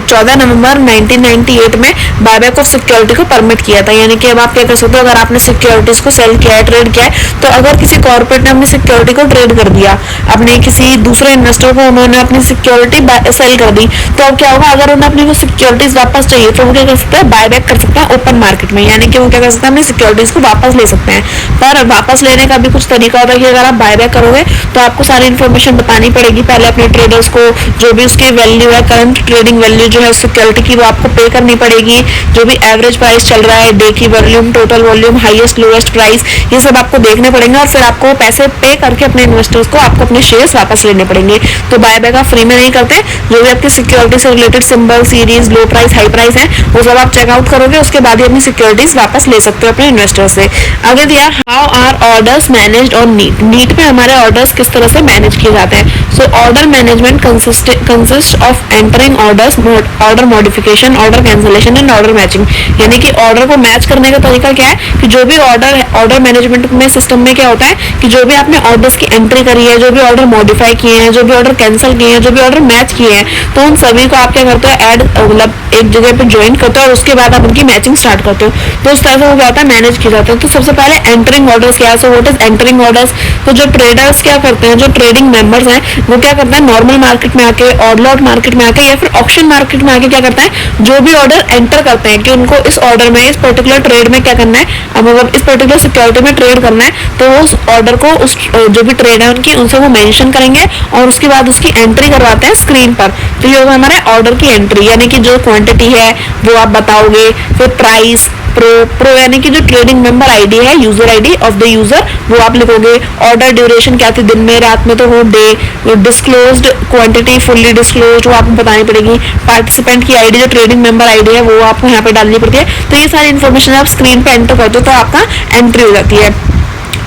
14 नवंबर 1998 में बायबैक ऑफ सिक्योरिटी को परमिट किया था। यानी कि अब आप क्या कर सकते हो, अगर आपने सिक्योरिटीज को सेल किया है, ट्रेड किया है, तो अगर किसी कॉर्पोरेट अपनी सिक्योरिटी को ट्रेड कर दिया, अपने किसी दूसरे इन्वेस्टर को उन्होंने अपनी सिक्योरिटी सेल कर दी, तो अब क्या होगा, अगर उन्हें अपनी वो सिक्योरिटीज वापस चाहिए तो वो क्या कर सकते हैं, बायबैक कर सकते हैं ओपन मार्केट में। यानी कि वो क्या कर सकते हैं, अपनी सिक्योरिटीज को वापस ले सकते हैं। पर वापस लेने का भी कुछ तरीका होता है कि अगर आप बायबैक करोगे तो आपको सारी इन्फॉर्मेशन बतानी पड़ेगी पहले अपने ट्रेडर्स को, जो भी उसकी वैल्यू है, करंट ट्रेडिंग वैल्यू जो है सिक्योरिटी की, वो आपको पे करनी पड़ेगी। जो भी एवरेज प्राइस चल रहा है, डे की volume, total volume, highest lowest price, ये सब आपको देखने पड़ेंगे, और फिर आपको पैसे पे करके अपने इन्वेस्टर्स को आपको अपने शेयर्स वापस लेने पड़ेंगे। तो बायबैक आप फ्री में नहीं करते, जो भी आपकी सिक्योरिटी से रिलेटेड सिंबल, सीरीज, लो प्राइस, हाई प्राइस है, वो सब आप चेकआउट करोगे, उसके बाद ही अपनी सिक्योरिटीज वापस ले सकते हो अपने इन्वेस्टर्स से। आगे दिया how are orders managed on NEAT. NEAT में हमारे ऑर्डर्स किस तरह से मैनेज किए जाते हैं। So order management consist of entering orders, order modification, order cancellation and order matching. यानी कि ऑर्डर को मैच करने का तरीका क्या है कि जो भी ऑर्डर मैनेजमेंट में सिस्टम में क्या होता है कि जो भी आपने ऑर्डर्स की एंट्री करी है, जो भी ऑर्डर मॉडिफाई किए हैं, जो भी ऑर्डर कैंसिल किए हैं, जो भी ऑर्डर मैच किए हैं, तो उन सभी को आप क्या करते हो, ऐड मतलब एक जगह पे ज्वाइन करते हो, और उसके बाद आप उनकी मैचिंग स्टार्ट करते हो। तो उस तरह से वो क्या होता है, मैनेज किया जाता है। तो सबसे पहले एंटरिंग ऑर्डर्स क्या है, so what is entering orders. तो जो ट्रेडर्स क्या करते हैं, जो ट्रेडिंग मेंबर्स हैं, वो क्या करते हैं, नॉर्मल मार्केट में आके, ऑड लॉट मार्केट में आके, या फिर ऑप्शन मार्केट में आके क्या करते हैं, जो भी ऑर्डर एंटर करते हैं कि उनको इस ऑर्डर में, इस पर्टिकुलर ट्रेड में क्या करना है, मतलब इस पर्टिकुलर सिक्योरिटी में ट्रेड करना है, तो वो उस ऑर्डर को, उस जो भी ट्रेड है उनकी, उनसे वो मेंशन करेंगे, और उसके बाद उसकी एंट्री करवाते हैं स्क्रीन पर। तो ये होगा हमारे ऑर्डर की एंट्री, यानी कि जो क्वांटिटी है वो आप बताओगे, फिर प्राइस, प्रो यानी कि जो ट्रेडिंग मेंबर आईडी है, user ID of the user, वो आप लिखोगे। ऑर्डर ड्यूरेशन क्या थी, दिन में, रात में, तो वो day. Disclosed quantity, fully disclosed, वो आपको बतानी पड़ेगी। पार्टिसिपेंट की आईडी, जो ट्रेडिंग मेंबर आईडी है, वो आपको यहाँ पे डालनी पड़ती है। तो ये सारी इन्फॉर्मेशन आप स्क्रीन पे एंटर करते हो तो आपका एंट्री हो जाती है।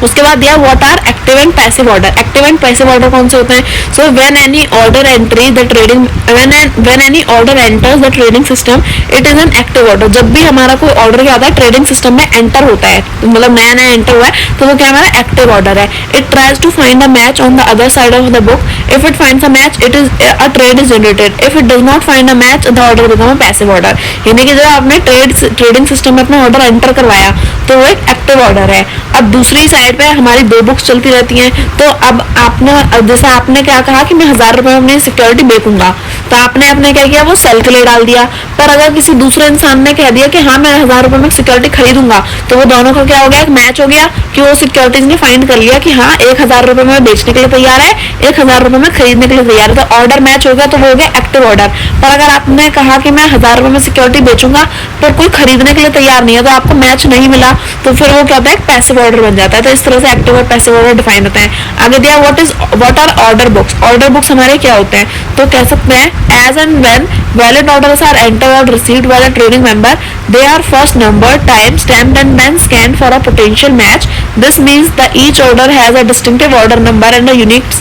उसके बाद दिया what are active and passive order. Active and passive order कौन से होते हैं, so when any order entry the trading, when any order enters the trading system it is an active order. जब भी हमारा कोई ऑर्डर क्या होता है, ट्रेडिंग सिस्टम में एंटर होता है, मतलब नया नया एंटर हुआ है, तो वो क्या हमारा एक्टिव ऑर्डर है। It tries to find a match on the other side of the book. If it finds a match it is a trade is generated. If it does not find a match the order become a passive order. यानी कि जब आपने ट्रेडिंग सिस्टम में अपना ऑर्डर एंटर करवाया तो वो एक एक्टिव ऑर्डर है। अब दूसरी साइड पे हमारी 2 बुक्स चलती रहती हैं। तो अब आपने जैसे आपने क्या कहा कि मैं 1000 रुपए में अपनी सिक्योरिटी बेचूंगा, तो आपने अपने क्या किया, वो सेल के लिए डाल दिया। पर अगर किसी दूसरे इंसान ने कह दिया कि हाँ मैं 1000 रुपए में सिक्योरिटी खरीदूंगा, तो वो दोनों का क्या हो गया, एक मैच हो गया कि वो सिक्योरिटीज ने फाइंड कर लिया कि हाँ 1000 रुपए में बेचने के लिए तैयार है, 1000 रुपए में खरीदने के लिए तैयार है, तो ऑर्डर मैच हो गया, तो वो हो गया एक्टिव ऑर्डर। पर अगर आपने कहा कि मैं 1000 रुपए में सिक्योरिटी बेचूंगा पर कोई खरीदने के लिए तैयार नहीं है, तो आपको मैच नहीं मिला, तो फिर वो क्या होता है, पैसिव ऑर्डर बन जाता है। तो इस तरह से एक्टिव और पैसिव ऑर्डर डिफाइन होता है। आगे दिया what are order books. Order books हमारे क्या होते हैं, तो कह सकते हैं as and when valid orders are entered or received by the trading member, they are first numbered, time stamped and then scanned for a potential match. This means that each order has a distinctive order number and a unique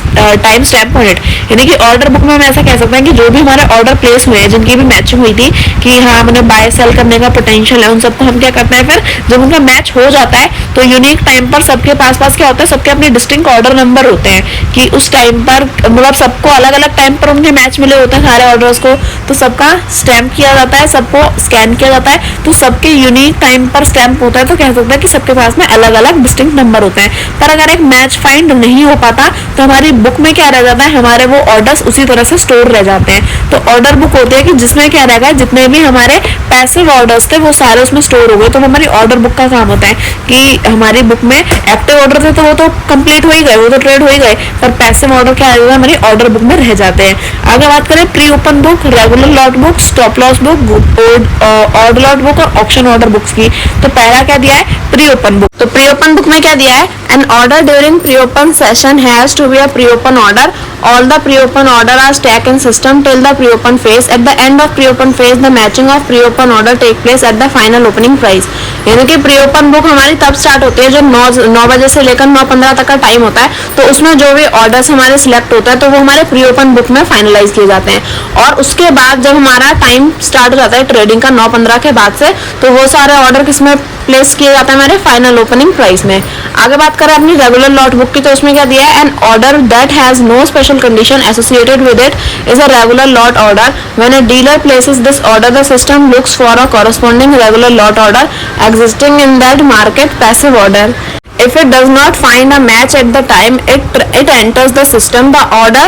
time stamp on it. यानी कि ऑर्डर बुक में हम ऐसा कह सकते हैं कि जो भी हमारे ऑर्डर प्लेस हुए हैं, जिनकी भी मैचिंग हुई थी कि हाँ हमने बाय सेल करने का पोटेंशियल है, उन सबको हम क्या करते हैं, फिर जब उनका मैच हो जाता है तो यूनिक टाइम पर सबके पास क्या होता है, सबके अपने डिस्टिंक्ट ऑर्डर नंबर होते हैं कि उस टाइम पर मतलब सबको अलग अलग टाइम पर उनके मैच मिले होते हैं सारे ऑर्डर्स को, तो सबका स्टैम्प किया जाता है, सबको स्कैन किया जाता है, तो सबके यूनिक टाइम पर स्टैम्प होता है, तो कह सकते हैं कि सबके पास में अलग अलग डिस्टिंक्ट नंबर होते हैं। पर अगर एक मैच फाइंड नहीं हो पाता तो हमारी बुक में क्या रह जाता है, हमारे वो ऑर्डर्स उसी तरह से स्टोर रह जाते हैं। तो ऑर्डर बुक होती है कि जिसमें क्या रहेगा, जितने भी हमारे पैसिव ऑर्डर्स थे वो सारे उसमें स्टोर हो गए। तो हमारी ऑर्डर बुक का काम होता है कि हमारी बुक में एक्टिव ऑर्डर थे तो वो तो कंप्लीट हो ही गए, वो तो ट्रेड हो ही गए, पर पैसिव ऑर्डर क्या रहेगा, हमारी ऑर्डर बुक में रह जाते हैं। आगे बात करें pre open book, regular lot book, stop loss book, order lot book और ऑक्शन ऑर्डर बुक्स की। तो पहला क्या दिया है, प्री ओपन बुक। तो प्री ओपन बुक में क्या दिया है, an order during pre open session has to be a pre open order. All the pre-open order are stacked in system till the pre-open phase. At the end of pre-open phase, the matching of pre-open order take place at the final opening price. यानी कि pre-open बुक हमारी तब स्टार्ट होती है जब 9 बजे से लेकर 9:15 तक का टाइम होता है, तो उसमें जो भी ऑर्डर्स हमारे सिलेक्ट होता है तो वो हमारे प्री-ओपन बुक में फाइनलाइज किए जाते हैं। और उसके बाद जब हमारा टाइम स्टार्ट हो जाता है ट्रेडिंग का 9:15 के बाद से, तो वो सारे ऑर्डर किसमें प्लेस किए जाते हैं, हमारे फाइनल ओपनिंग प्राइस में। आगे बात करें अपनी रेगुलर लॉट बुक की, तो उसमें क्या दिया है, an order that has no special condition associated with it is a regular lot order. When a dealer places this order the system looks for a corresponding regular lot order existing in that market passive order. If it does not find a match at the time it enters the system, the order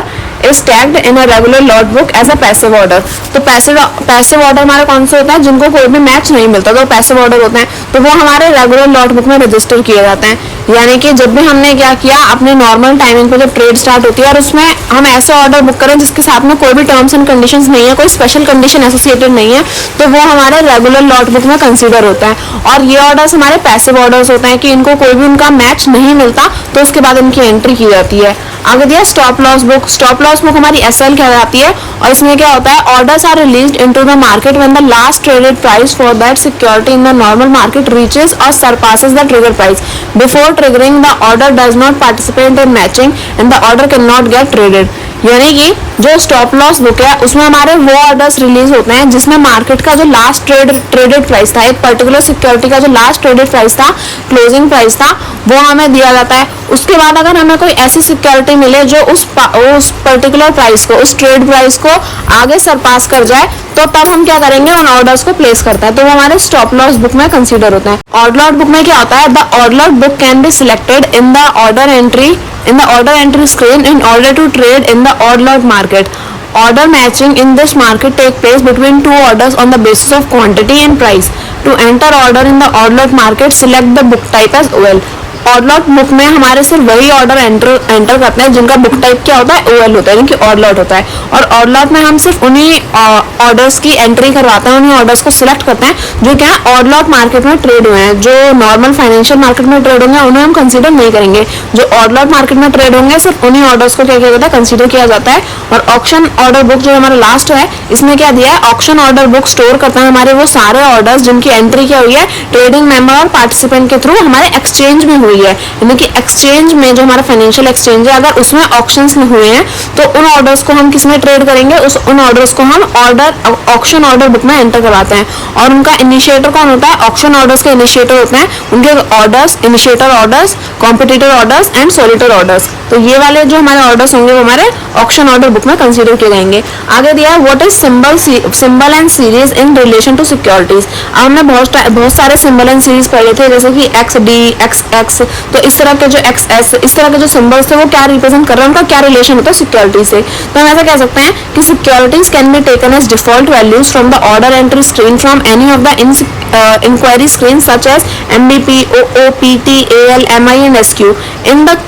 is tagged in a regular lot book as a passive order. तो पैसिव ऑर्डर हमारे कौन से होता है, जिनको कोई भी मैच नहीं मिलता तो पैसिव ऑर्डर होते हैं, तो वो हमारे रेगुलर लॉट बुक में रजिस्टर किए जाते हैं। यानी कि जब भी हमने क्या किया, अपने नॉर्मल टाइमिंग पर जब ट्रेड स्टार्ट होती है और उसमें हम ऐसे ऑर्डर बुक करें जिसके साथ में कोई भी टर्म्स एंड कंडीशंस नहीं है, कोई स्पेशल कंडीशन एसोसिएटेड नहीं है, तो वो हमारे रेगुलर लॉट बुक में कंसीडर होता है। और ये ऑर्डर्स हमारे पैसिव ऑर्डर्स होते हैं कि इनको कोई भी उनका मैच नहीं मिलता तो उसके बाद इनकी एंट्री की जाती है। आगे दिया stop loss book. Stop loss book हमारी एसएल कहलाती है और इसमें क्या होता है, orders are released into the market when the last traded price for that security in the normal market reaches और surpasses the trigger price. Before triggering the order does not participate in matching and the order can not get traded. यानी कि जो स्टॉप लॉस बुक है उसमें हमारे वो ऑर्डर्स रिलीज होते हैं जिसमें मार्केट का जो लास्ट ट्रेडेड प्राइस था, एक पर्टिकुलर सिक्योरिटी का जो लास्ट ट्रेडेड प्राइस था, क्लोजिंग प्राइस था, वो हमें दिया जाता है। उसके बाद अगर हमें कोई ऐसी सिक्योरिटी मिले जो उस पर्टिकुलर प्राइस को, उस ट्रेड प्राइस को आगे सरपास कर जाए, तो तब हम क्या करेंगे, उन ऑर्डर्स को प्लेस करता है, तो वो हमारे स्टॉप लॉस बुक में कंसीडर होता है। ऑर्डर लॉट बुक में क्या होता है, the order lot book can be selected in the order entry screen in order to trade in the odd lot market. Order matching in this market take place between two orders on the basis of quantity and price. To enter order in the odd lot market, select the book type as OL. Odd lot book में हमारे सिर्फ वही ऑर्डर एंटर करते हैं जिनका बुक टाइप क्या होता है, ओएल होता है, यानी कि ऑड लॉट होता है। और ऑड लॉट में हम सिर्फ उन्हीं ऑर्डर्स की एंट्री करवाते हैं, उन्हीं ऑर्डर्स को सिलेक्ट करते हैं जो क्या है ऑड लॉट मार्केट में ट्रेड हुए हैं। जो नॉर्मल फाइनेंशियल मार्केट में ट्रेड होंगे उन्हें हम कंसीडर नहीं करेंगे। जो ऑड लॉट मार्केट में ट्रेड होंगे सिर्फ उन्हीं ऑर्डर्स को क्या किया जाता है, कंसीडर किया जाता है। और ऑक्शन ऑर्डर बुक जो हमारा लास्ट है, इसमें क्या दिया है, ऑक्शन ऑर्डर बुक स्टोर करता है हमारे वो सारे ऑर्डर्स जिनकी एंट्री क्या हुई है, ट्रेडिंग मेंबर और पार्टिसिपेंट के थ्रू हमारे एक्सचेंज में हुई है। यानी कि एक्सचेंज में जो हमारा फाइनेंशियल एक्सचेंज है, अगर उसमें ऑक्शंस में हुए हैं तो उन ऑर्डर्स को हम किसमें ट्रेड करेंगे, उन ऑर्डर्स को हम ऑक्शन ऑर्डर बुक में एंटर करवाते हैं। और उनका इनिशिएटर कौन होता है, ऑक्शन ऑर्डर्स के इनिशिएटर होते हैं उनके orders, initiator orders, competitor orders and solicitor orders. तो ये वाले जो हमारे ऑर्डर्स होंगे वो हमारे ऑक्शन ऑर्डर बुक में कंसीडर किए जाएंगे। आगे दिया है what is symbol and series in relation to securities. अब हमने बहुत सारे सिंबल एंड सीरीज पढ़े थे, जैसे कि XD, XX, एक्स, तो इस तरह के जो एक्स एस, इस तरह के जो सिंबल्स थे वो क्या रिप्रेजेंट कर रहे हैं, उनका क्या रिलेशन होता है सिक्योरिटी से। तो हम ऐसा कह सकते हैं कि securities can be taken as default values from the order entry screen from any of the inquiry screens such as MBP, OOPT, AL, MI and SQ.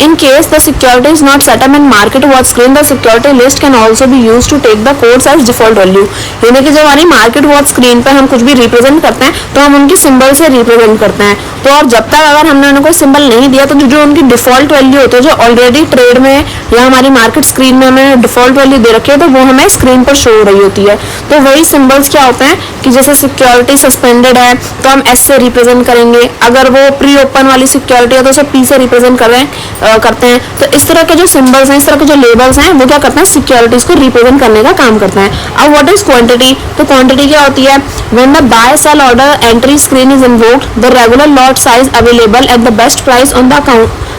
In case the security is not set up in market watch screen, the security list can also be used to take the codes as default value. यानी कि जब हमारी मार्केट वॉच स्क्रीन पर हम कुछ भी रिप्रेजेंट करते हैं तो हम उनकी सिंबल से रिप्रेजेंट करते हैं। तो और जब तक अगर हमने उन्हें कोई सिंबल नहीं दिया तो जो उनकी डिफॉल्ट वैल्यू होती है, जो ऑलरेडी ट्रेड में या हमारी मार्केट स्क्रीन में हमें डिफॉल्ट वैल्यू दे रखी है, तो वो हमें स्क्रीन पर शो हो रही होती है। तो वही सिंबल्स क्या होते हैं कि जैसे सिक्योरिटी सस्पेंडेड है तो हम एस से रिप्रेजेंट करेंगे, अगर वो प्री ओपन वाली सिक्योरिटी है तो उसे पी से रिप्रेजेंट करते हैं। तो इस तरह के जो सिंबल्स हैं, इस तरह के जो लेबल्स हैं, वो क्या करते हैं सिक्योरिटीज को रिप्रेजेंट करने का काम करते हैं। अब व्हाट इज क्वांटिटी, तो क्वांटिटी क्या होती है, when the buy sell order entry screen is invoked the regular lot size available at the best price on the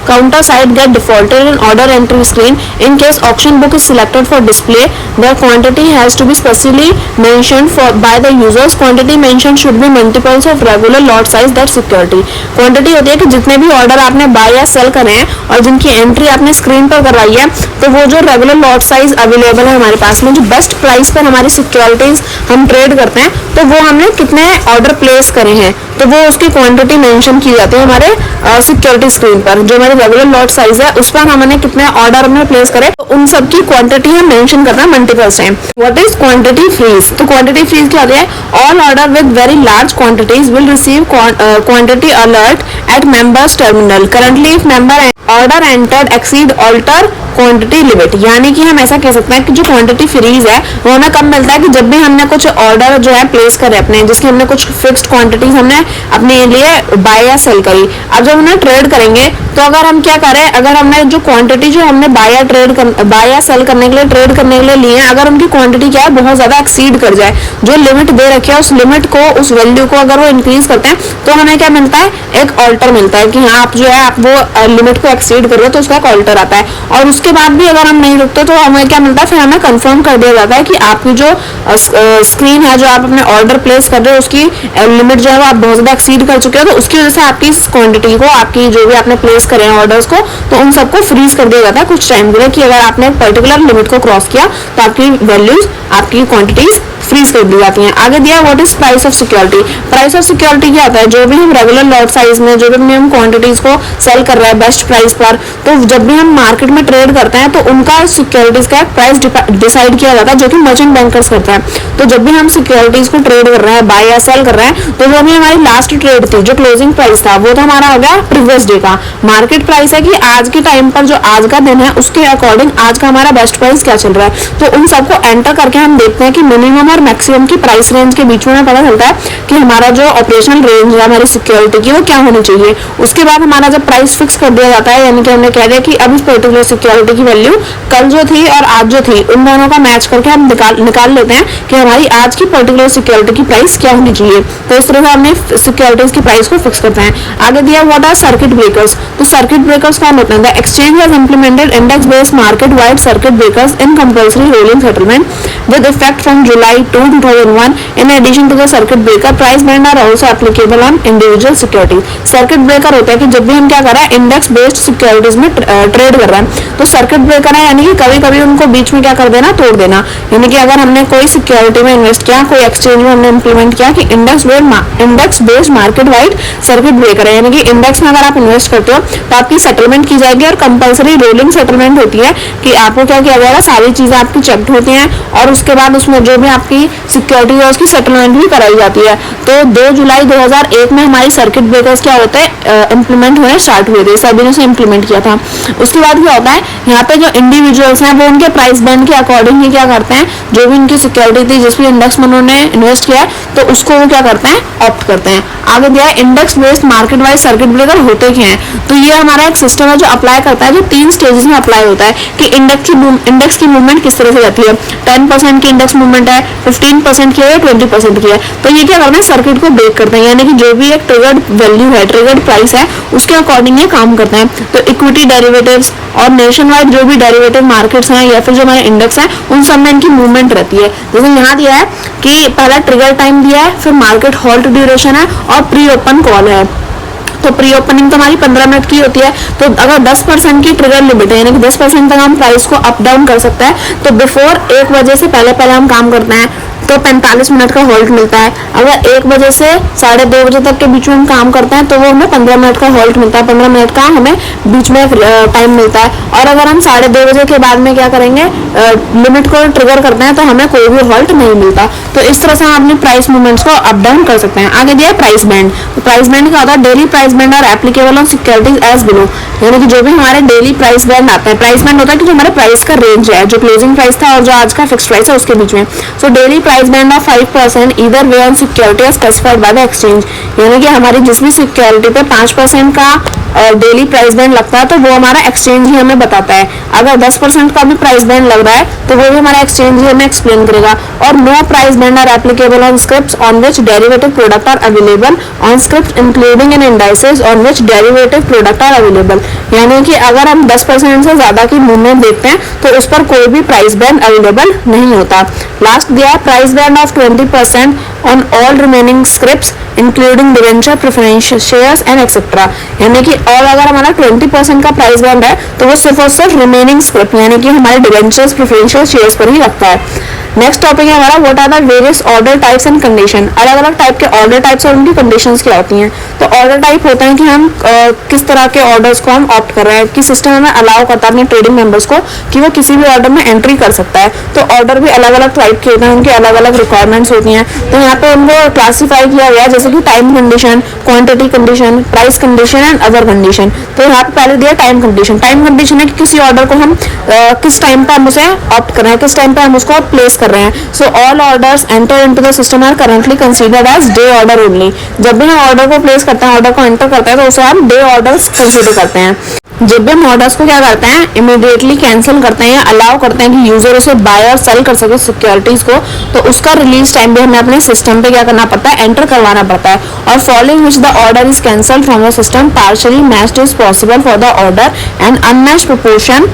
counter side get defaulted in order entry screen. In case auction book is selected for display, the quantity has to be specially mentioned by the users. Quantity mentioned should be multiples of regular lot size that security. Quantity होती है कि जितने भी ऑर्डर आपने बाय या सेल करे हैं और जिनकी एंट्री आपने स्क्रीन पर करवाई है, तो वो जो रेगुलर लॉट साइज अवेलेबल है हमारे पास में, जो बेस्ट प्राइस पर हमारी सिक्योरिटीज हम ट्रेड करते हैं, तो वो हमने कितने ऑर्डर प्लेस करे हैं, तो वो उसकी क्वांटिटी मेंशन की जाती है हमारे सिक्योरिटी स्क्रीन पर। जो हमारी रेगुलर लॉट साइज है उस पर हमने कितने ऑर्डर हमने प्लेस करे, तो उन सब की क्वांटिटी हम मेंशन करना है multiples time. What is quantity freeze, तो क्वांटिटी फ्रीज क्या होती है, all order with very large quantities will receive quantity alert at members terminal currently if member order entered exceed alter quantity limit. यानी कि हम ऐसा कह सकते हैं कि जो क्वांटिटी फ्रीज है वो हमें कब मिलता है कि जब भी हमने कुछ ऑर्डर जो है प्लेस करे अपने, जिसकी हमने कुछ फिक्स्ड क्वांटिटीज हमने अपने लिए बाय या सेल करी। अब जब उन्हें ट्रेड करेंगे तो अगर हम क्या करें, अगर हमने जो क्वांटिटी जो हमने बाय या सेल करने के लिए ट्रेड करने के लिए लिए, अगर उनकी क्वांटिटी क्या है बहुत ज्यादा एक्सीड कर जाए, जो लिमिट दे रखी है उस लिमिट को, उस वैल्यू को अगर वो इंक्रीज करते हैं तो हमें क्या मिलता है, एक ऑल्टर मिलता है कि हाँ आप जो है आप वो लिमिट को एक्सीड कर रहे हो तो उसका एक ऑल्टर आता है। और उसके बाद भी अगर हम नहीं रुकते तो हमें क्या मिलता है, फिर हमें कंफर्म कर दिया जाता है कि आपकी जो स्क्रीन है, जो आप अपने ऑर्डर प्लेस कर रहे हो, उसकी लिमिट जो है वो आप बहुत ज्यादा एक्सीड कर चुके हो, तो उसकी वजह से आपकी क्वांटिटी को, आपकी जो भी आपने प्लेस करे हैं ऑर्डर्स को, तो उन सबको फ्रीज कर दिया जाता है कुछ टाइम के लिए, कि अगर आपने पर्टिकुलर लिमिट को क्रॉस किया तो आपकी वैल्यूज, आपकी क्वांटिटीज फ्रीज कर दी जाती हैं। आगे दिया what is price of security. Price of security क्या होता है, जो भी हम रेगुलर लॉट साइज में, जो भी हम क्वांटिटीज को सेल कर रहे हैं बेस्ट प्राइस पर, तो जब भी हम मार्केट में ट्रेड करते हैं तो उनका सिक्योरिटीज का प्राइस डिसाइड किया जाता है, जो कि मर्चेंट बैंकर्स करते हैं। तो जब भी हम सिक्योरिटीज को ट्रेड कर रहे हैं, बाय या सेल कर रहे हैं, तो जो भी हमारी लास्ट ट्रेड थी, जो क्लोजिंग प्राइस था, वो तो हमारा हो गया प्रीवियस डे का। मार्केट प्राइस है कि आज के टाइम पर जो आज का दिन है उसके अकॉर्डिंग आज का हमारा बेस्ट प्राइस क्या चल रहा है। तो उन सबको एंटर करके हम देखते हैं कि मिनिमम और मैक्सिमम की प्राइस रेंज के बीच में पता चलता है कि हमारा जो ऑपरेशनल रेंज है हमारी सिक्योरिटी की वो क्या होनी चाहिए। उसके बाद हमारा जब प्राइस फिक्स कर दिया जाता है, यानी कि हमने कह दिया कि अब इस पर्टिकुलर सिक्योरिटी की वैल्यू कल जो थी और आज जो थी उन दोनों का मैच करके हम निकाल लेते हैं कि हमारी आज की पर्टिकुलर सिक्योरिटी की प्राइस क्या होनी चाहिए। तो इस तरह से हमने सिक्योरिटीज की प्राइस को फिक्स करते हैं। आगे दिया व्हाट आर सर्किट ब्रेकर्स। तो सर्किट ब्रेकर्स क्या होते हैं, the exchange has implemented index based market wide circuit breakers in compulsory rolling settlement with effect from July 2, 2001. In addition to the circuit breaker, price band are also applicable on individual securities. Circuit breaker होता है कि जब भी हम क्या कर रहे हैं, इंडेक्स बेस्ड सिक्योरिटीज में ट्रेड कर रहे हैं, तो सर्किट ब्रेकर है, यानी कि कभी कभी उनको बीच में क्या कर देना, तोड़ देना। यानी कि अगर हमने कोई सिक्योरिटी में इन्वेस्ट किया, कोई एक्सचेंज में हमने इंप्लीमेंट किया कि index based market wide circuit breaker है, यानी कि इंडेक्स में अगर आप इन्वेस्ट करते हो तो आपकी सेटलमेंट की जाएगी और कंपल्सरी रोलिंग सेटलमेंट होती है कि आपको क्या किया जाएगा, सारी चीजें आपकी चेक होती हैं और उसके बाद उसमें जो भी आपकी सिक्योरिटी है उसकी सेटलमेंट भी कराई जाती है। तो 2 जुलाई 2001 में हमारी सर्किट ब्रेकर्स क्या होते हैं, इंप्लीमेंट होने स्टार्ट हुए थे, सभी ने उसे इंप्लीमेंट किया था। उसके बाद क्या होता है, यहाँ पे जो इंडिविजुअल्स हैं वो उनके प्राइस बैंड के अकॉर्डिंग ही क्या करते हैं, जो भी उनकी सिक्योरिटी थी जिस भी इंडेक्स में उन्होंने इन्वेस्ट किया है तो उसको वो क्या करते हैं, ऑप्ट करते हैं। आगे दिया है index based market wise circuit breaker होते क्या हैं। तो ये हमारा एक सिस्टम है जो अप्लाई करता है, जो 3 स्टेजेस में अप्लाई होता है कि इंडेक्स की मूवमेंट किस तरह से जाती है। 10% की इंडेक्स मूवमेंट है, 15% की है, 20% की है। तो ये क्या करते हैं, सर्किट को ब्रेक करते हैं, यानी कि जो भी एक ट्रिगर्ड वैल्यू है, ट्रिगर्ड प्राइस है, उसके अकॉर्डिंग ये काम करते हैं। तो इक्विटी डेरिवेटिव्स और नेशन वाइड जो भी डेरिवेटिव मार्केट्स हैं या फिर जो हमारे इंडेक्स हैं उन सब में इनकी मूवमेंट रहती है। जैसे यहाँ दिया है कि पहला ट्रिगर टाइम दिया है, फिर मार्केट हॉल्ट ड्यूरेशन है और प्री ओपन कॉल है। तो प्री ओपनिंग तो हमारी 15 मिनट की होती है, तो अगर 10% की ट्रिगर लिमिट है, यानी कि 10% तक हम प्राइस को अप डाउन कर सकते हैं, तो बिफोर 1 बजे से पहले हम काम करते हैं तो 45 मिनट का होल्ड मिलता है। अगर 1 बजे से 2:30 बजे तक के बीच में हम काम करते हैं तो वो हमें 15 मिनट का होल्ड मिलता है, 15 मिनट का हमें बीच में टाइम मिलता है। और अगर हम 2:30 बजे के बाद में क्या करेंगे, लिमिट को ट्रिगर करते हैं तो हमें कोई भी होल्ड नहीं मिलता। तो इस तरह से हम अपनी प्राइस मूवमेंट्स को अप डाउन कर सकते हैं। आगे दिया प्राइस बैंड। तो प्राइस बैंड क्या होता है, डेली प्राइस बैंड और applicable on securities as below, यानी कि जो भी हमारे डेली प्राइस बैंड आता है, प्राइस बैंड होता है कि जो हमारे प्राइस का रेंज है, जो क्लोजिंग प्राइस था और जो आज का फिक्स प्राइस है उसके बीच में। So daily price band of 5% either way on security specified by the exchange, यानी कि हमारी जिस भी सिक्योरिटी पे 5% का डेली प्राइस बैंड लगता है तो वो हमारा एक्सचेंज ही हमें बताता है। अगर 10% का भी प्राइस बैंड लग रहा है तो वो भी हमारा एक्सचेंज ही हमें एक्सप्लेन करेगा। और no price band are applicable on scripts on which derivative product are available on script including in indices on which derivative product are available, यानी कि अगर हम 10% से ज्यादा की मूवमेंट देखते हैं तो उस पर कोई भी प्राइस बैंड अवेलेबल नहीं होता। लास्ट दिया price band of 20% on all remaining scripts including debenture preferential shares and etcetera, यानी कि और अगर हमारा 20% का प्राइस बैंड है तो वो सिर्फ और सिर्फ रिमेनिंग स्क्रिप्ट यानी कि हमारे डिवेंचर्स प्रेफरेंशियल शेयर्स पर ही लगता है। नेक्स्ट टॉपिक है हमारा what are the various order types and condition. अलग अलग टाइप के ऑर्डर टाइप्स और उनकी कंडीशंस क्या होती हैं। तो ऑर्डर टाइप होता है कि हम किस तरह के ऑर्डर्स को हम ऑप्ट कर रहे हैं, कि सिस्टम हमें अलाउ करता है अपने ट्रेडिंग मेंबर्स को कि वो किसी भी ऑर्डर में एंट्री कर सकता है। तो ऑर्डर भी अलग अलग टाइप के होते हैं, उनकी अलग अलग रिक्वायरमेंट्स होती हैं। तो यहाँ पे उनको क्लासीफाई किया गया है जैसे कि time condition, quantity condition, price condition and other condition. तो यहाँ पे पहले दिया टाइम कंडीशन। टाइम कंडीशन है कि किसी ऑर्डर को हम किस टाइम पे हम उसे ऑप्ट कर रहे हैं, किस टाइम पे हम उसको प्लेस कर रहे हैं। So all orders enter into the system are currently considered as day order only. जब भी हम ऑर्डर को प्लेस करते हैं, ऑर्डर को एंटर करते हैं तो उसे हम डे ऑर्डर्स कंसीडर करते हैं। जब भी हम ऑर्डर्स को क्या करते हैं, इमीडिएटली कैंसिल करते हैं या अलाउ करते हैं कि यूजर उसे बाय और सेल कर सके सिक्योरिटीज को, तो उसका रिलीज टाइम भी हमें अपने सिस्टम पे क्या करना पड़ता है, एंटर करवाना पड़ता है। और following which the order is cancel from the system partially matched is possible for the order and unmatched proportion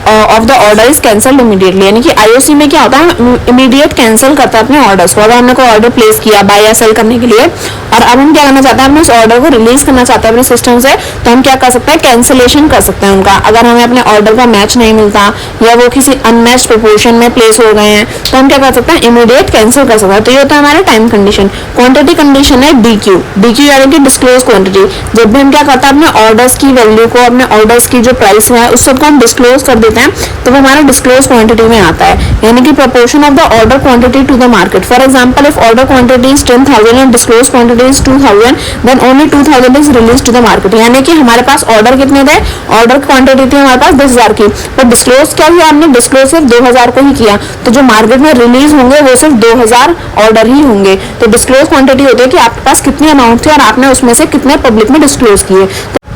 of the order is cancel immediately, यानी कि आईओसी में क्या होता है, इमीडिएट कैंसिल करता है अपने ऑर्डर्स को। अगर हमने कोई ऑर्डर प्लेस किया बाय या सेल करने के लिए और अब हम क्या करना चाहते हैं, हम उस ऑर्डर को रिलीज करना चाहते हैं अपने सिस्टम से, तो हम क्या कर सकते हैं, कैंसिलेशन कर सकते हैं उनका। अगर हमें अपने ऑर्डर का मैच नहीं मिलता या वो किसी अनमैच्ड प्रोपोर्शन में प्लेस हो गए हैं तो हम क्या कर सकते हैं, इमीडिएट कैंसिल कर सकते हैं। तो ये होता है हमारा टाइम कंडीशन। क्वांटिटी कंडीशन है डीक्यू। डीक्यू यानी कि डिस्क्लोज क्वांटिटी। जब भी हम क्या करते हैं, अपने ऑर्डर्स की वैल्यू को, अपने ऑर्डर्स की जो प्राइस है उस सबको हम डिस्क्लोज कर देते हैं तो वो हमारा डिस्क्लोज क्वांटिटी में आता है, यानी कि proportion of the order quantity to the market. For example if order quantity is 10,000 and disclose quantity is 2,000 then only 2,000 is release to the market, यानी कि हमारे पास ऑर्डर कितने थे, ऑर्डर क्वांटिटी थी हमारे पास 10,000 की, पर डिस्क्लोज क्या किया हमने, डिस्क्लोज सिर्फ 2,000 को ही किया। तो जो मार्केट में रिलीज होंगे वो सिर्फ 2,000 ऑर्डर ही होंगे। तो डिस्क्लोज क्वांटिटी होती है कि आपके पास कितनी अमाउंट थी और आपने उसमें से कितने पब्लिक में डिस्क्लोज किए।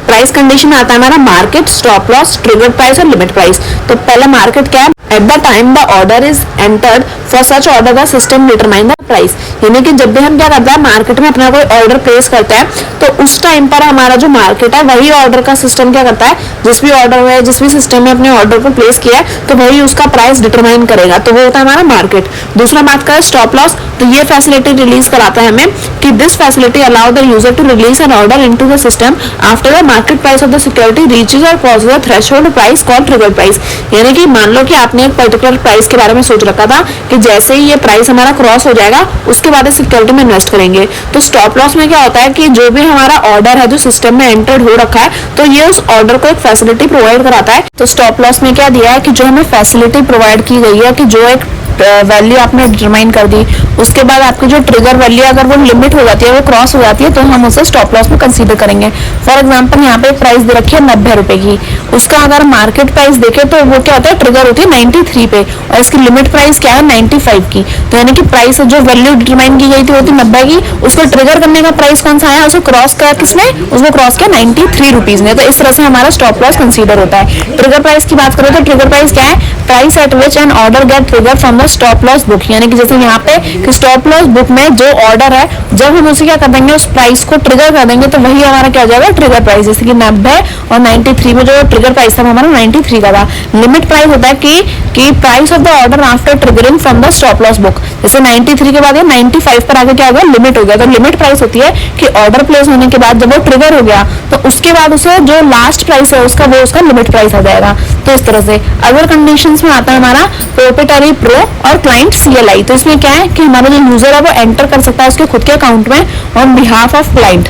प्राइस कंडीशन आता है हमारा market, stop loss, trigger price और लिमिट प्राइस। तो पहला मार्केट क्या है, at the time the order is entered for such order the system determine the price, यानी कि जब भी हम क्या करते हैं, मार्केट में अपना कोई ऑर्डर प्लेस करते हैं तो उस टाइम पर हमारा जो मार्केट है वही ऑर्डर का सिस्टम क्या करता है, जिस भी ऑर्डर में, जिस भी सिस्टम में अपने ऑर्डर को प्लेस किया है तो वही उसका प्राइस डिटरमाइन करेगा। तो वो होता है हमारा मार्केट। दूसरा बात करें स्टॉप लॉस, तो ये फैसिलिटी रिलीज कराता है हमें कि this facility allow the user to release an order into the system after the market price of the security reaches और crosses the threshold price called trigger price, यानी कि मान लो कि आपने एक पर्टिकुलर प्राइस के बारे में सोच रखा था कि जैसे ही ये प्राइस हमारा क्रॉस हो जाएगा उसके बाद सिक्योरिटी में इन्वेस्ट करेंगे। तो स्टॉप लॉस में क्या होता है कि जो भी हमारा ऑर्डर है जो सिस्टम में एंटर्ड हो रखा है तो ये उस ऑर्डर को एक फैसिलिटी प्रोवाइड कराता है। तो स्टॉप लॉस में क्या दिया है कि जो हमें फैसिलिटी प्रोवाइड की गई है कि जो एक वैल्यू आपने डिटरमाइन कर दी, उसके बाद आपकी जो ट्रिगर वैल्यू अगर वो लिमिट हो जाती है, वो क्रॉस हो जाती है, तो हम उसे स्टॉप लॉस में कंसीडर करेंगे। फॉर एग्जांपल यहाँ पे एक प्राइस दे रखी है 90 रुपए की, उसका अगर मार्केट प्राइस देखे तो वो क्या होता है, ट्रिगर होती है 93 पे और इसकी लिमिट प्राइस क्या है 95 की। तो यानी कि प्राइस जो वैल्यू डिटरमाइन की गई थी वो थी 90 की, उसको ट्रिगर करने का प्राइस कौन सा आया, उसको क्रॉस किया किसने, उसको क्रॉस किया 93 रुपीज ने। तो इस तरह से हमारा स्टॉप लॉस कंसीडर होता है। ट्रिगर प्राइस की बात करें तो ट्रिगर प्राइस क्या है, price at which an order get trigger from the stop loss book, यानी कि जैसे यहाँ पे कि स्टॉप लॉस बुक में जो ऑर्डर है जब हम उसे क्या कर देंगे, उस प्राइस को ट्रिगर कर देंगे तो वही हमारा क्या हो जाएगा, ट्रिगर प्राइस। जैसे कि 90 और 93 में जो ट्रिगर प्राइस था हमारा 93 का था। लिमिट प्राइस होता है कि price of the order after triggering from the stop loss book. जैसे 93 के बाद ये 95 पर आगे क्या हो गया, लिमिट हो गया। तो लिमिट प्राइस होती है कि ऑर्डर प्लेस होने के बाद जब वो ट्रिगर हो गया तो उसके बाद उसे जो लास्ट प्राइस है उसका वो उसका लिमिट प्राइस आ जाएगा। तो इस तरह से अदर कंडीशंस में आता है हमारा प्रोप्राइटरी प्रो और क्लाइंट CLI। तो इसमें क्या है कि हमारा जो यूजर है वो एंटर कर सकता है उसके खुद के अकाउंट में ऑन बिहाफ ऑफ क्लाइंट।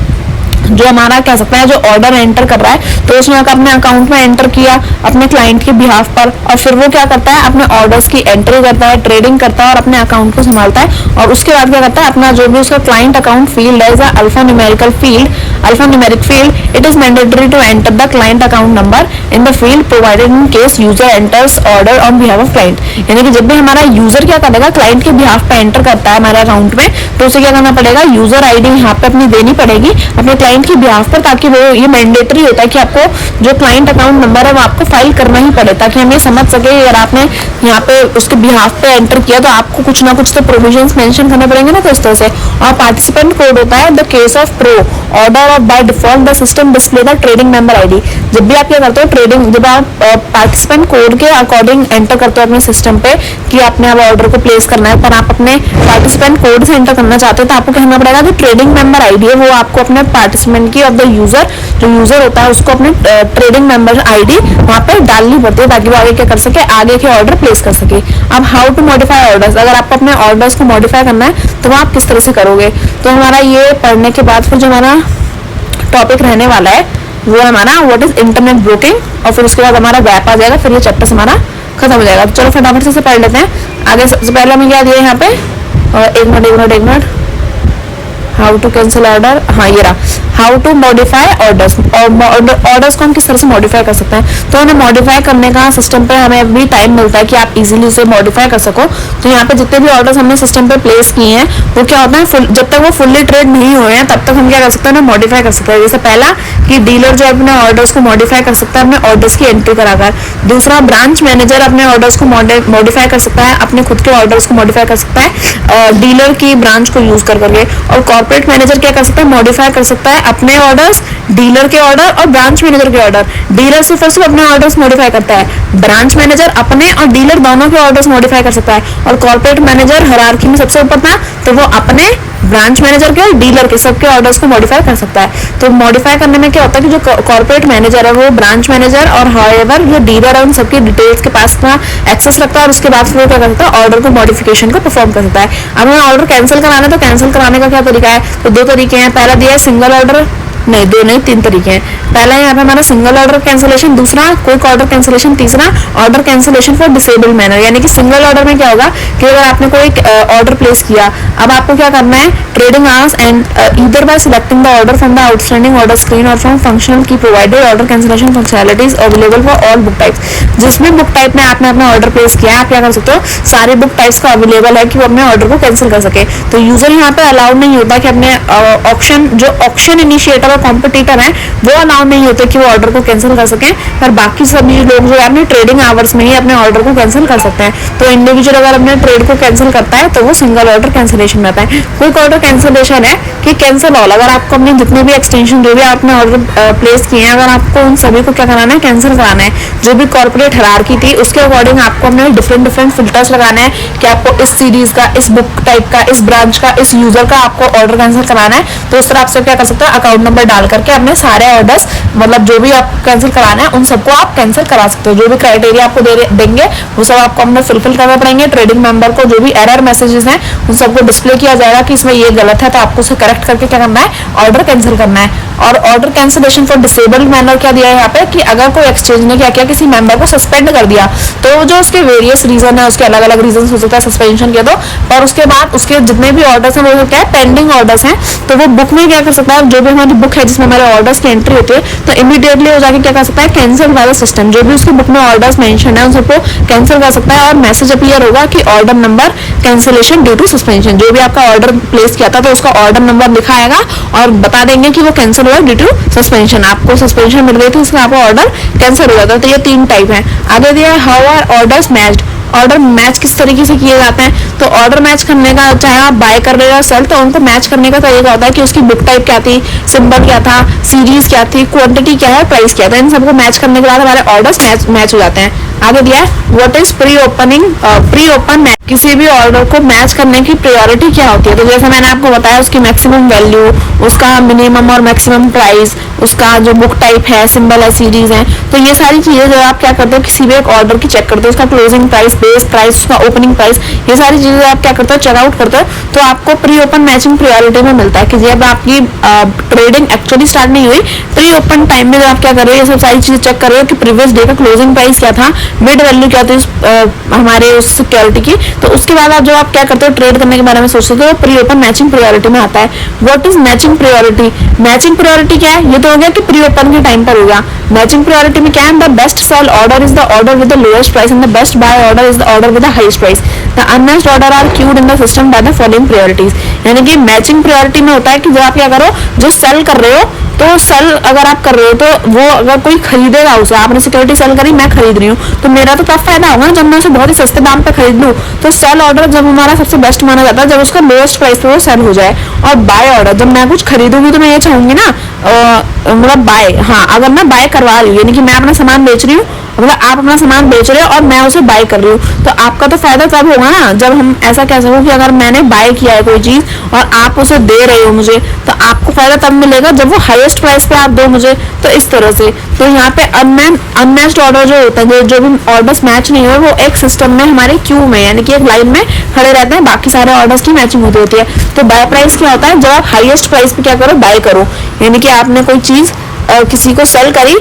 जो हमारा कह सकते हैं जो ऑर्डर एंटर कर रहा है तो उसने अपने अकाउंट में एंटर किया अपने क्लाइंट के बिहाफ पर, और फिर वो क्या करता है अपने ऑर्डर्स की एंट्री करता है, ट्रेडिंग करता है और अपने अकाउंट को संभालता है। और उसके बाद क्या करता है, अपना जो भी उसका क्लाइंट अकाउंट फील्ड है alpha numeric field, it is mandatory to enter the client account number in the field provided in case user enters order on behalf of client. यानी कि जब भी हमारा यूजर क्या करेगा, क्लाइंट के बिहाफ पे एंटर करता है हमारे अकाउंट में, तो उसे क्या करना पड़ेगा, यूजर ID यहाँ पे अपनी देनी पड़ेगी अपने क्लाइंट के बिहाफ पर, ताकि वो ये मैंडेटरी होता है कि आपको जो क्लाइंट अकाउंट नंबर है वो आपको फाइल करना ही पड़े, ताकि हम ये समझ सके अगर आपने यहाँ पे उसके बिहाफ पे एंटर किया तो आपको कुछ ना कुछ तो प्रोविजंस मेंशन करने पड़ेंगे ना। तो इस तरह से। और पार्टिसिपेंट कोड होता है the case of pro order of by default the system display the trading member ID। जब भी आप क्या करते हो ट्रेडिंग, जब आप पार्टिसिपेंट कोड के अकॉर्डिंग एंटर करते हो अपने सिस्टम पे कि आपने अब ऑर्डर को प्लेस करना है, पर आप अपने पार्टिसिपेंट कोड से एंटर करना चाहते हो तो आपको कहना पड़ेगा कि ट्रेडिंग मेंबर ID है वो आपको अपने पार्टिसिपेंट की ऑफ द यूजर, जो यूजर होता है उसको अपने ट्रेडिंग मेंबर ID वहाँ पे डालनी पड़ती है ताकि वो आगे क्या कर सके, आगे के ऑर्डर प्लेस कर सके। अब हाउ टू मॉडिफाई ऑर्डर्स, अगर आपको अपने ऑर्डर्स को मॉडिफाई करना है तो वो आप किस तरह से करोगे। तो हमारा ये पढ़ने के बाद फिर जो हमारा टॉपिक रहने वाला है वो है हमारा व्हाट इज इंटरनेट ब्रोकिंग, और फिर उसके बाद हमारा गैप आ जाएगा, फिर ये चैप्टर हमारा खत्म हो जाएगा। तो चलो फटाफट से पढ़ लेते हैं। आगे सबसे पहले हमें क्या दिया यहाँ पे, एक minute, how to cancel order, हाँ ये रहा, हाउ टू मॉडिफाई ऑर्डर्स। और ऑर्डर्स को हम किस तरह से मॉडिफाई कर सकते हैं, तो उन्हें मॉडिफाई करने का सिस्टम पे हमें भी टाइम मिलता है कि आप इजीली उसे मॉडिफाई कर सको। तो यहाँ पे जितने भी ऑर्डर्स हमने सिस्टम पे प्लेस किए हैं वो क्या होता है, जब तक वो फुल्ली ट्रेड नहीं हुए हैं तब तक हम क्या कर सकते हैं, उन्हें मॉडिफाई कर सकते हैं। जैसे पहला कि डीलर जो अपने ऑर्डर्स को मॉडिफाई कर सकता है अपने ऑर्डर्स की एंट्री कराकर। दूसरा, ब्रांच मैनेजर अपने ऑर्डर्स को मॉडिफाई कर सकता है, अपने खुद के ऑर्डर्स को मॉडिफाई कर सकता है डीलर की ब्रांच को यूज करके। और कॉर्पोरेट मैनेजर क्या कर सकता है, मॉडिफाई कर सकता है अपने ऑर्डर्स, डीलर के ऑर्डर और ब्रांच मैनेजर के ऑर्डर। डीलर सिर्फ और सिर्फ अपने ऑर्डर्स मॉडिफाई करता है, ब्रांच मैनेजर अपने और डीलर दोनों के ऑर्डर्स मॉडिफाई कर सकता है। और कॉर्पोरेट मैनेजर हायरार्की में सबसे ऊपर था तो वो अपने, ब्रांच मैनेजर के और डीलर के सबके ऑर्डर्स को मॉडिफाई कर सकता है। तो मॉडिफाई करने में क्या होता है कि जो कॉर्पोरेट मैनेजर है वो ब्रांच मैनेजर और हाउएवर जो डीलर है उन सबकी डिटेल्स के पास अपना एक्सेस रखता है, और उसके बाद फिर वो क्या करता है, ऑर्डर को मॉडिफिकेशन को परफॉर्म कर सकता है। अब हमें ऑर्डर कैंसिल कराना है तो कैंसिल कराने का क्या तरीका है, तो दो तरीके हैं। पहला दिया है सिंगल ऑर्डर, नहीं दो नहीं तीन तरीके हैं। पहला यहाँ पे हमारा सिंगल ऑर्डर कैंसिलेशन, दूसरा क्विक ऑर्डर कैंसिलेशन, तीसरा order cancellation for disabled manner. यानी कि सिंगल ऑर्डर में क्या होगा कि अगर आपने कोई ऑर्डर प्लेस किया, अब आपको क्या करना है, trading hours and either by selecting the order from the outstanding order screen और फ्रॉम फंक्शनल की provided order cancellation functionalities available for all book types. जिस भी बुक टाइप में आपने अपना ऑर्डर प्लेस किया है आप क्या कर सकते हो, सारे बुक टाइप्स का अवेलेबल है कि वो अपने ऑर्डर को कैंसिल कर सके। तो यूजर यहाँ पे अलाउड नहीं होता कि अपने ऑप्शन इनिशिएटर और कॉम्पिटिटर है वो अलाउ नहीं होते कि वो ऑर्डर को कैंसिल कर सकें, पर बाकी सभी लोग जो है अपने ट्रेडिंग आवर्स में ही अपने ऑर्डर को कैंसिल कर सकते हैं। तो इंडिविजुअल अगर अपने ट्रेड को कैंसिल करता है तो वो सिंगल ऑर्डर कैंसिलेशन में आता है। क्विक ऑर्डर कैंसिलेशन है कि कैंसिल ऑल, अगर आपको अपने जितने भी एक्सटेंशन जो भी आपने ऑर्डर प्लेस किए हैं अगर आपको उन सभी को क्या कराना है, कैंसिल कराना है। जो भी कॉर्पोरेट हायरार्की थी उसके अकॉर्डिंग आपको अपने डिफरेंट फिल्टर्स लगाना है कि आपको इस सीरीज का, इस बुक टाइप का, इस ब्रांच का, इस यूजर का आपको ऑर्डर कैंसिल कराना है। तो इस तरह आप सब क्या कर सकते हो, अकाउंट नंबर डाल करके अपने सारे ऑर्डर्स, मतलब जो भी आप कैंसिल कराना है उन सबको आप कैंसिल करा सकते हो। जो भी क्राइटेरिया आपको देंगे वो सब आपको अपने फुलफिल करना पड़ेंगे। ट्रेडिंग मेंबर को जो भी एरर मैसेजेस हैं उन सबको डिस्प्ले किया जाएगा कि इसमें ये गलत है, तो आपको उसे करेक्ट करके क्या करना है, ऑर्डर कैंसिल करना है। और order cancellation for disabled manner क्या दिया है यहाँ पे कि अगर कोई एक्सचेंज ने क्या किया, किसी मेंबर को सस्पेंड कर दिया, तो जो उसके वेरियस रीजन है, उसके अलग अलग रीजन हो सकता है सस्पेंशन के, तो और उसके बाद उसके जितने भी ऑर्डर्स हैं वो क्या है, पेंडिंग ऑर्डर्स हैं, तो वो बुक में क्या कर सकता है, जो भी हमारी बुक है जिसमें हमारे ऑर्डर्स की एंट्री होती है तो इमीडिएटली हो जाके क्या कर सकता है, कैंसिल वाला सिस्टम, जो भी उसकी बुक में ऑर्डर्स मेंशन है उन सबको कैंसिल कर सकता है। और मैसेज अपीयर होगा कि order number cancellation due to suspension. जो भी आपका ऑर्डर प्लेस किया था तो उसका ऑर्डर नंबर लिखा आएगा और बता देंगे कि वो कैंसिल हुआ ड्यू टू सस्पेंशन। आपको सस्पेंशन मिल गई थी इसलिए आपका ऑर्डर कैंसिल हो जाता है। तो ये तीन टाइप है। आगे दिया है how are orders matched. Order match किस तरीके से किए जाते हैं। तो ऑर्डर मैच करने का, चाहे आप बाय कर रहे हो सेल, तो उनको मैच करने का तरीका होता है कि उसकी बुक टाइप क्या थी, सिंबल क्या था, सीरीज क्या थी, क्वांटिटी क्या है, प्राइस क्या था। इन सबको मैच करने के बाद हमारे ऑर्डर्स मैच हो जाते हैं। आगे दिया है व्हाट इज प्री ओपन किसी भी ऑर्डर को मैच करने की प्रायोरिटी क्या होती है। तो जैसे मैंने आपको बताया, उसकी मैक्सिमम वैल्यू, उसका मिनिमम और मैक्सिमम प्राइस, उसका जो बुक टाइप है, सिंबल है, सीरीज है। तो ये सारी चीजें जो आप क्या करते हो किसी भी एक ऑर्डर की चेक करते हो, उसका क्लोजिंग प्राइस, बेस प्राइस, उसका ओपनिंग प्राइस, ये सारी चीजें आप क्या करते हो चेकआउट करते हो, तो आपको प्री ओपन मैचिंग प्रायोरिटी में मिलता है कि जब आपकी ट्रेडिंग एक्चुअली स्टार्ट नहीं हुई, प्री ओपन टाइम में जब आप क्या कर रहे हो, ये सब सारी चीजें चेक कर रहे हो कि प्रीवियस डे का क्लोजिंग प्राइस क्या था, मिड वैल्यू क्या थी हमारे उस सिक्योरिटी की। तो उसके बाद आप जो आप क्या करते हो ट्रेड करने के बारे में सोचते हो, प्री ओपन मैचिंग प्रायोरिटी में आता है। What is matching priority? Matching priority क्या है? ये तो हो गया कि प्री ओपन के टाइम पर होगा। मैचिंग प्रायोरिटी में क्या है? The best sell order is the order with the lowest price and the best buy order is the order with the highest price. The unmatched order are queued in the system by the following priorities. यानी कि मैचिंग प्रायोरिटी में होता है कि जो आप क्या करो, जो सेल कर रहे हो, तो सेल अगर आप कर रहे हो तो वो अगर कोई खरीदेगा उसे, आपने सिक्योरिटी सेल करी, मैं खरीद रही हूँ, तो मेरा तो तब फायदा होगा जब मैं उसे बहुत ही सस्ते दाम पे खरीद लूँ। तो सेल ऑर्डर जब हमारा सबसे बेस्ट माना जाता है जब उसका लोएस्ट प्राइस पे वो सेल हो जाए। और बाय ऑर्डर, जब मैं कुछ खरीदूंगी तो मैं ये चाहूंगी ना, मतलब बाय, हाँ, अगर मैं बाय करवा रही हूँ, यानी कि मैं अपना सामान बेच रही हूँ, मतलब आप अपना सामान बेच रहे हो और मैं उसे बाय कर रही हूँ, तो आपका तो फायदा तब होगा ना जब हम ऐसा कह सको कि अगर मैंने बाय किया है कोई चीज और आप उसे दे रहे हो मुझे, तो आपको फायदा तब मिलेगा जब वो हाईएस्ट प्राइस पे आप दो मुझे। तो इस तरह से, तो यहाँ पे अनमैच्ड ऑर्डर जो होता है, जो भी ऑर्डर्स मैच नहीं हुए, वो एक सिस्टम में हमारे क्यू में, यानी कि एक लाइन में खड़े रहते हैं, बाकी सारे ऑर्डर्स की मैचिंग होती है। तो बाय प्राइस क्या होता है? जब आप हाईएस्ट प्राइस पे क्या करो, बाय करो, यानी कि आपने कोई चीज किसी को सेल करी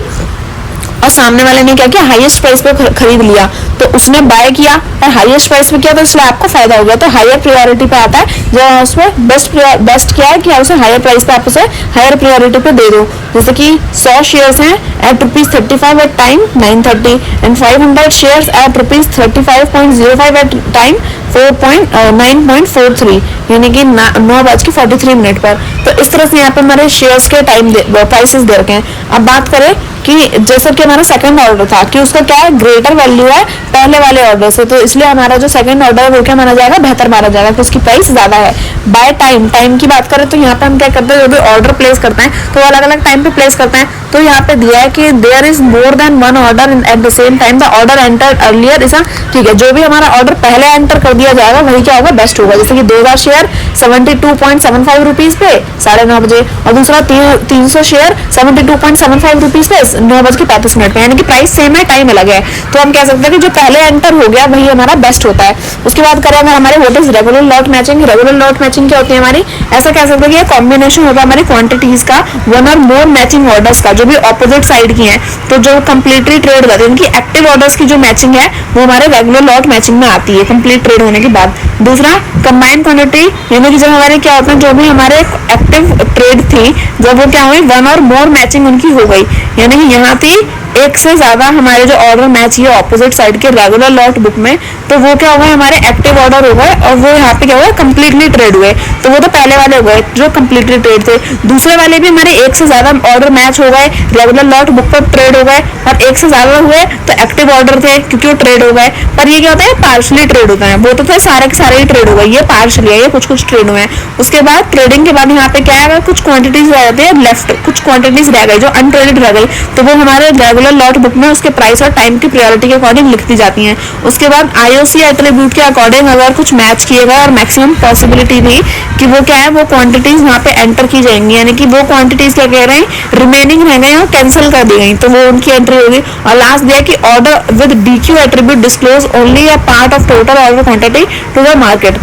और सामने वाले ने क्या किया, हाईएस्ट प्राइस पे खरीद लिया, तो उसने बाय किया और हाईएस्ट प्राइस पे किया, तो इसलिए आपको फायदा हो गया। तो हायर प्रायोरिटी पे आता है जो उसमें बेस्ट क्या है कि उसे हायर प्राइस पे आप उसे हायर प्रायोरिटी पे दे दो। जैसे कि 100 शेयर्स हैं at ₹35 at time 9:30 and 500 shares at ₹35.05 at time 9.43, यानी कि 9:43 पर। तो इस तरह से यहाँ पे हमारे शेयर्स के टाइम प्राइसेस दे रखे हैं। अब बात करें कि जैसे कि हमारा सेकंड ऑर्डर था कि उसका क्या है, ग्रेटर वैल्यू है पहले वाले ऑर्डर से, तो इसलिए हमारा जो सेकंड ऑर्डर है वो क्या माना जाएगा, बेहतर माना जाएगा कि उसकी प्राइस ज्यादा है। बाय टाइम की बात करें तो यहाँ पे हम क्या करते हैं, जो भी ऑर्डर प्लेस करते हैं तो अलग अलग टाइम पे प्लेस करते हैं। तो यहाँ पे दिया है कि there is more than one order at the same time, the order enter earlier is, ठीक है, जो भी हमारा ऑर्डर पहले एंटर कर दिया जाएगा वही क्या होगा, बेस्ट होगा। जैसे कि 2000 शेयर 72.75 रुपीज पे 9:30 बजे, और दूसरा 300 शेयर 72.75 रुपीज पे 9:35 पे, यानी कि प्राइस सेम है, टाइम अलग है। तो हम कह सकते हैं कि जो पहले एंटर हो गया वही हमारा बेस्ट होता है। उसके बाद करें अगर हमारे what is regular lot matching. Regular lot matching क्या होती है हमारी, ऐसा कह सकते हैं कि ये कॉम्बिनेशन होगा हमारी क्वांटिटीज का, वन और मोर मैचिंग ऑर्डर्स का, जो भी ऑपोजिट साइड की हैं, तो जो कंप्लीटली ट्रेड होती है उनकी एक्टिव ऑर्डर्स की जो मैचिंग है वो हमारे रेगुलर लॉट मैचिंग में आती है कंप्लीट ट्रेड होने के बाद। दूसरा कंबाइंड क्वांटिटी, यानी कि जब हमारे क्या होता है, जो भी हमारे एक्टिव ट्रेड थी जब वो क्या हुई, वन और मोर मैचिंग उनकी हो गई, यानी कि यहाँ थी एक से ज्यादा हमारे जो ऑर्डर मैच हुए ऑपोजिट साइड के रेगुलर लॉट बुक में, तो वो क्या हो गए, हमारे एक्टिव ऑर्डर हो गए और वो यहाँ पे क्या हुआ, कंप्लीटली ट्रेड हुए। तो वो तो पहले वाले हो गए जो कंप्लीटली ट्रेड थे। दूसरे वाले भी हमारे एक से ज्यादा ऑर्डर मैच हो गए, रेगुलर लॉट बुक पर ट्रेड हो गए, और एक से ज्यादा हुए तो एक्टिव ऑर्डर थे क्योंकि वो ट्रेड हो गए। पर ये क्या होता है, पार्शली ट्रेड होता है, वो तो थे सारे के सारे ही ट्रेड हो गए, ये पार्शली है, ये कुछ कुछ ट्रेड हुए हैं। उसके बाद ट्रेडिंग के बाद यहाँ पे क्या है, कुछ क्वांटिटीज रह जाती है लेफ्ट, कुछ क्वांटिटीज रह गई जो अनट्रेडेड रह गई, तो वो हमारे रेगुलर लॉट बुक में उसके प्राइस और टाइम की प्रायोरिटी के अकॉर्डिंग लिख दी जाती हैं। उसके बाद आईओसी एट्रीब्यूट के अकॉर्डिंग अगर कुछ मैच किए गए और मैक्सिमम पॉसिबिलिटी थी कि वो क्या है, वो क्वांटिटीज वहाँ पे एंटर की जाएंगी, यानी कि वो क्वांटिटीज क्या कह रहे हैं, रिमेनिंग रह गई और कैंसिल कर दी गई, तो वो उनकी एंट्री होगी। और लास्ट दिया कि order with DQ attribute disclose only a part of total order quantity to the market.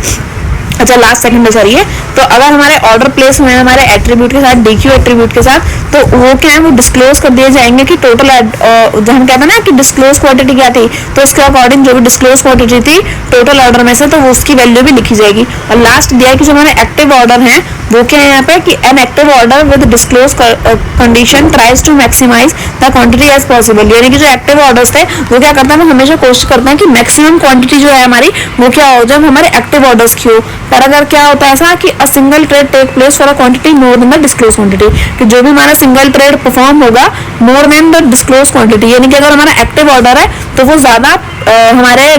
अच्छा, लास्ट सेकंड में सॉरी है, तो अगर हमारे ऑर्डर प्लेस हुए हैं हमारे एट्रीब्यूट के साथ, डीक्यू एट्रीब्यूट के साथ, तो वो क्या है, वो डिस्क्लोज कर दिए जाएंगे कि टोटल, जो हम कहते हैं ना कि डिस्क्लोज क्वांटिटी क्या थी, तो उसके अकॉर्डिंग जो भी डिस्क्लोज क्वांटिटी थी टोटल ऑर्डर में से, तो वो उसकी वैल्यू भी लिखी जाएगी। और लास्ट दिया है कि जो हमारे एक्टिव ऑर्डर हैं वो क्या है यहाँ पे, कि an active order with disclose condition tries to maximize the quantity as possible, यानी कि जो एक्टिव ऑर्डर्स थे वो क्या करते हैं, वो हमेशा कोशिश करते हैं कि मैक्सिमम क्वांटिटी जो है हमारी वो क्या हो, जब हमारे एक्टिव ऑर्डर्स की हो। पर अगर क्या होता है ऐसा कि a single trade take place for a quantity more than the disclose quantity, कि जो भी हमारा सिंगल ट्रेड परफॉर्म होगा more than the disclose quantity, यानी कि अगर हमारा एक्टिव ऑर्डर है तो वो ज्यादा हमारे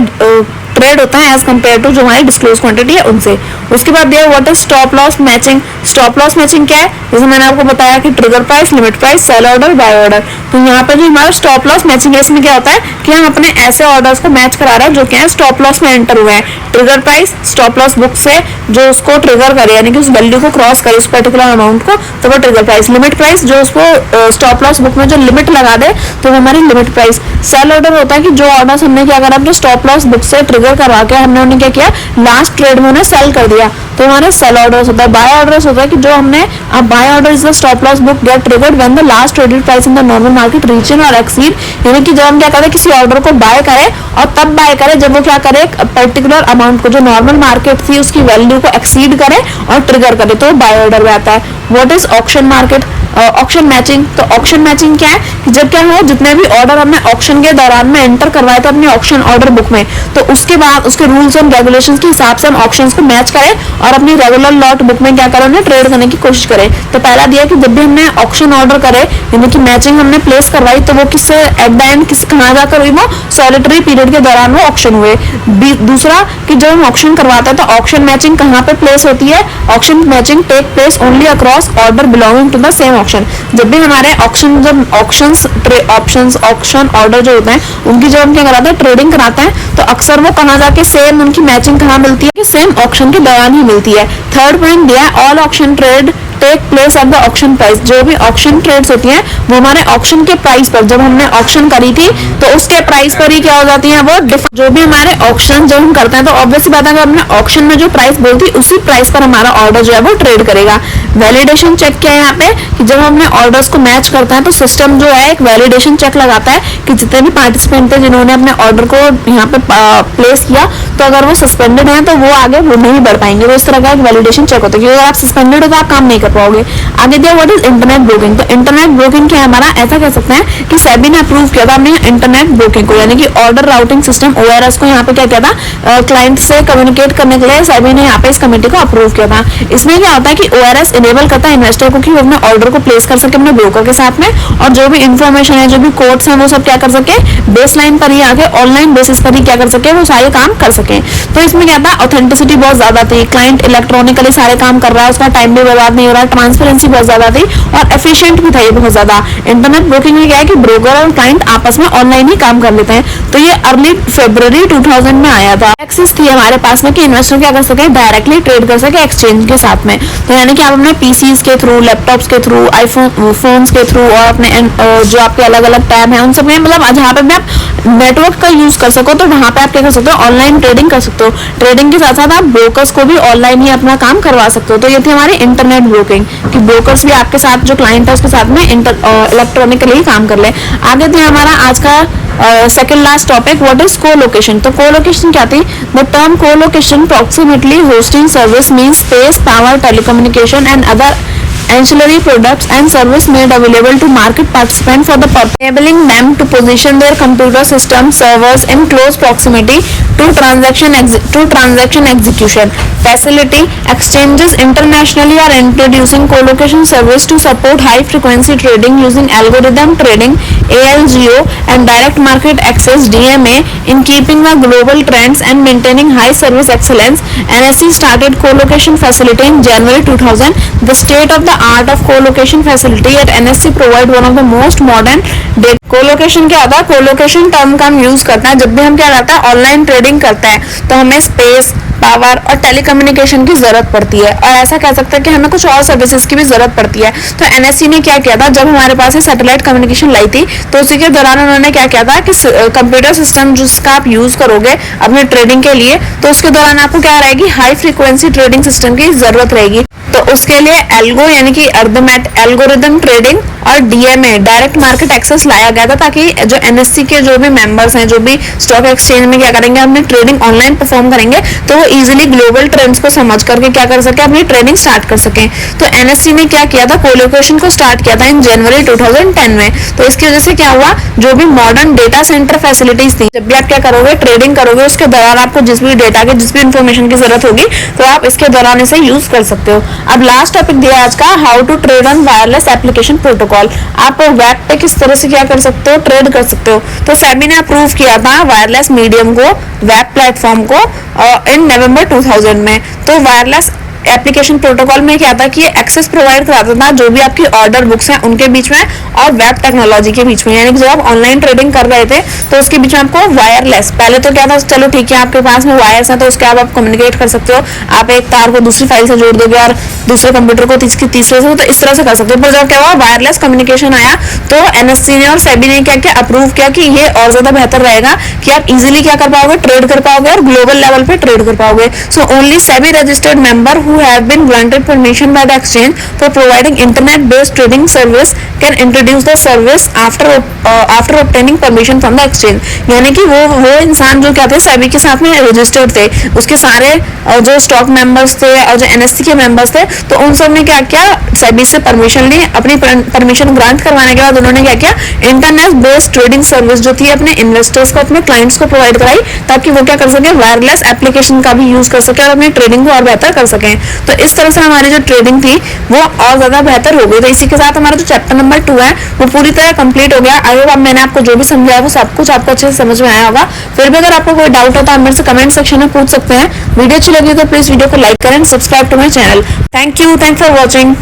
ट्रेड होता है एज कम्पेयर टू जो हमारी डिस्क्लोज क्वांटिटी है उनसे। उसके बाद दिया what is stop loss matching. Stop loss matching क्या है, जैसे मैंने आपको बताया कि trigger price, limit price, sell order, buy order. तो यहाँ पे जो हमारा स्टॉप लॉस मैचिंग है इसमें क्या होता है कि हम अपने ऐसे ऑर्डर्स को मैच करा रहे हैं जो क्या है स्टॉप लॉस में एंटर हुए हैं। Trigger price stop loss book से जो उसको ट्रिगर करे यानी कि उस वैल्यू को क्रॉस करे उस पर्टिकुलर अमाउंट को, तो वो ट्रिगर प्राइस। लिमिट प्राइस जो उसको स्टॉप लॉस बुक में जो लिमिट लगा दे तो वो हमारी लिमिट प्राइस। सेल ऑर्डर होता है कि जो ऑर्डर्स हमने क्या करा अपने स्टॉप लॉस बुक से ट्रिगर करवा के हमने उन्हें क्या किया लास्ट ट्रेड में उन्हें सेल कर दिया, तो हमारे सेल ऑर्डर्स होता है। बाय ऑर्डर्स होता है कि जो हमने buy order is the stop loss book get triggered when the last traded price in the normal market reach in or exceed, यानी कि जब हम क्या करें किसी ऑर्डर को बाय करें और तब बाय करें जब वो क्या करे पर्टिकुलर अमाउंट को जो नॉर्मल मार्केट थी उसकी वैल्यू को एक्सीड करे और ट्रिगर करे, तो बाय ऑर्डर में आता है। What is auction market, auction matching. तो ऑक्शन मैचिंग क्या है कि जब क्या हो जितने भी ऑर्डर हमने ऑक्शन के दौरान में एंटर करवाए थे अपनी ऑक्शन ऑर्डर बुक में, तो उसके बाद उसके रूल्स एंड रेगुलेशंस के हिसाब से हम ऑक्शंस को मैच करें और अपनी रेगुलर लॉट बुक में क्या करें उन्हें ट्रेड करने की कोशिश करें। तो पहला दिया कि जब भी हमने ऑक्शन ऑर्डर करे यानी कि मैचिंग हमने प्लेस करवाई तो वो किससे एट द एंड किस कहाँ जाकर हुई, वो सॉलिटरी पीरियड के दौरान वो ऑक्शन हुए। दूसरा कि जब हम ऑक्शन करवाते हैं तो ऑक्शन मैचिंग कहाँ पे प्लेस होती है, auction matching take place only across order belonging to the same auction. जब भी हमारे ऑक्शन जब ऑक्शन ऑर्डर जो होते हैं उनकी जब हम क्या कराते हैं ट्रेडिंग कराते हैं तो अक्सर वो कहाँ जाके सेम उनकी मैचिंग कहाँ मिलती है कि सेम ऑक्शन के दौरान ही मिलती है। थर्ड पॉइंट दिया है all auction trade take place at the auction price. जो भी ऑक्शन ट्रेड्स होती हैं वो हमारे ऑक्शन के प्राइस पर, जब हमने ऑक्शन करी थी तो उसके प्राइस पर ही क्या हो जाती हैं वो जो भी हमारे ऑक्शन जब हम करते हैं तो ऑब्वियसली बात है कि हमने ऑक्शन में जो प्राइस बोलती उसी प्राइस पर हमारा ऑर्डर जो है वो ट्रेड करेगा। वैलिडेशन चेक क्या है यहाँ पे कि जब हमने ऑर्डर्स को मैच करते हैं तो सिस्टम जो है एक वैलिडेशन चेक लगाता है कि जितने भी पार्टिसिपेंट थे जिन्होंने अपने ऑर्डर को यहाँ पे प्लेस किया तो अगर वो सस्पेंडेड हैं तो वो आगे वो नहीं बढ़ पाएंगे। वो इस तरह का एक वैलिडेशन चेक होता है, क्योंकि अगर आप सस्पेंडेड हो तो आप काम नहीं कर पाओगे। आगे दिया व्हाट इज इंटरनेट ब्रोकिंग। तो इंटरनेट ब्रोकिंग क्या है हमारा, ऐसा कह सकते हैं कि सेबी ने अप्रूव किया था हमने इंटरनेट ब्रोकिंग को, यानी कि ऑर्डर राउटिंग सिस्टम ORS को यहाँ पे क्या किया था क्लाइंट से कम्युनिकेट करने के लिए सेबी ने यहाँ पे इस कमेटी को अप्रूव किया था। इसमें क्या होता है कि ORS इनेबल करता है इन्वेस्टर को कि वो अपने ऑर्डर को प्लेस कर सके अपने ब्रोकर के साथ में, और जो भी इंफॉर्मेशन है जो भी कोड्स हैं वो सब क्या कर सके बेसलाइन पर ही आगे ऑनलाइन बेसिस पर ही क्या कर सके वो सारे काम कर सके। तो इसमें क्या था ऑथेंटिसिटी बहुत ज्यादा थी, क्लाइंट इलेक्ट्रॉनिकली सारे काम कर रहा है, उसका टाइम भी बर्बाद नहीं हो रहा, ट्रांसपेरेंसी बहुत ज्यादा थी और एफिशिएंट भी था ये बहुत ज्यादा। इंटरनेट ब्रोकिंग में क्या है कि ब्रोकर और क्लाइंट आपस में ऑनलाइन ही काम कर लेते हैं। तो ये अर्ली फरवरी 2000 में आया था। एक्सेस थी हमारे पास में कि इन्वेस्टर क्या कर सके डायरेक्टली ट्रेड कर सके एक्सचेंज के साथ में। तो यानी कि आप अपने पीसीज के थ्रू, लैपटॉप्स के थ्रू, आईफोन फोन्स के थ्रू और अपने जो आपके अलग अलग टैब हैं उन सब में मतलब जहाँ पे भी आप नेटवर्क का यूज कर सको तो वहाँ पे आप क्या कर सकते हो ऑनलाइन ट्रेडिंग कर सकते हो। ट्रेडिंग के साथ साथ आप ब्रोकर्स को भी ऑनलाइन ही अपना काम करवा सकते हो। तो ये थी हमारी इंटरनेट ब्रोकिंग कि ब्रोकर्स भी आपके साथ जो क्लाइंट है उसके साथ में इलेक्ट्रॉनिकली ही काम कर ले। आगे थी हमारा आज का second last topic what is colocation. तो कोलोकेशन क्या थी, the term colocation approximately hosting service means space, power, telecommunication and other ancillary products and service made available to market participants for the purpose enabling them to position their computer system servers in close proximity to transaction execution facility. Exchanges internationally are introducing colocation service to support high frequency trading using algorithm trading ALGO and direct market access DMA in keeping the global trends and maintaining high service excellence. NSE started colocation facility in January 2000. The state of the art of co-location facility at NSE provide one of the most modern data. Colocation क्या होता है, कोलोकेशन टर्म का हम यूज करते हैं जब भी हम क्या रहता है ऑनलाइन ट्रेडिंग करते हैं तो हमें स्पेस, पावर और टेलीकम्युनिकेशन की जरूरत पड़ती है, और ऐसा कह सकते हैं कि हमें कुछ और सर्विसेज की भी जरूरत पड़ती है। तो एनएससी ने क्या किया था जब हमारे पास सैटेलाइट कम्युनिकेशन लाई थी तो उसी के दौरान उन्होंने क्या किया था कि कंप्यूटर सिस्टम जिसका आप यूज करोगे अपने ट्रेडिंग के लिए तो उसके दौरान आपको क्या रहेगी हाई फ्रीक्वेंसी ट्रेडिंग सिस्टम की जरूरत रहेगी। तो उसके लिए एल्गो यानी कि एल्गोरिदम ट्रेडिंग और डीएमए डायरेक्ट मार्केट एक्सेस लाया गया था, ताकि जो एनएससी के जो भी मेंबर्स हैं, जो भी स्टॉक एक्सचेंज में क्या करेंगे, अपनी ट्रेडिंग ऑनलाइन परफॉर्म करेंगे, तो वो इजीली ग्लोबल ट्रेंड्स को समझ करके क्या कर सके, अपनी ट्रेडिंग स्टार्ट कर सके। तो एनएससी ने क्या किया था, कोलोकेशन को स्टार्ट किया था इन जनवरी 2010 में। तो इसकी वजह से क्या हुआ, जो भी मॉडर्न डेटा सेंटर फैसिलिटीज थी, जब भी आप क्या करोगे, ट्रेडिंग करोगे, उसके दौरान आपको जिस भी डेटा की, जिस भी इंफॉर्मेशन की जरूरत होगी, तो आप इसके दौरान इसे यूज कर सकते हो। अब लास्ट टॉपिक दिया आज का, how to trade on wireless application protocol. आप वेब पे किस तरह से क्या कर सकते हो, ट्रेड कर सकते हो। तो सेबी ने अप्रूव किया था वायरलेस मीडियम को, वेब प्लेटफॉर्म को इन नवंबर 2000 में। तो वायरलेस एप्लीकेशन प्रोटोकॉल में क्या था कि ये एक्सेस प्रोवाइड कराता था जो भी आपकी ऑर्डर बुक्स हैं उनके बीच में और वेब टेक्नोलॉजी के बीच में, यानी कि जब आप ऑनलाइन ट्रेडिंग कर रहे थे तो उसके बीच में आपको वायरलेस, पहले तो क्या था, चलो ठीक है आपके पास में वायर्स हैं तो उसके आप कम्युनिकेट कर सकते हो, आप एक तार को दूसरी फाइल से जोड़ दोगे और दूसरे कंप्यूटर को तीसरे से, तो इस तरह से कर सकते हो। पर जब क्या हुआ, वायरलेस कम्युनिकेशन आया, तो एनएससी ने और सेबी ने क्या किया, अप्रूव किया कि ये और ज्यादा बेहतर रहेगा कि आप इजीली क्या कर पाओगे, ट्रेड कर पाओगे और ग्लोबल लेवल पे ट्रेड कर पाओगे। So only SEBI registered member who have been granted permission by the exchange for providing internet based trading service can introduce the service after obtaining permission from the exchange। यानी कि वो इंसान जो क्या थे, सेबी के साथ में रजिस्टर्ड थे, उसके सारे जो स्टॉक मेंबर्स थे और जो एनएससी के मेंबर्स थे, तो उन सब ने क्या किया, सेबी से परमिशन ली। अपनी परमिशन ग्रांट करवाने के बाद उन्होंने क्या किया, इंटरनेट बेस्ड ट्रेडिंग सर्विस जो थी अपने इन्वेस्टर्स को, अपने क्लाइंट्स को प्रोवाइड कराई, ताकि वो क्या कर सके, वायरलेस एप्लीकेशन का भी यूज कर सके और अपनी ट्रेडिंग को और बेहतर कर सके। तो इस तरह से हमारी जो ट्रेडिंग थी वो और ज्यादा बेहतर हो गई। तो इसी के साथ हमारा जो चैप्टर नंबर 2 है वो पूरी तरह कंप्लीट हो गया। आई होप अब मैंने आपको जो भी समझाया वो सब कुछ आपको अच्छे से समझ में आया होगा। फिर भी अगर आपको कोई डाउट हो तो आप मेरे से कमेंट सेक्शन में पूछ सकते हैं। वीडियो अच्छी लगी तो प्लीज वीडियो को लाइक करें, subscribe to my channel. Thank you, thanks for watching.